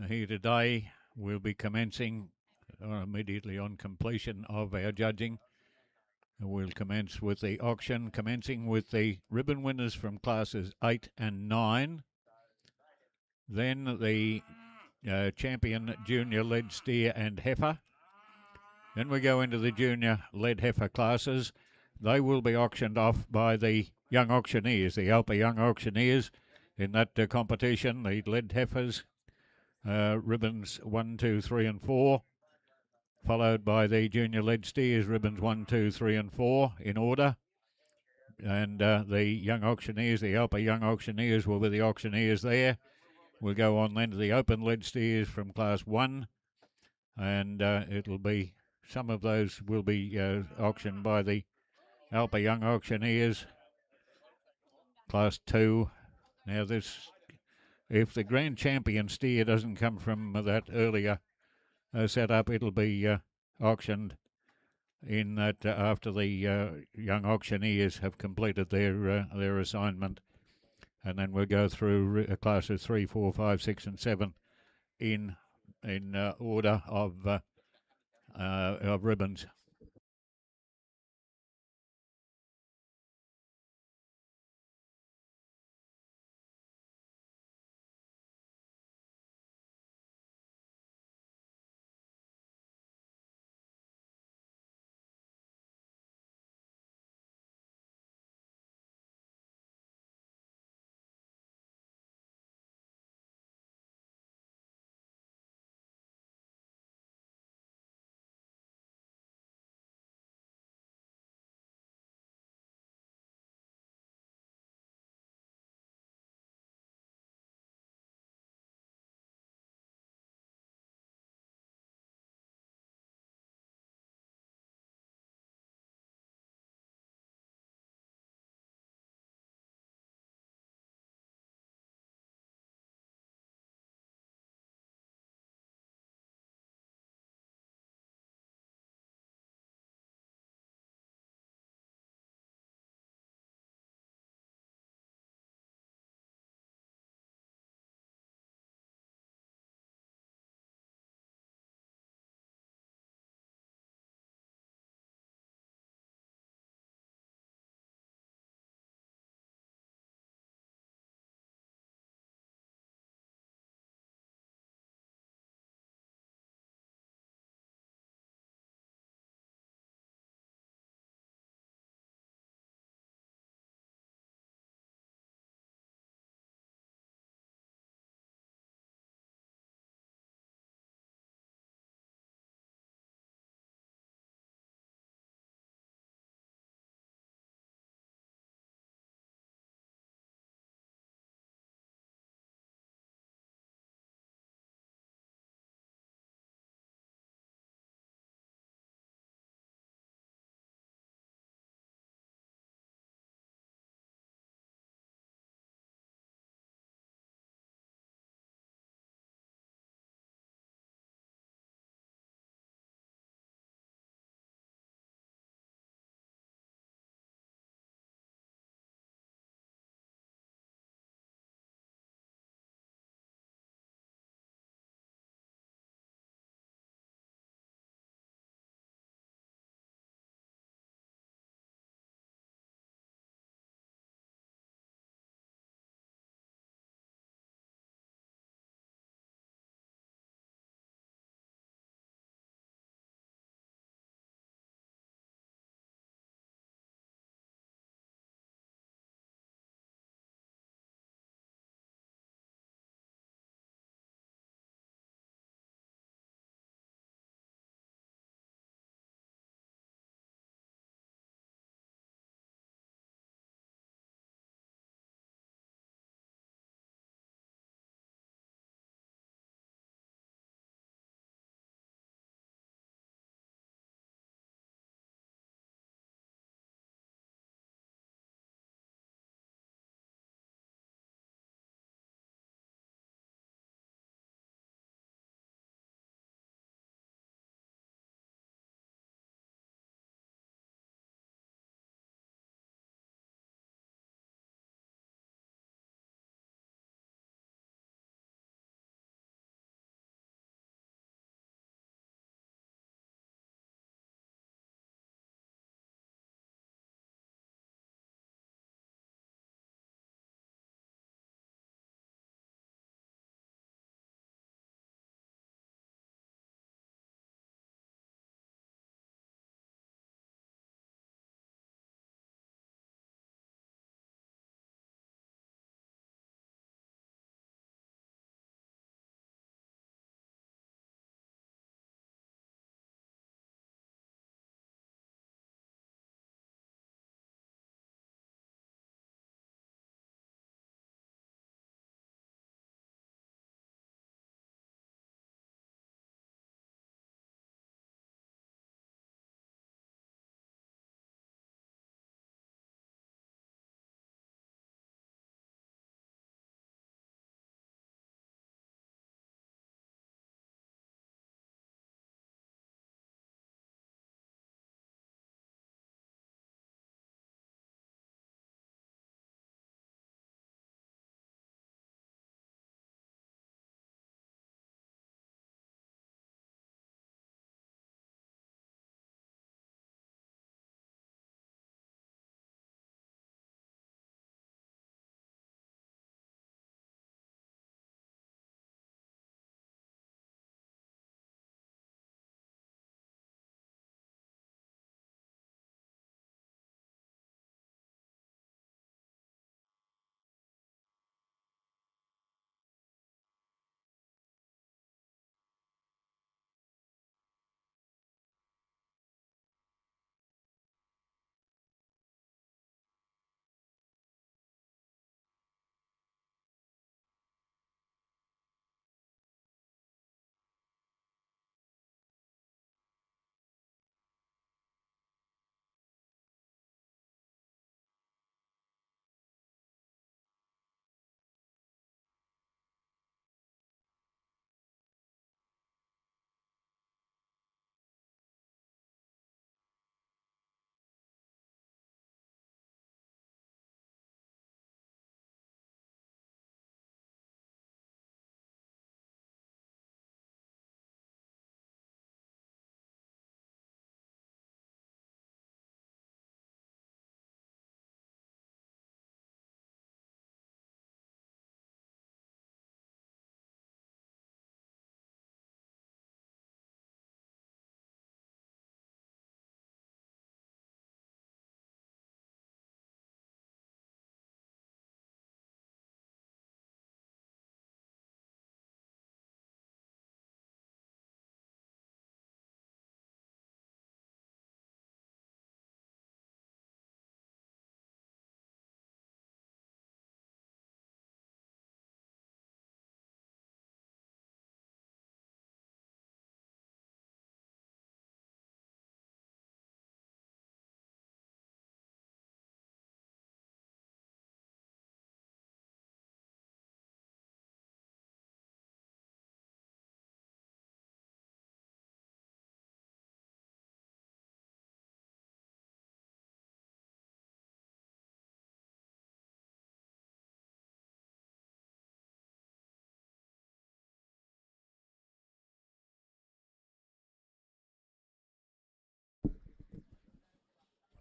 here today. We'll be commencing immediately on completion of our judging. We'll commence with the auction, commencing with the ribbon winners from classes 8 and 9. Then the champion junior lead steer and heifer. Then we go into the junior lead heifer classes. They will be auctioned off by the young auctioneers, the Alpa Young Auctioneers. In that competition, the lead heifers, ribbons 1, 2, 3 and 4, followed by the junior lead steers, ribbons 1, 2, 3 and 4 in order. And the young auctioneers, the Alpa Young Auctioneers, will be the auctioneers there. We'll go on then to the open lead steers from class 1, and it'll be, some of those will be auctioned by the Alpa Young Auctioneers. Class 2. Now this, if the grand champion steer doesn't come from that earlier setup, it'll be auctioned in that after the young auctioneers have completed their assignment. And then we'll go through classes 3, 4, 5, 6 and 7 in order of ribbons.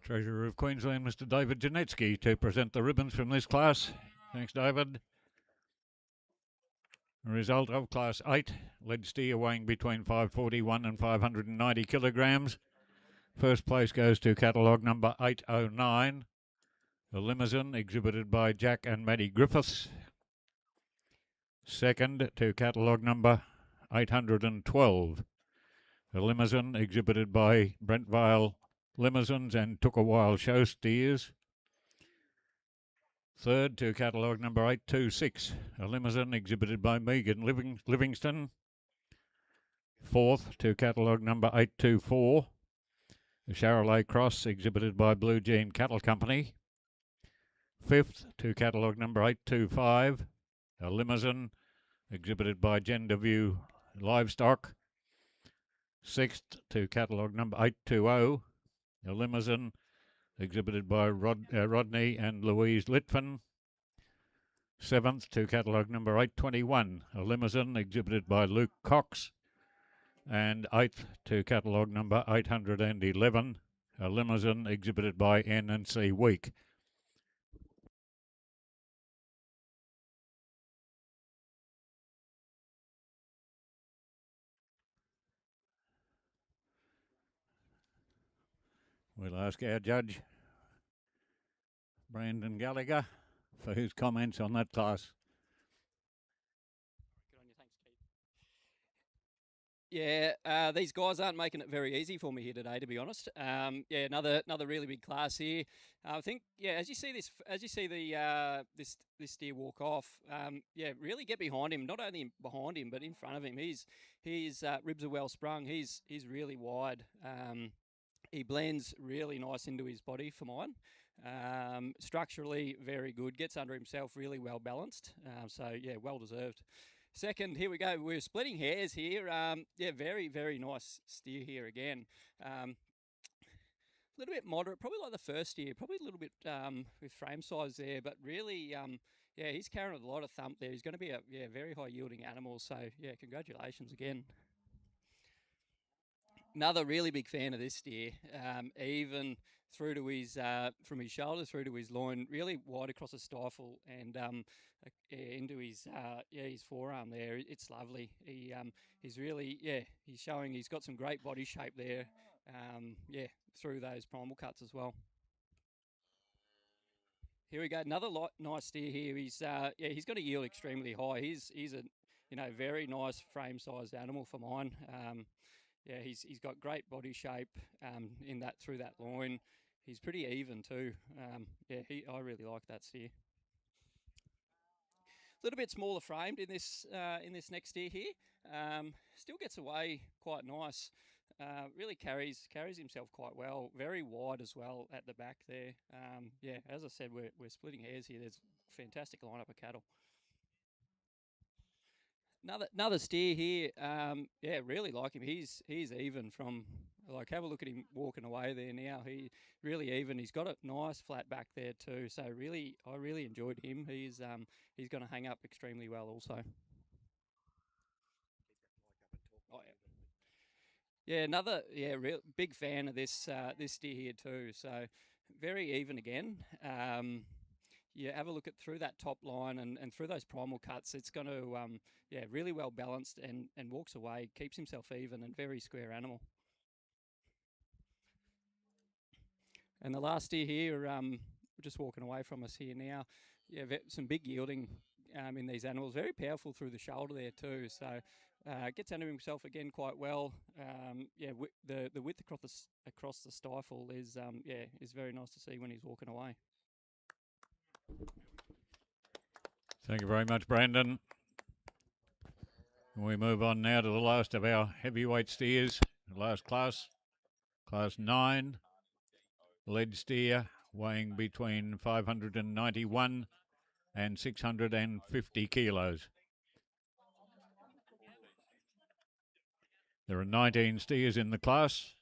Treasurer of Queensland, Mr. David Janetsky, to present the ribbons from this class. Thanks, David. Result of Class 8, lead steer weighing between 541 and 590 kilograms. First place goes to catalogue number 809, the Limousine, exhibited by Jack and Maddie Griffiths. Second to catalogue number 812, the Limousine, exhibited by Brent Vale Limousines and Took a While Show Steers. Third to catalogue number 826, a Limousine exhibited by Megan Livingston. Fourth to catalogue number 824, a Charolais Cross exhibited by Blue Jean Cattle Company. Fifth to catalogue number 825, a Limousine exhibited by Gender View Livestock. Sixth to catalogue number 820, a Limousine exhibited by Rodney and Louise Litvin. Seventh to catalogue number 821, a Limousine exhibited by Luke Cox. And eighth to catalogue number 811, a Limousine exhibited by N&C Week. We'll ask our judge, Brandon Gallagher, for his comments on that class. Good on you, thanks, Keith. Yeah, these guys aren't making it very easy for me here today, to be honest. Yeah, another really big class here. I think, yeah, as you see the this steer walk off, yeah, really get behind him. Not only behind him, but in front of him. His ribs are well sprung. He's really wide. He blends really nice into his body for mine. Structurally very good. Gets under himself, really well balanced. So yeah, well deserved. Second, here we go. We're splitting hairs here. Yeah, very, very nice steer here again. A little bit moderate, probably like the first steer. Probably a little bit with frame size there, but really, yeah, he's carrying a lot of thump there. He's going to be a very high yielding animal. So yeah, congratulations again. Another really big fan of this steer, even through to his from his shoulder through to his loin, really wide across the stifle and into his his forearm there. It's lovely. He's really he's showing he's got some great body shape there. Through those primal cuts as well. Here we go, another nice steer here. He's he's going to yield extremely high. He's a very nice frame sized animal for mine. Yeah, he's got great body shape in that through that loin. He's pretty even too. I really like that steer. A little bit smaller framed in this next steer here. Still gets away quite nice. Really carries himself quite well. Very wide as well at the back there. Yeah, as I said, we're splitting hairs here. There's a fantastic lineup of cattle. Another steer here. Yeah, really like him. He's even from, like, have a look at him walking away there now. He really even. He's got a nice flat back there too. So really, I really enjoyed him. He's going to hang up extremely well also. Oh yeah. Yeah, another real big fan of this steer here too. So very even again. Yeah, have a look at through that top line and through those primal cuts. It's going to, really well balanced and walks away, keeps himself even and very square animal. And the last steer here, just walking away from us here now. Yeah, some big yielding in these animals. Very powerful through the shoulder there too. So gets under himself again quite well. The width across the stifle is very nice to see when he's walking away. Thank you very much, Brandon. We move on now to the last of our heavyweight steers, the last class, Class 9, lead steer, weighing between 591 and 650 kilos. There are 19 steers in the class.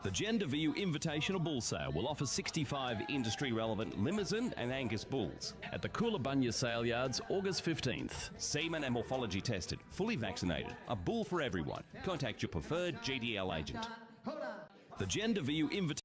The Gender View Invitational Bull Sale will offer 65 industry-relevant Limousin and Angus bulls at the Coolabunya Sale Yards, August 15th. Semen and morphology tested, fully vaccinated. A bull for everyone. Contact your preferred GDL agent. The Gender View Invitational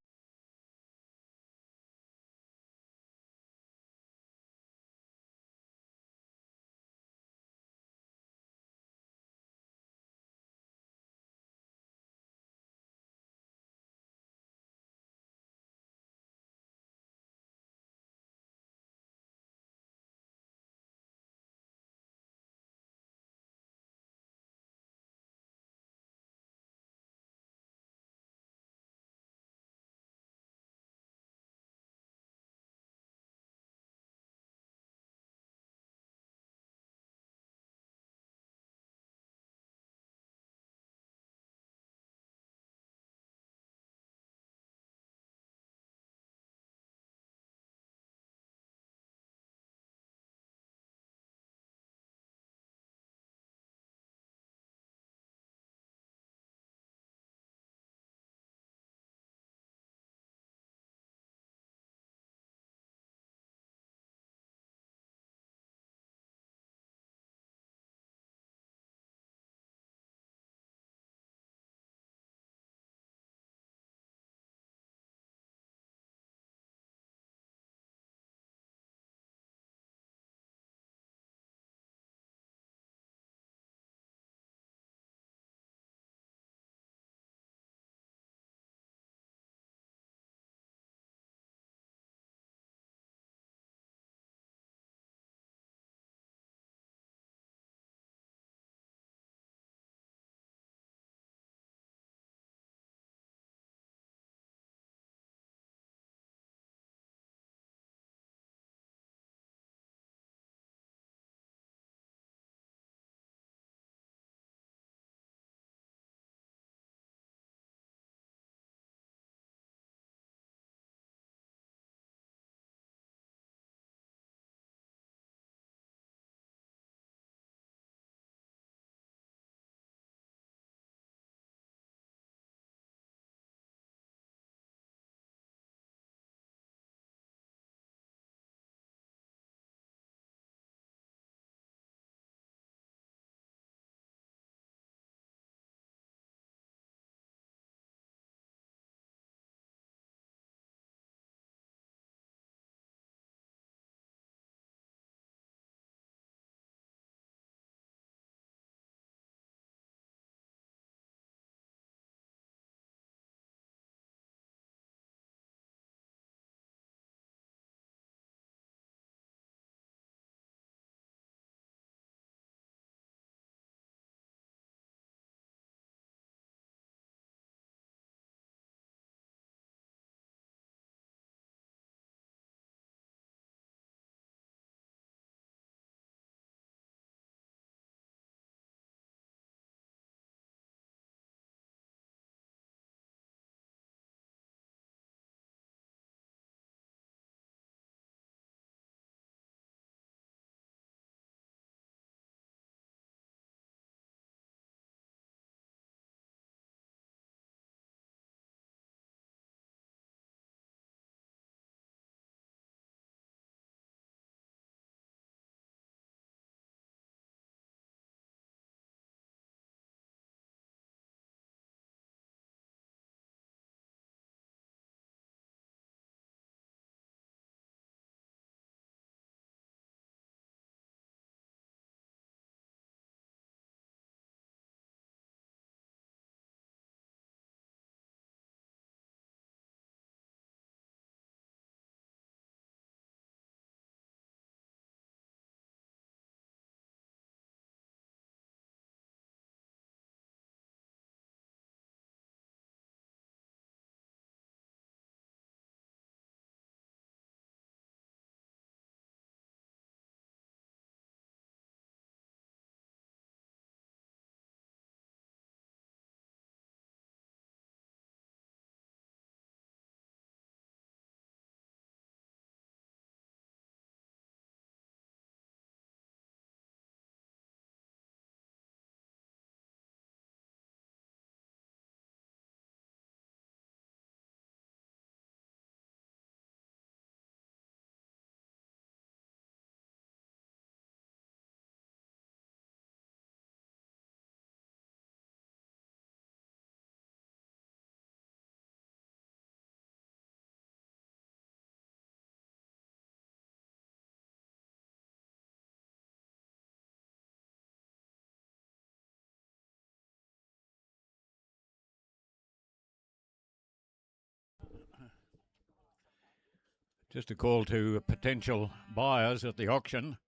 Just a call to potential buyers at the auction.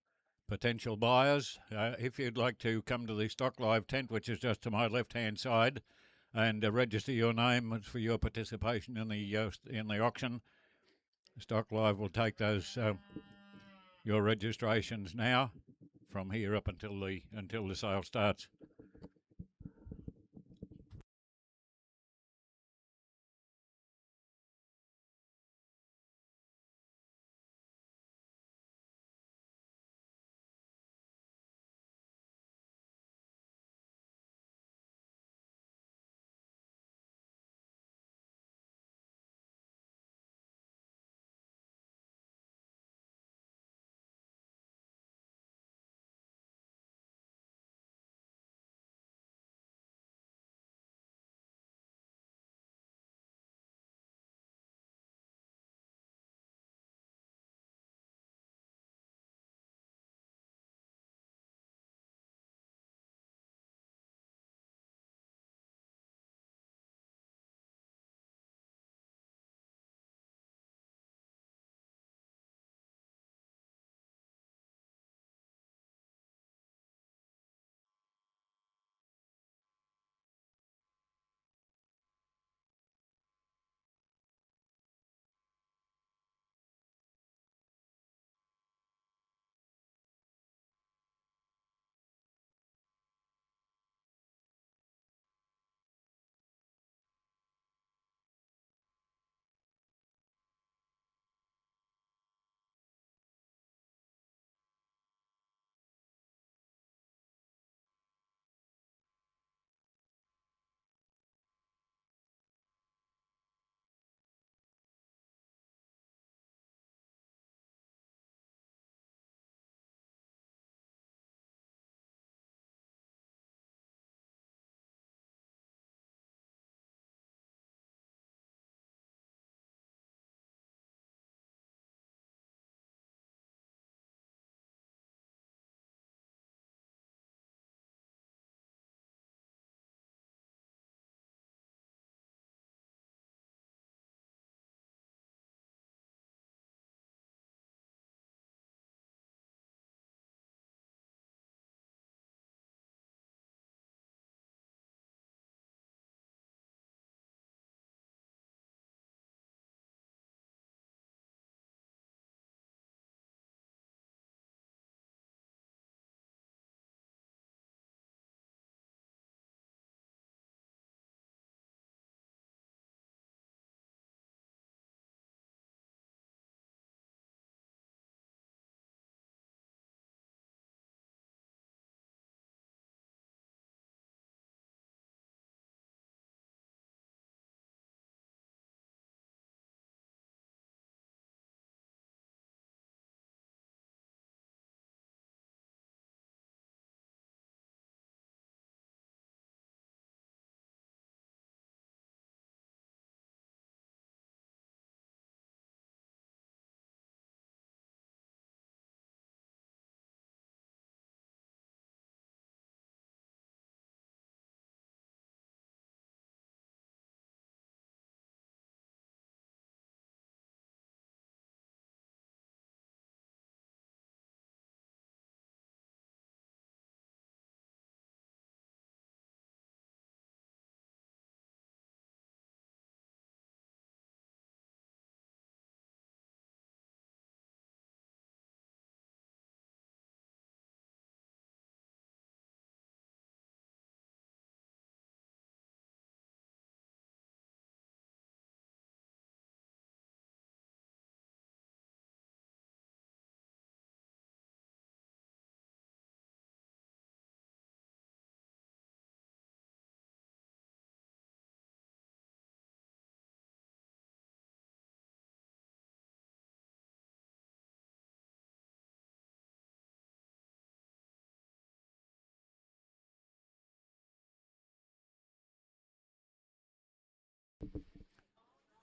Potential buyers, if you'd like to come to the Stock Live tent, which is just to my left-hand side, and register your name for your participation in the auction. Stock Live will take those your registrations now from here up until the sale starts.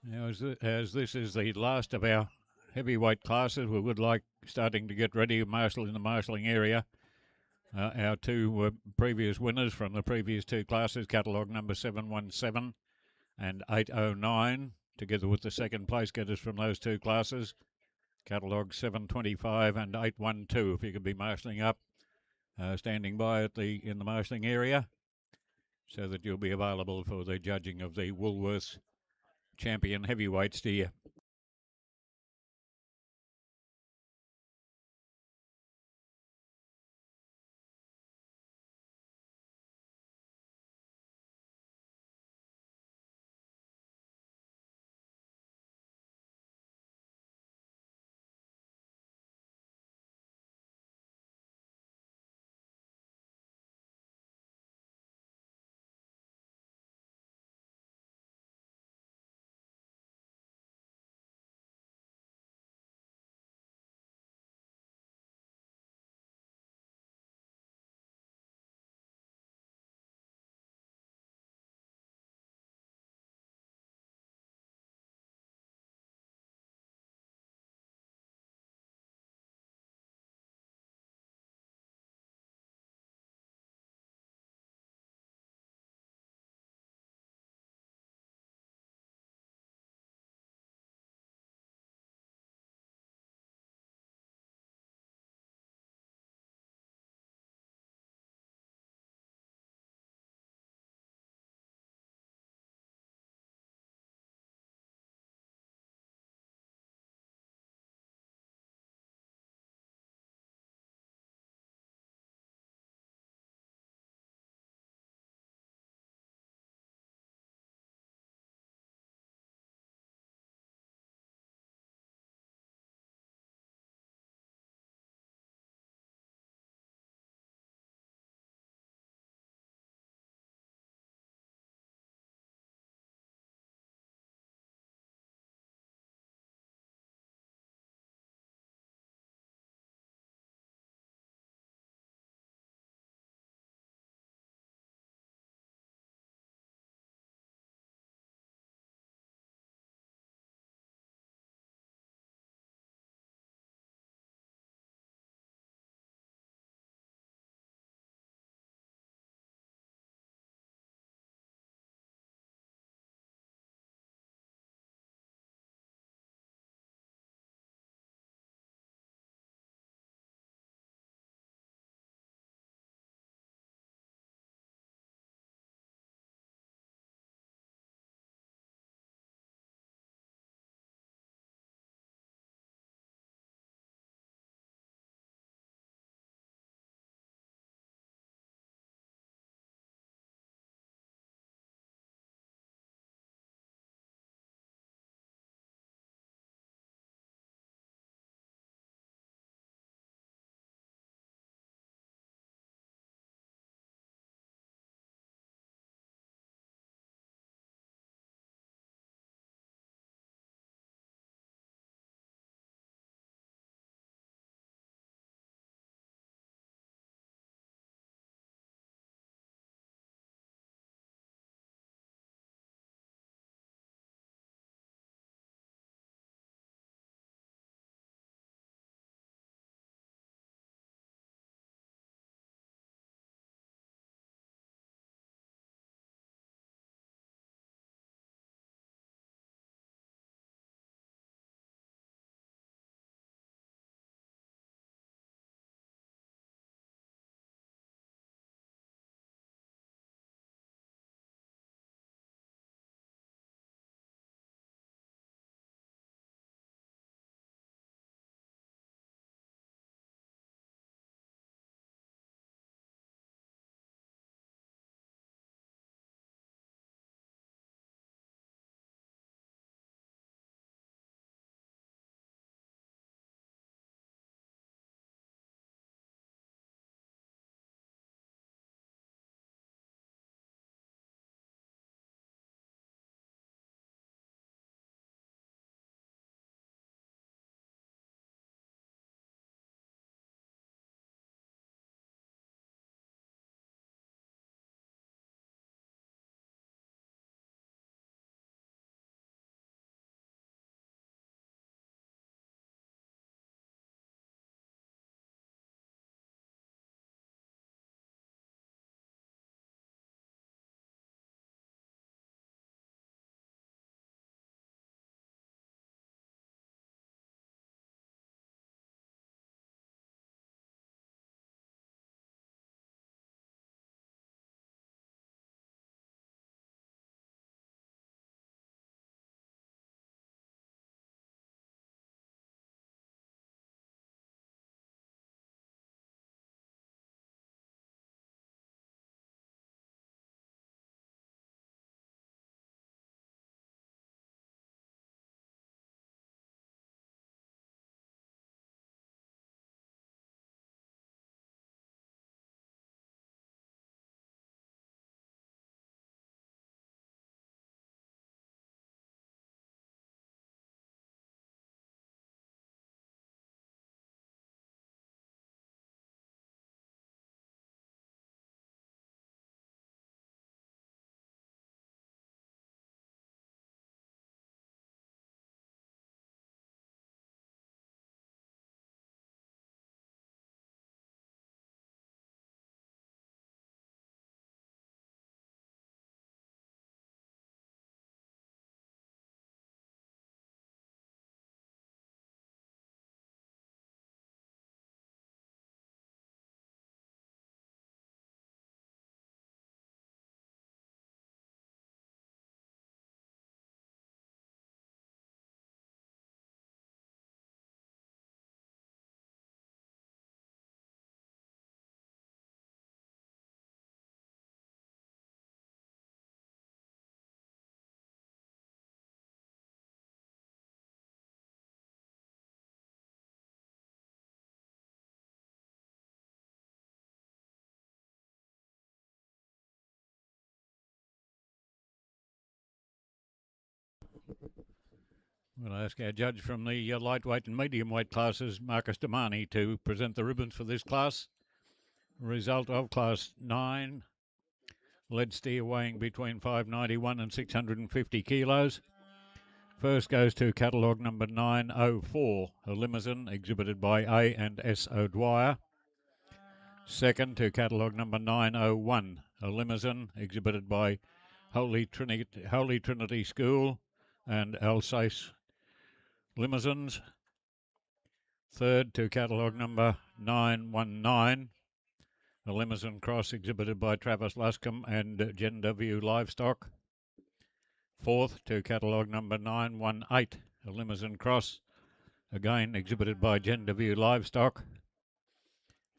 Now, as this is the last of our heavyweight classes, we would like starting to get ready, Marshall in the marshalling area. Our two previous winners from the previous two classes, catalogue number 717 and 809, together with the second place getters from those two classes. Catalogue 725 and 812 if you could be marshalling up, standing by in the marshalling area, so that you'll be available for the judging of the Woolworths Champion Heavyweight steer. We'll ask our judge from the lightweight and medium weight classes, Marcus Damani, to present the ribbons for this class. Result of Class 9. Lead steer weighing between 591 and 650 kilos. First goes to catalogue number 904, a limousine exhibited by A and S O'Dwyer. Second to catalogue number 901, a limousine exhibited by Holy Trinity School and Alsace Limousines. Third to catalogue number 919, a limousine cross exhibited by Travis Luscombe and Gender View Livestock. Fourth to catalogue number 918, a limousine cross, again exhibited by Gender View Livestock.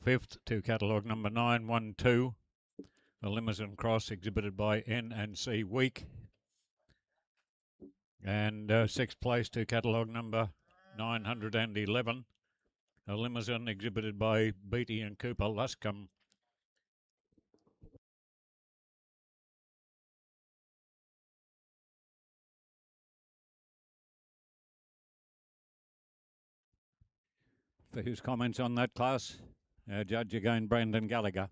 Fifth to catalogue number 912, a limousine cross exhibited by N&C Week. And sixth place to catalogue number 911, a limousine exhibited by Beattie and Cooper Luscombe. For his comments on that class, our judge again, Brandon Gallagher.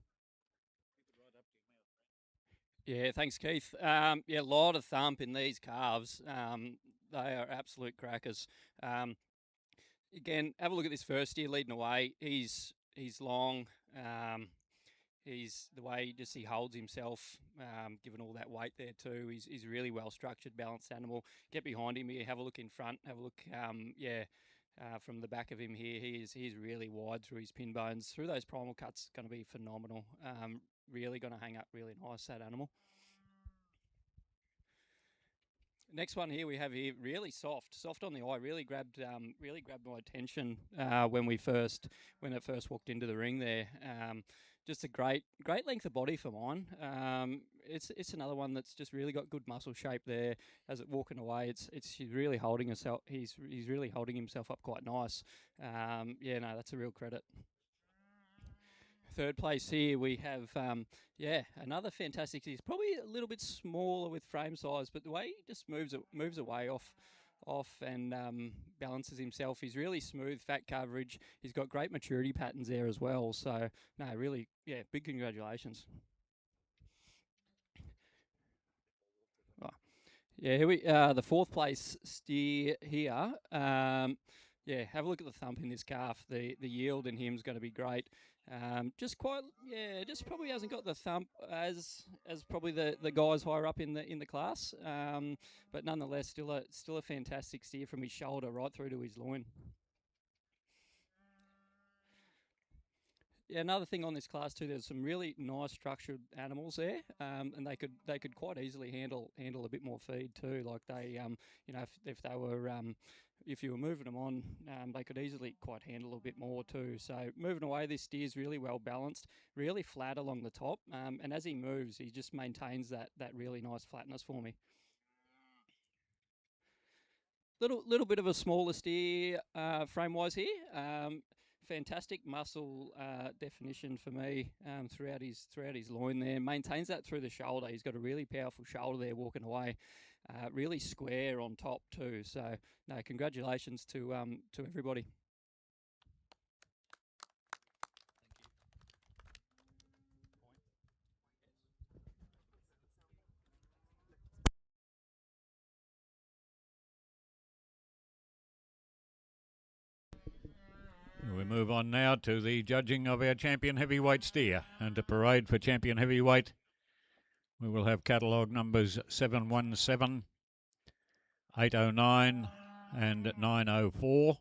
Yeah, thanks, Keith. Yeah, a lot of thump in these calves. They are absolute crackers. Again, have a look at this first steer leading away. He's long. He's the way he holds himself, given all that weight there too. He's a really well structured, balanced animal. Get behind him here. Have a look in front. Have a look. From the back of him here, he's really wide through his pin bones. Through those primal cuts, going to be phenomenal. Really going to hang up really nice, that animal. Next one here we have here, really soft on the eye. Really grabbed my attention when it first walked into the ring there. Just a great length of body for mine. It's another one that's just really got good muscle shape there. As it walking away, he's really holding himself. He's really holding himself up quite nice. That's a real credit. Third place here we have another fantastic. He's probably a little bit smaller with frame size, but the way he just moves away off and balances himself. He's really smooth, fat coverage. He's got great maturity patterns there as well. So no, really, big congratulations. Here the fourth place steer here. Have a look at the thump in this calf. The yield in him is going to be great. Just probably hasn't got the thump as probably the guys higher up in the class. But nonetheless, still a fantastic steer from his shoulder right through to his loin. Yeah, another thing on this class too, there's some really nice structured animals there, and they could quite easily handle a bit more feed too. Like they, if they were if you were moving them on, they could easily quite handle a bit more too. So moving away, this steer's really well balanced, really flat along the top, and as he moves, he just maintains that really nice flatness for me. Little bit of a smaller steer frame wise here. Fantastic muscle definition for me throughout his loin there. Maintains that through the shoulder. He's got a really powerful shoulder there walking away. Really square on top too. So no, congratulations to everybody. We move on now to the judging of our champion heavyweight steer. And to parade for champion heavyweight, we will have catalogue numbers 717, 809 and 904.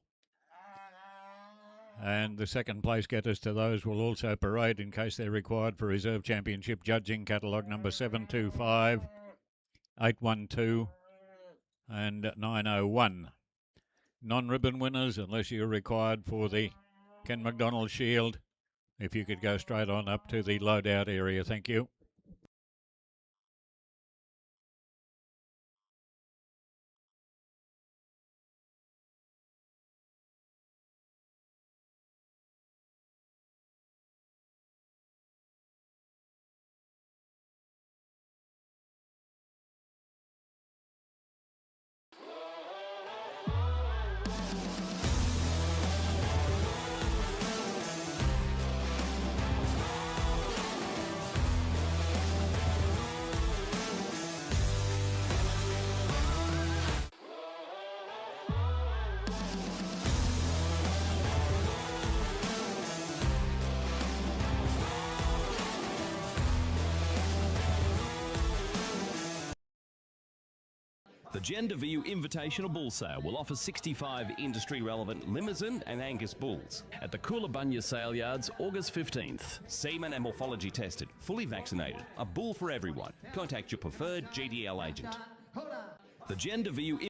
And the second place getters to those will also parade in case they're required for reserve championship judging. Catalogue number 725, 812 and 901. Non-ribbon winners, unless you're required for the Ken McDonald Shield. If you could go straight on up to the loadout area, thank you. The Gender View Invitational Bull Sale will offer 65 industry-relevant Limousin and Angus bulls at the Coolabunya Sale Yards, August 15th. Semen and morphology tested, fully vaccinated. A bull for everyone. Contact your preferred GDL agent. The Gender View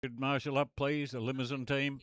Could marshal up, please, the Limousin team.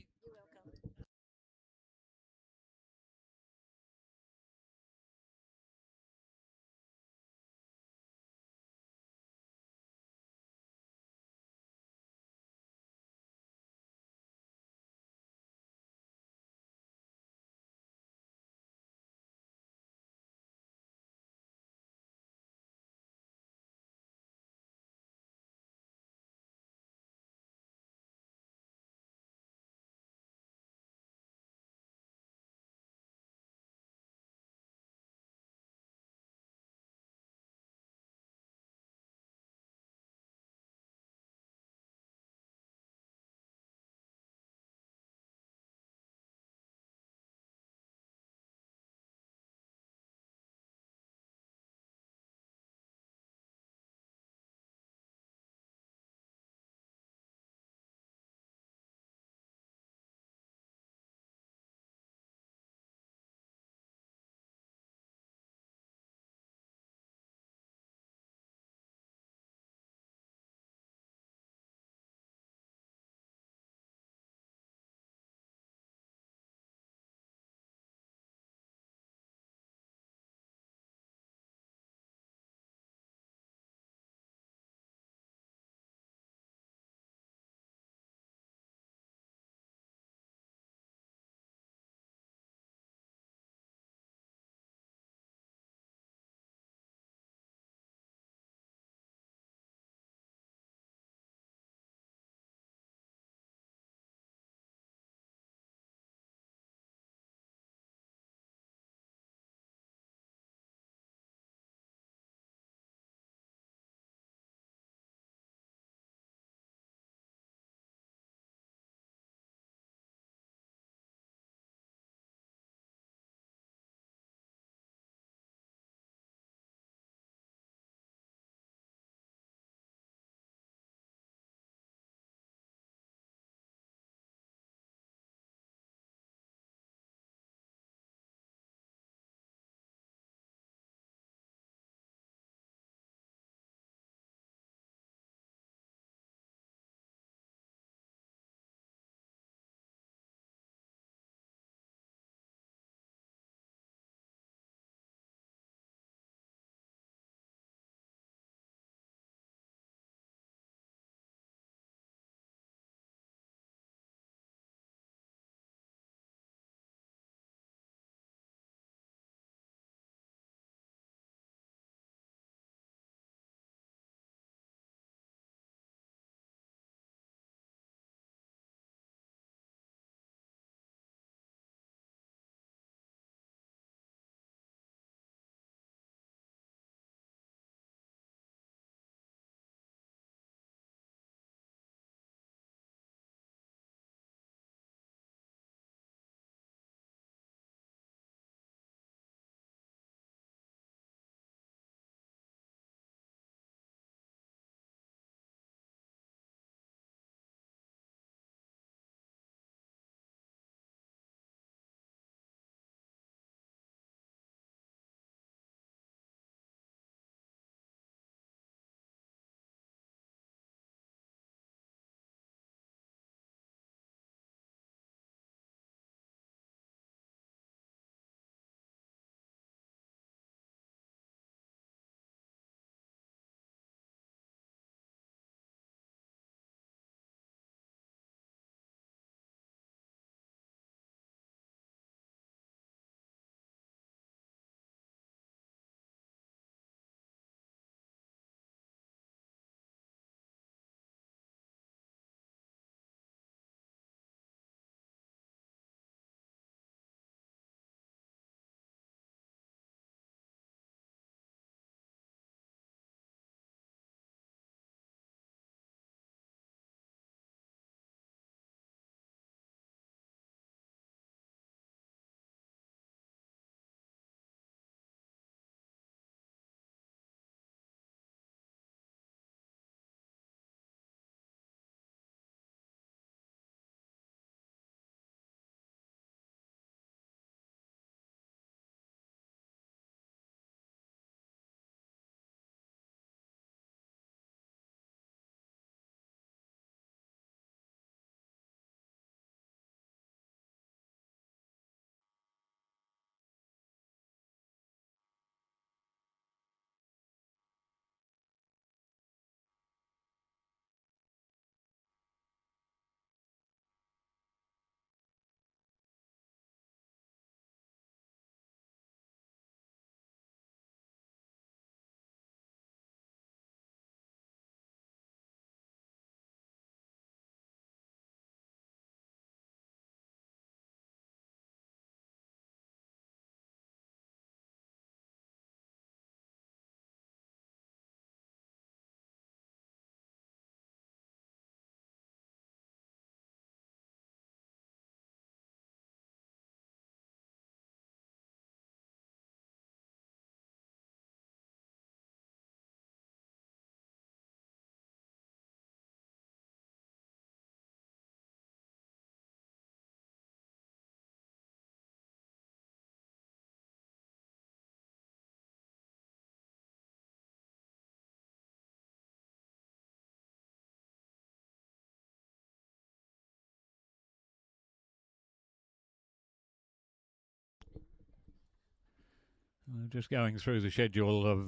Just going through the schedule of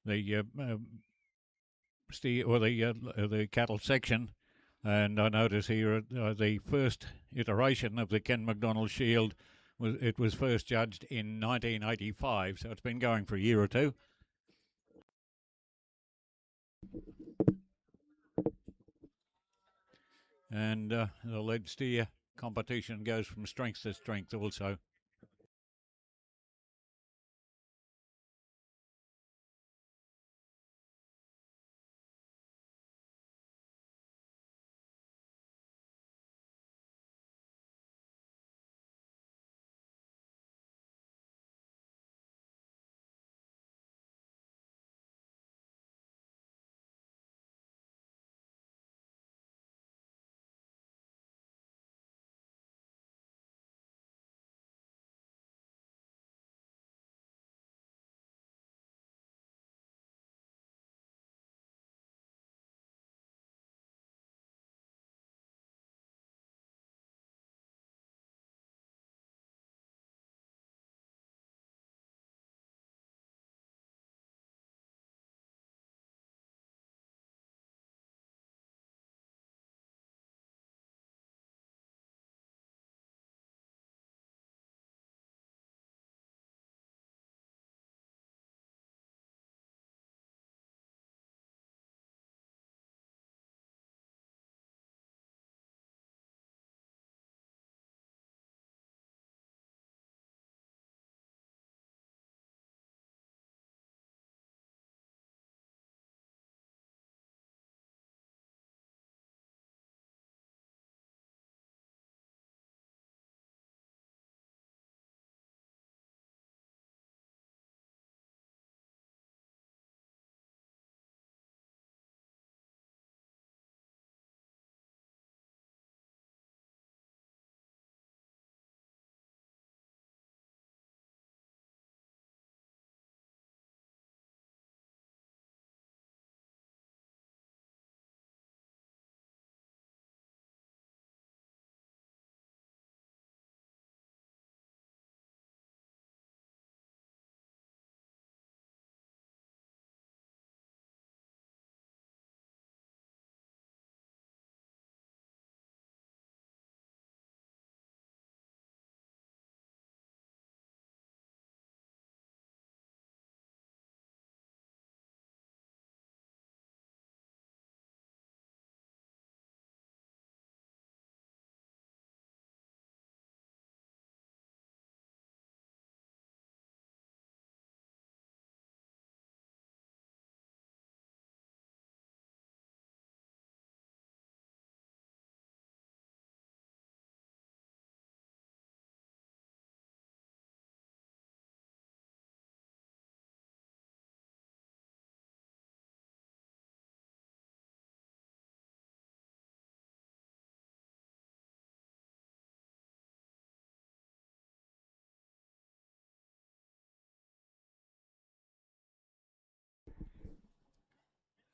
the steer or the cattle section, and I notice here the first iteration of the Ken McDonald Shield was first judged in 1985, so it's been going for a year or two. And the lead steer competition goes from strength to strength also.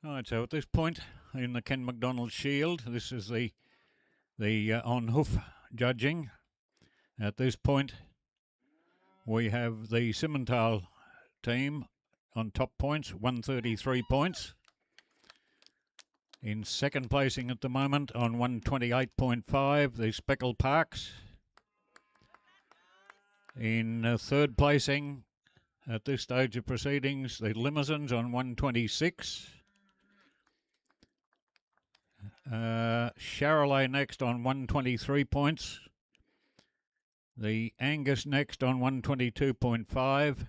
Right, so at this point in the Ken McDonald Shield, this is the on hoof judging. At this point, we have the Simmental team on top points, 133 points. In second placing at the moment on 128.5, the Speckle Parks. In third placing at this stage of proceedings, the Limousines on 126. Charolais next on 123 points. The Angus next on 122.5.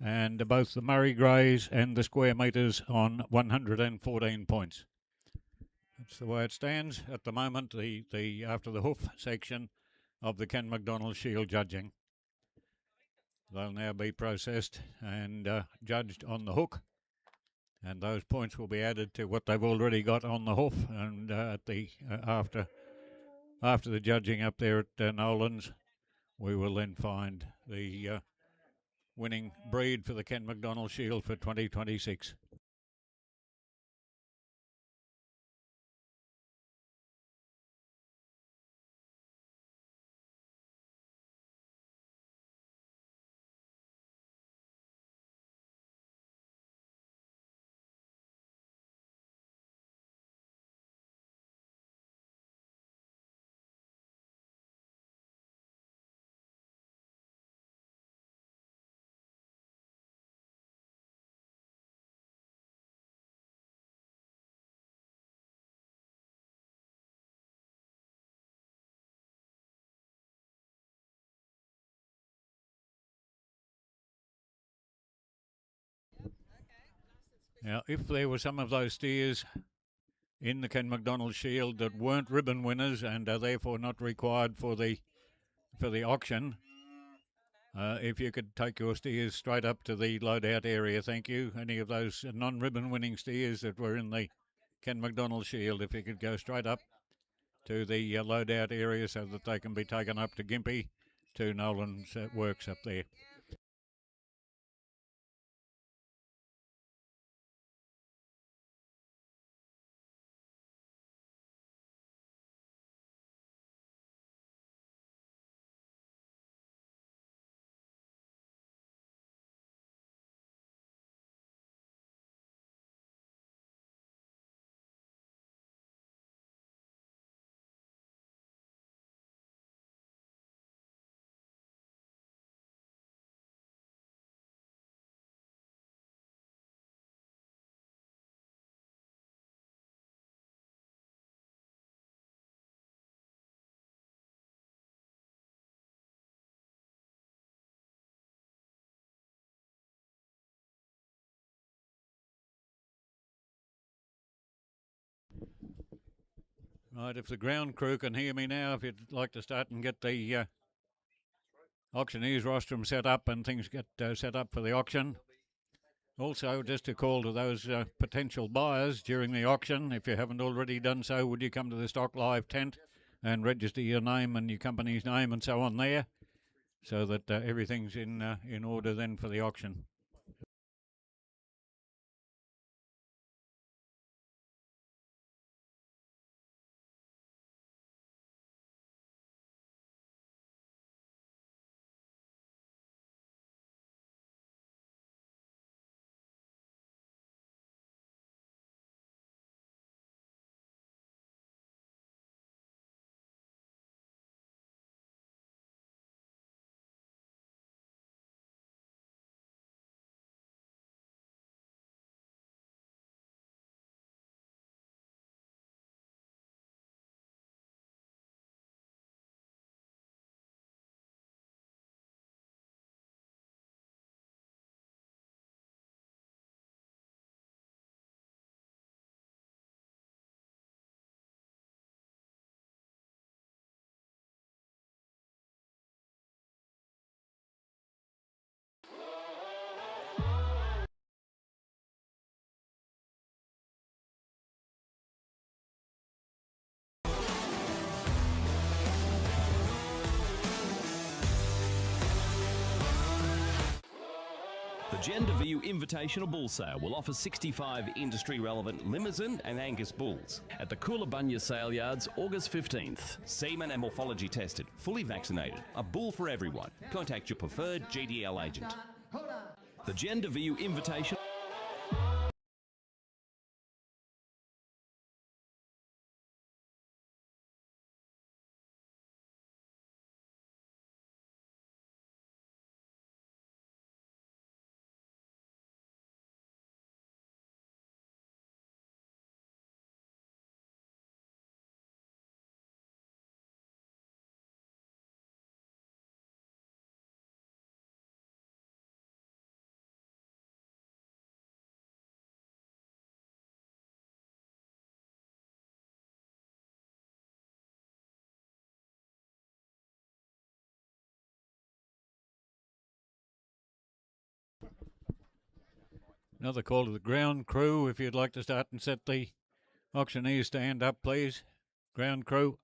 And both the Murray Greys and the Square Meters on 114 points. That's the way it stands at the moment, the after the hoof section of the Ken McDonald Shield judging. They'll now be processed and judged on the hook, and those points will be added to what they've already got on the hoof. And at the after the judging up there at Nolan's, we will then find the winning breed for the Ken McDonald Shield for 2026. Now, if there were some of those steers in the Ken McDonald Shield that weren't ribbon winners and are therefore not required for the auction, if you could take your steers straight up to the loadout area, thank you. Any of those non-ribbon winning steers that were in the Ken McDonald Shield, if you could go straight up to the loadout area so that they can be taken up to Gympie, to Nolan's works up there. Right, if the ground crew can hear me now, if you'd like to start and get the auctioneers rostrum set up and things get set up for the auction. Also, just a call to those potential buyers during the auction, if you haven't already done so, would you come to the Stock Live tent and register your name and your company's name and so on there, so that everything's in order then for the auction. The Gender View Invitational Bull Sale will offer 65 industry-relevant Limousin and Angus bulls at the Coolabunga Sale Yards, August 15th. Semen and morphology tested, fully vaccinated, a bull for everyone. Contact your preferred GDL agent. The Gender View Invitational... Another call to the ground crew, if you'd like to start and set the auctioneer stand up, please. Ground crew.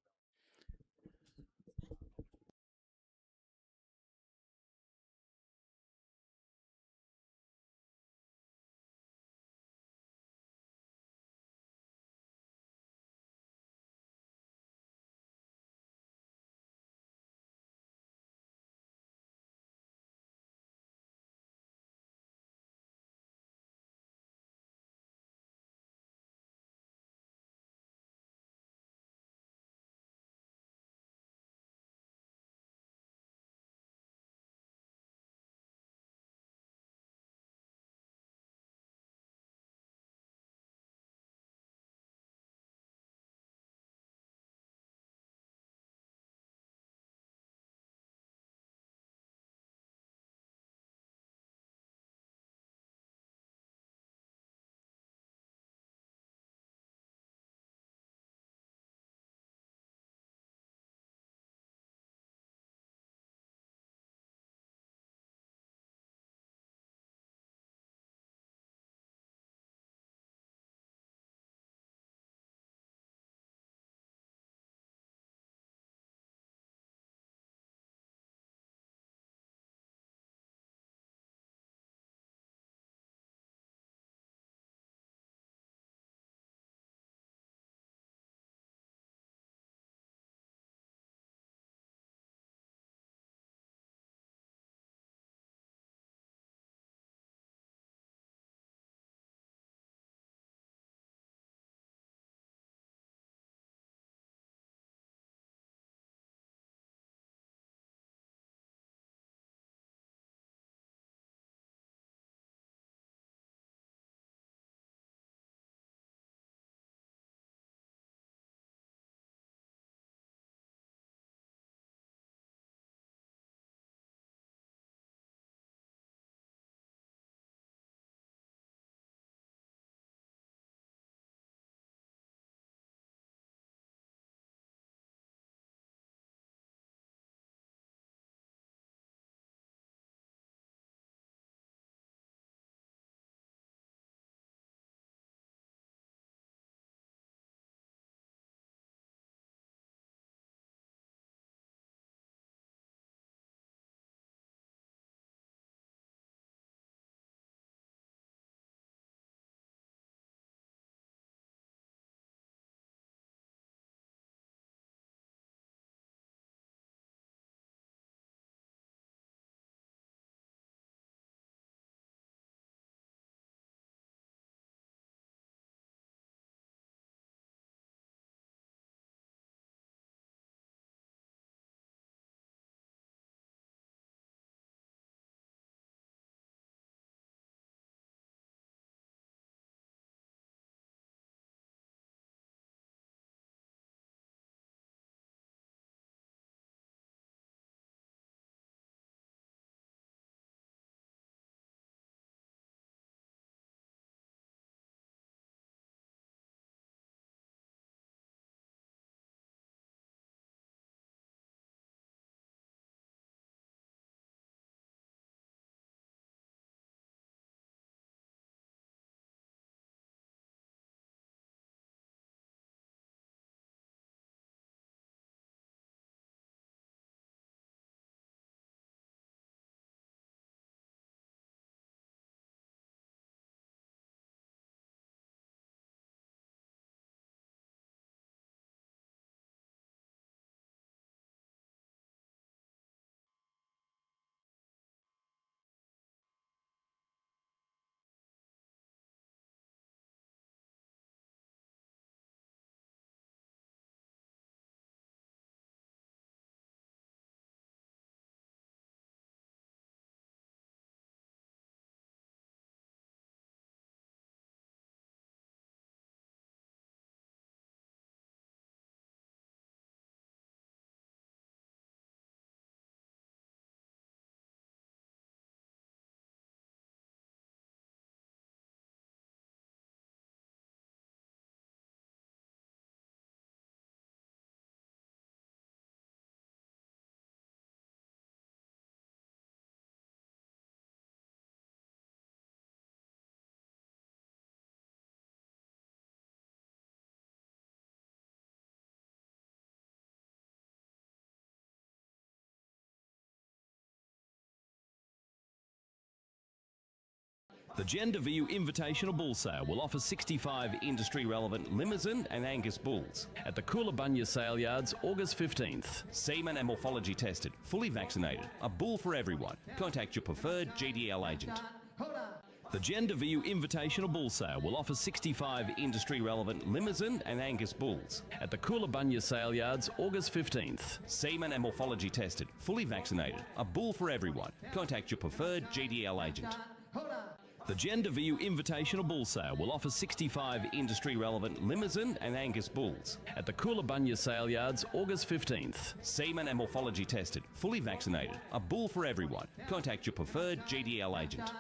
The Gender View Invitational Bull Sale will offer 65 industry-relevant Limousin and Angus bulls at the Coolabunya Sale Yards, August 15th. Semen and morphology tested, fully vaccinated, a bull for everyone. Contact your preferred GDL agent. The Gender View Invitational Bull Sale will offer 65 industry-relevant Limousin and Angus bulls at the Coolabunya Sale Yards, August 15th. Semen and morphology tested, fully vaccinated, a bull for everyone. Contact your preferred GDL agent. The Gender View Invitational Bull Sale will offer 65 industry-relevant Limousin and Angus bulls at the Coolabunya Sale Yards, August 15th. Semen and morphology tested, fully vaccinated, a bull for everyone. Contact your preferred GDL agent.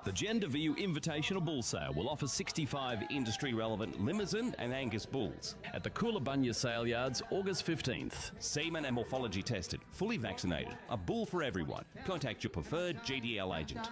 The Gender View Invitational Bull Sale will offer 65 industry-relevant Limousin and Angus bulls at the Coolabunya Sale Yards, August 15th. Semen and morphology tested, fully vaccinated, a bull for everyone. Contact your preferred GDL agent.